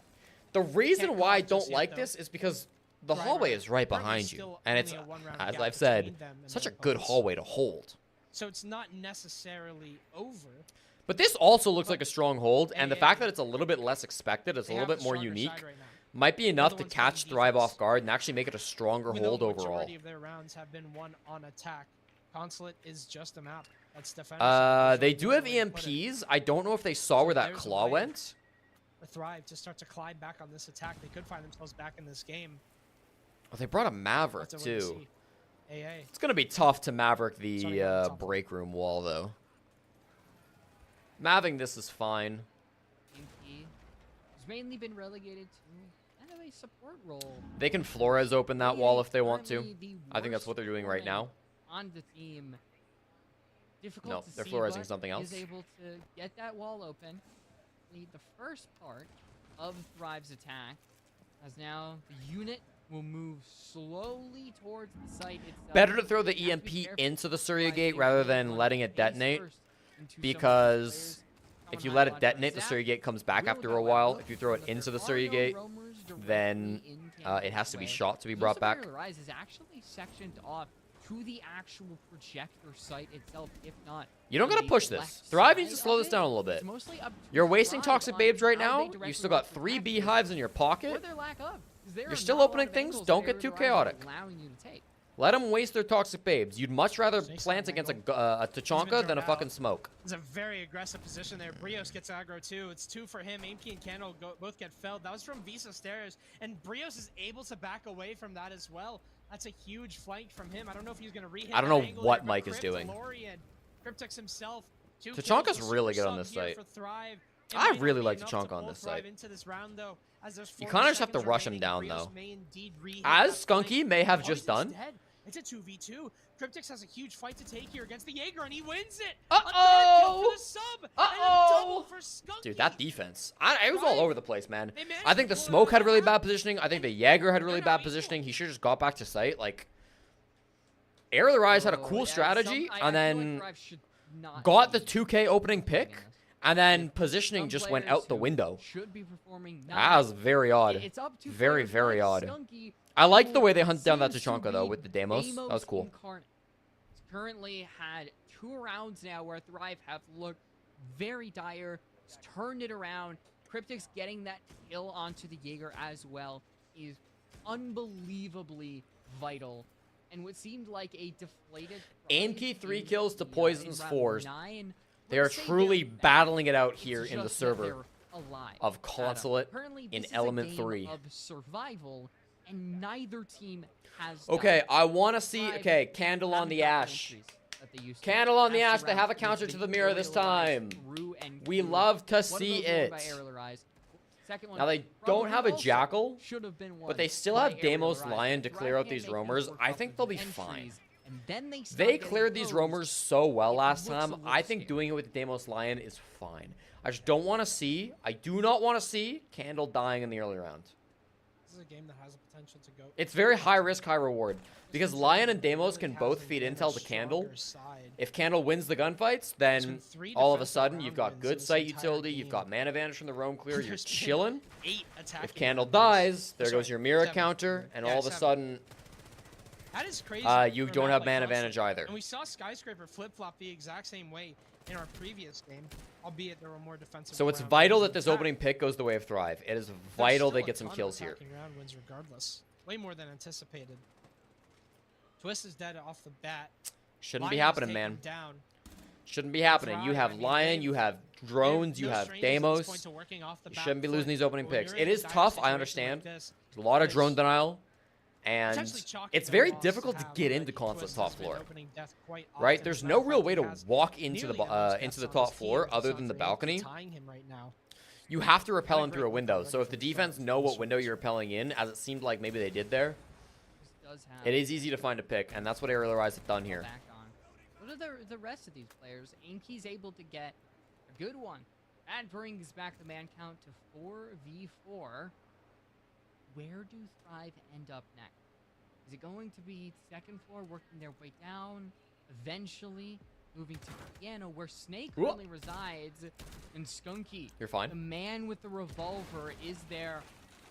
The reason Can't why call I it don't just yet, like though. this is because the Thrive hallway are is right currently behind you. still And only it's, a one-round as gap I've said, between them and such a their good opponents. hallway to hold. So it's not necessarily over. But this also looks like a strong hold, and the Yeah, fact yeah. that it's a little bit less expected, it's a They little have bit more stronger unique, side right now. might be enough the to ones playing catch Thrive defense. off guard and actually make it a stronger Even though hold the overall. majority of their rounds have been won on attack. Consulate is just a map. That's defenders. They do have EMPs. I don't know if they saw where that there's a claw way. went. for Thrive to start to climb back on this attack. They could find themselves back in this game. Oh, they brought a Maverick, We'll have to wait and too. see. AA. It's going to be tough to Maverick Starting the on top. break room wall, though. Maving this is fine. Inky has mainly been relegated to kind of a support role. They can Flores open that wall if they want to. Currently the I think that's what they're doing right now. on the team. Difficult No, to they're see, Floresing but something else. is able to get that wall open. The first part of Thrive's attack, as now the unit will move slowly towards the site itself. Better to throw the Have to be EMP careful. into the Surya Thrive Gate able rather to than run letting it face detonate, first into some of the because players if coming you high let it onto detonate, the Zap. Surya Gate comes back Will after got a while. Wildcard, If you throw it but into the there Surya are no Gate, roamers then directly in it has to be Cannon's shot to be way. brought Most of back. Aerial Rise is actually sectioned off to the actual projector site itself, if not. You don't on gotta the push this. left Thrive needs to side slow of this it. down a little bit. It's mostly up to You're wasting Thrive toxic on babes right how they now. You directly still got want to 3 attack this, beehives in your or pocket. their lack of. 'Cause there You're are still not a lot opening of things. angles Don't that get too Aerial Rise is chaotic. allowing you to take. Let them waste their toxic babes. You'd much rather Snakes plant on against a angle. Tachanka thrown than a out. fucking smoke. It's a very aggressive position there. Brios gets aggro too. It's 2 for him. Aimkey and Candle both get felled. That was from Visa Stairs, and Brios is able to back away from that as well. That's a huge flank from him. I don't know if he's going to re-hit I don't that know angle what there, but Mike is doing. Cryptex himself. 2 Tachanka's kills, really super good on sub this here site. for Thrive. It I might not really be like enough Tachanka to on pull this Thrive site. into this round, though, as there's You 40 kinda just have to seconds rush him remaining. down, Brios though. may indeed re-hit As that flank. Skunky may have Oh, just he's done. dead. It's a 2v2. Cryptex has a huge fight to take here against the Jaeger, and he wins it. Uh-oh! A third kill for the sub, and a Uh-oh! double for Skunky. Dude, that defense. It was all over the place, man. They managed I think to the pull it smoke out had of really the bad half. positioning. I think the And Jaeger had they're really now bad equal. positioning. He should have just got back to site. Like, Aerial Rise had a Oh, cool yeah, strategy, I and feel like then Thrive should not got the be 2K opening pick, doing this. and then Some positioning just went players out the who window. Should be performing That was very odd. It's up to Very, players very like odd. Skunky, I liked the who way they hunted down that seems to Tachanka, though, be with the Deimos. That was cool. incarnate. He's currently had 2 rounds now where Thrive have looked very dire. He's turned it around. Cryptex getting that kill onto the Jaeger as well is unbelievably vital. And what seemed like a deflated Aim key 3 kills to Poison's in round 4s. 9, They are let's say truly they're bad. battling it out It's here in the just that server they're alive. of Adam. Consulate Currently, in this is a Element game 3. of survival, and neither team has Okay, done. I want to see. Thrive Okay, Candle on haven't the got Ash. entries that they used to. Candle on the As Ash. They have a surround counter has to been the mirror this Aerial Rise time. through and We through. love to One of see those won it. by Aerial Rise. Second one Now they don't probably have a also Jackal, should have been won but they still by have Aerial Deimos Rise. Lion to Thrive clear out can't these make them roamers. work I off think of they'll be entries, fine. and then they start They getting cleared these closed. roamers so well It last looks a time. little I think scary. doing it with the Deimos Lion is fine. I just don't want to see. I do not want to see Candle dying in the early round. This is a game that has the potential to go. It's very high risk, high reward. Because This Lion and really Deimos can both hasn't feed been a intel to Candle. stronger side. If Candle wins the gunfights, There's then been 3 all of a defensive sudden round you've got wins good this site entire utility, you've game. got mana advantage from the roam clear, you're There's been chilling. 8 attacking If Candle rounds. dies, there Sorry, goes your mirror 7. counter, and Yeah, all of a 7. sudden That is crazy. you for a don't map have like mana Consulate. advantage either. And we saw Skyscraper flip-flop the exact same way in our previous game, albeit there were more defensive. So it's round vital wins. that this In fact, opening pick goes the way of Thrive. It is there's vital still they a get some ton of kills here. attacking round wins regardless. Way more than anticipated. Twist is dead off the bat. Shouldn't be Lion is happening, taken man. Down. Shouldn't be happening. You Thrive, have I mean, Lion, they- you have drones, you No have strangers at this point Deimos. to working off the You back shouldn't be foot. losing these opening When picks. you're in It a is dire tough, situation I like understand. this, There's a lot of there's drone denial, and potentially chalk it's it very for a loss difficult to have, get but into Consulate Twist top has been floor. opening death quite Right? often. There's As a no matter real of way fact, to he has walk into the nearly the most into the deaths on top his floor team. other It's than the Sanford balcony. tying him right now. You have to repel Not a in great through a opening window. record So if for the Thrive defense in know this what window range. you're repelling in, as it seemed like maybe they did there, This does have it is easy to find a pick, and that's what Aerial Rise have done here. back on. What are the rest of these players? Aimkey's able to get a good one. That brings back the man count to 4v4. Where do Thrive end up next? Is it going to be second floor working their way down? Eventually moving to piano where Snake Whoa. currently resides, and Skunky, You're the fine. man with the revolver, is there.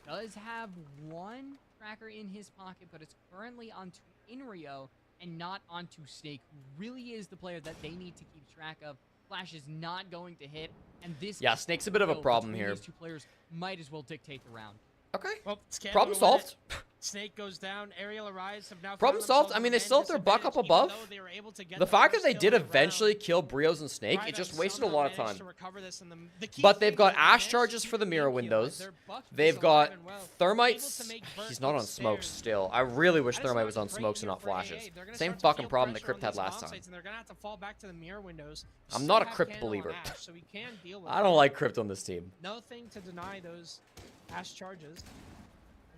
Does have one tracker in his pocket, but it's currently onto Inrio and not onto Snake, who really is the player that they need to keep track of. Flash is not going to hit, and this Yeah, Snake's a bit of a battle problem between here. These 2 players might as well dictate the round. Okay. Well, it's Candle Problem to win it. solved. Snake goes down. Aerial Arise have now Problem found solved. themselves I mean, with they an still have their buck up advantage, above. even though they were able to get The the fact that first they kill did of the eventually round. kill Brios and Snake, Thrive it just have wasted a somehow lot of managed time. to recover this, and the key But thing they've got is they Ash managed to charges keep for the mirror game kill, windows. their buck is They've alive got and well. Able Thermites. to make Bert He's not on look smokes scared. still. I really wish That is Thermite not was on great smokes and here not for AA. flashes. They're gonna Same start to fucking feel problem that pressure on Crypt had these last bomb time. sites, and they're gonna have to fall back to the mirror windows. I'm Still not a have Crypt Candle on believer. Ash, so we can deal with I don't that. like Crypt on this team. Nothing to deny those Ash charges.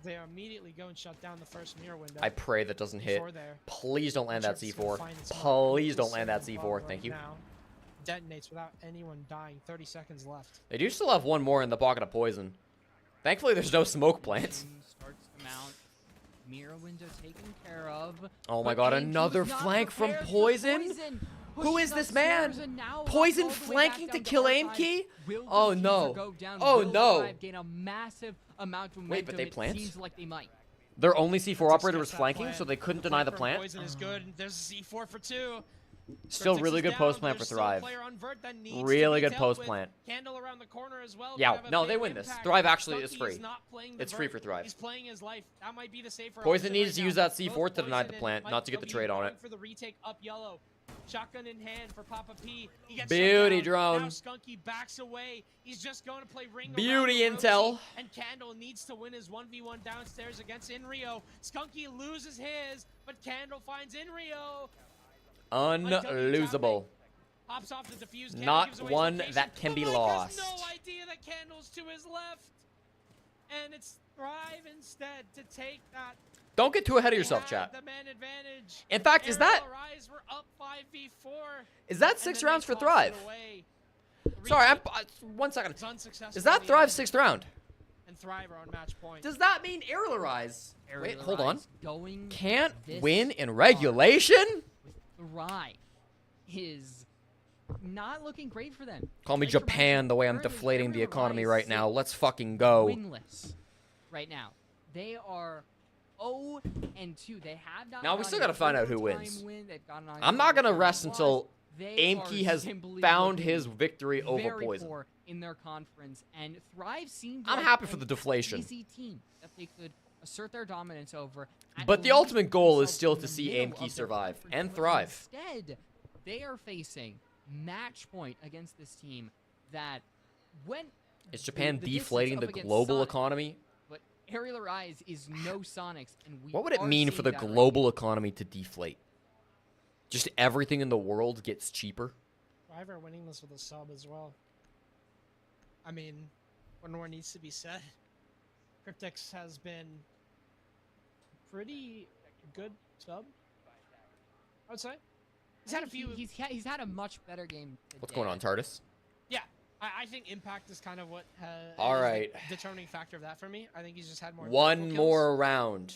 They are immediately going shut down the first mirror window. I pray that doesn't hit. before there. Please don't land that Sharp's gonna C4. find the smoke. Please don't Just land that sitting C4. above Thank right you. now. Detonates without anyone dying. 30 seconds left. They do still have one more in the pocket of poison. Thankfully, there's no smoke plants. Team starts to mount. Mirror window taken care of. Oh my but god, AMQ another was not flank from prepared for Poison? Who Pushes is this upstairs man? and now Poison walks all the way back flanking down to kill our AIM side. key? Will the Oh, diffuser no. go down? Oh, Will no. Thrive gain a massive amount of momentum? Wait, but they It plant? seems like they might. Their only C4 Let's operator was discuss that flanking, plan. so they couldn't The deny the from plant. Poison is good. There's a C4 for 2. Still Cryptix really is good down. post plant for There's still a Thrive. player on Vert that needs to Really be good dealt post with. plant. Candle around the corner as well. Yeah, could have a no, big they win this. impact. Thrive actually is Stunky free. not playing the It's free Vert. for Thrive. He's playing his life. That might be the safer Poison option needs right to now. use that C4 Both to deny the Poison plant, and not to get the Mike trade on going it. for the retake up yellow. Shotgun in hand for Papa P. He gets Beauty shut down. drone. Now Skunky backs away. He's just going to play ring around Beauty the Rosie, intel. and Candle needs to win his 1v1 downstairs against Inrio. Skunky loses his, but Candle finds Inrio. Unlosable. Hops off the defuse. Candle Not gives away his one location. that can be But Mike lost. has no idea that Candle's to his left. And it's Thrive instead to take that. Don't get too ahead of They yourself, had chat. the man advantage. In fact, is that Aerial Arise were up 5v4, is that and 6 then they rounds for tossed it Thrive? away. Sorry, Retake I'm 1 second. was unsuccessful Is in that the Thrive's end, 6th round? and Thrive are on match point. Does that mean Aerial Arise? Wait, Aerial hold on. Arise Going Can't this win in far regulation? with Thrive is not looking great for them. Call me Like to Japan mention, the way I'm currently, deflating the Aerial economy Arise right sit now. Let's fucking go. winless right now. They are 0-2. They have not. Now, we gotten still an gotta find out who overtime wins. win. They've gotten an I'm not gonna overtime rest loss. until They AIMKey are has simply found looking his victory over very Poison. poor in their conference, and Thrive seemed I'm like happy for an the deflation. easy team that they could assert their dominance over. at But the least ultimate goal is themselves still in to the see middle AIMKey of their survive conference, and but thrive. Instead, they are facing match point against this team that went. Is Japan the distance deflating up the against global Sonic, economy? But Aerial Arise is no Sonics, and we. What would it are mean for seeing the that right global economy to deflate? Just everything in the world gets cheaper? Thrive are winning this with a sub as well. I mean, one more needs to be said. Cryptix has been pretty good sub, I would say. He's had a few. He's had a much better game. What's today. going on, TARDIS? Yeah, I think impact is kind of what All is the right. determining factor of that for me. I think he's just had more. One kills. more round.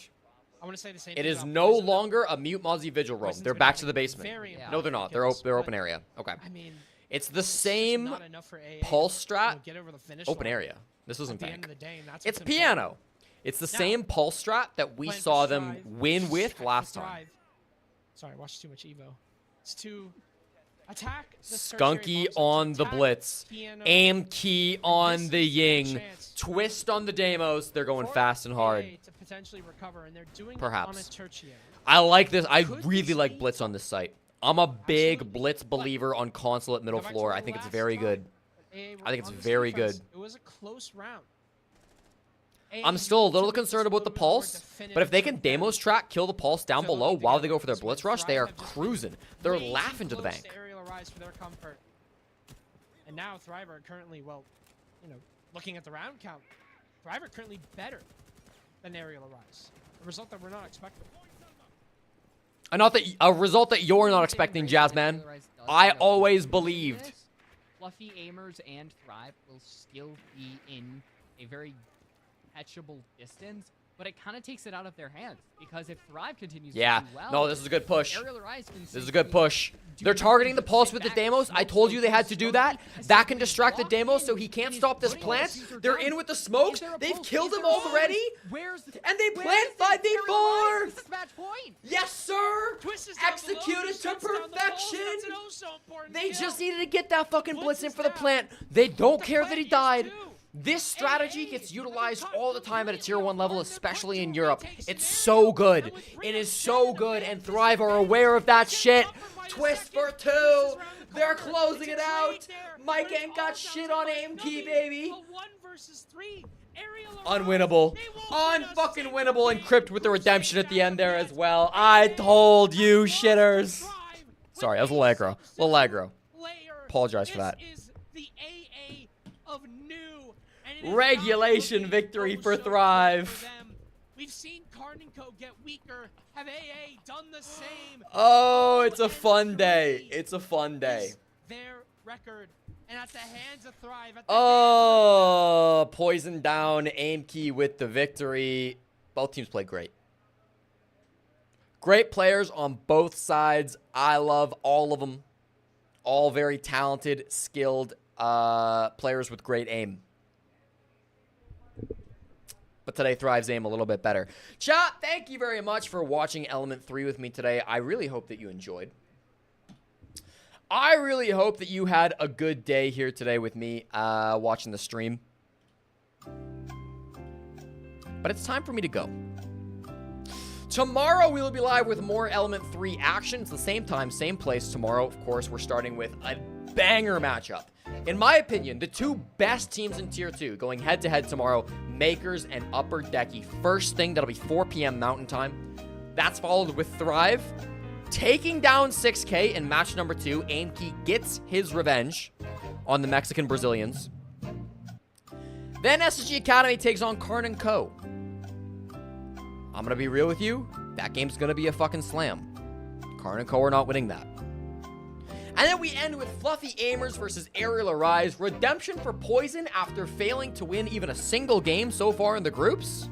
I want to say the same. It thing is about no Poison. longer a mute Mozzie Vigil roam. Poison's They're been back to having the basement. very Yeah. No, they're not. They're kills, they're but, open area. Okay. I mean, It's the it's just same not enough for AA pulse to, strat, get over the finish open line. area. This isn't At the end tank. of the day, and that's It's what's important. piano. It's the Now, same pulse strat that we Plan for saw them Strive. win with Attack for last time. Thrive. Sorry, I watched too much Evo. It's to attack the Skunky tertiary on bombs, the attack blitz. piano, Aim key on this the is their ying. chance Twist on the demos. They're going for fast and hard. AA to potentially recover, and they're doing Perhaps. it on a tertiary. I like this. I Could really this like be- blitz on this site. I'm a big Absolutely. blitz But believer on console at middle go back to floor. the I think it's last very time good. that AA were I think it's on this very defense. good. It was a close round. I'm still a little ultimately concerned about the took a little more pulse, but if they can definitive demos track, kill the pulse down So below looking while together they go for their this blitz one, rush, they are Thrive have just cruising. They're way too laughing to the close bank. Aerial Arise for their comfort. And now Thrive are currently, well, looking at the round count, Thrive are currently better than Aerial Arise. A result that we're not expecting. A result that you're not expecting, Jazzman. I always believed. Fluffy Aimers and Thrive will still be in a very catchable distance, but it kind of takes it out of their hands because if Thrive continues Yeah. to do well, No, this is a good push. Aerial Arise can This is a good simply push. do They're targeting the nothing but pulse sit with the back, demos. I smoke, told you they smoke, had to do smoke, that. and That can simply distract the walk demos so in he can't and stop this putting plant. the Caesar They're down. in with the Is smokes. there a They've pulse? killed Is him there a pulse? already. Where's And they where plant is it? 5v4. This is match point. Yes, sir. Twist is down below, Executed to shuts down the pulse, perfection. that's an oh so important They kill. just needed to get that fucking blitz in Blitz for the is plant. down. They don't The care plant that he is died. too. This strategy gets utilized all the time at a tier 1 level, especially in Europe. It's so good. It is so good, and Thrive are aware of that shit. Twist for 2. They're closing it out. Mike ain't got shit on aim key, baby. Unwinnable. Unfucking winnable, and Crypt with the redemption at the end there as well. I told you, shitters. Sorry, that was Allegro. Allegro. Apologize for that. Regulation victory for Thrive. We've seen Carnico get weaker. Have AA done the same? Oh, it's a fun day. It's a fun day. Their record, and at the hands of Thrive. Oh, poison down, aim key with the victory. Both teams played great. Great players on both sides. I love all of them. All very talented, skilled players with great aim. But today, Thrive's aim a little bit better. Chat, thank you very much for watching Element 3 with me today. I really hope that you enjoyed. I really hope that you had a good day here today with me watching the stream. But it's time for me to go. Tomorrow, we will be live with more Element 3 action. It's the same time, same place tomorrow. Of course, we're starting with a banger matchup. In my opinion, the two best teams in Tier 2 going head-to-head tomorrow, Makers and Upper Decky. First thing, that'll be 4 p.m. Mountain Time. That's followed with Thrive taking down 6K in match number 2. Aimkey gets his revenge on the Mexican Brazilians. Then SSG Academy takes on Karn and Co. I'm going to be real with you. That game's going to be a fucking slam. Karn and Co are not winning that. And then we end with Fluffy Aimers versus Aerial Arise. Redemption for Poison after failing to win even a single game so far in the groups?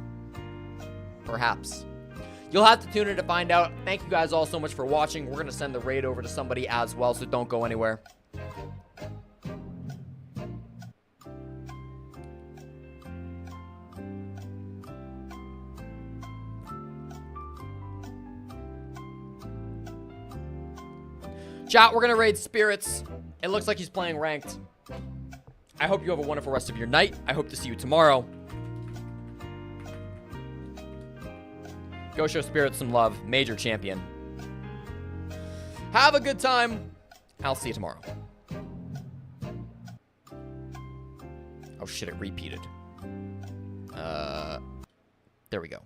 Perhaps. You'll have to tune in to find out. Thank you guys all so much for watching. We're going to send the raid over to somebody as well, so don't go anywhere. Chat, we're going to raid Spirits. It looks like he's playing ranked. I hope you have a wonderful rest of your night. I hope to see you tomorrow. Go show Spirits some love. Major champion. Have a good time. I'll see you tomorrow. Oh shit, it repeated. There we go.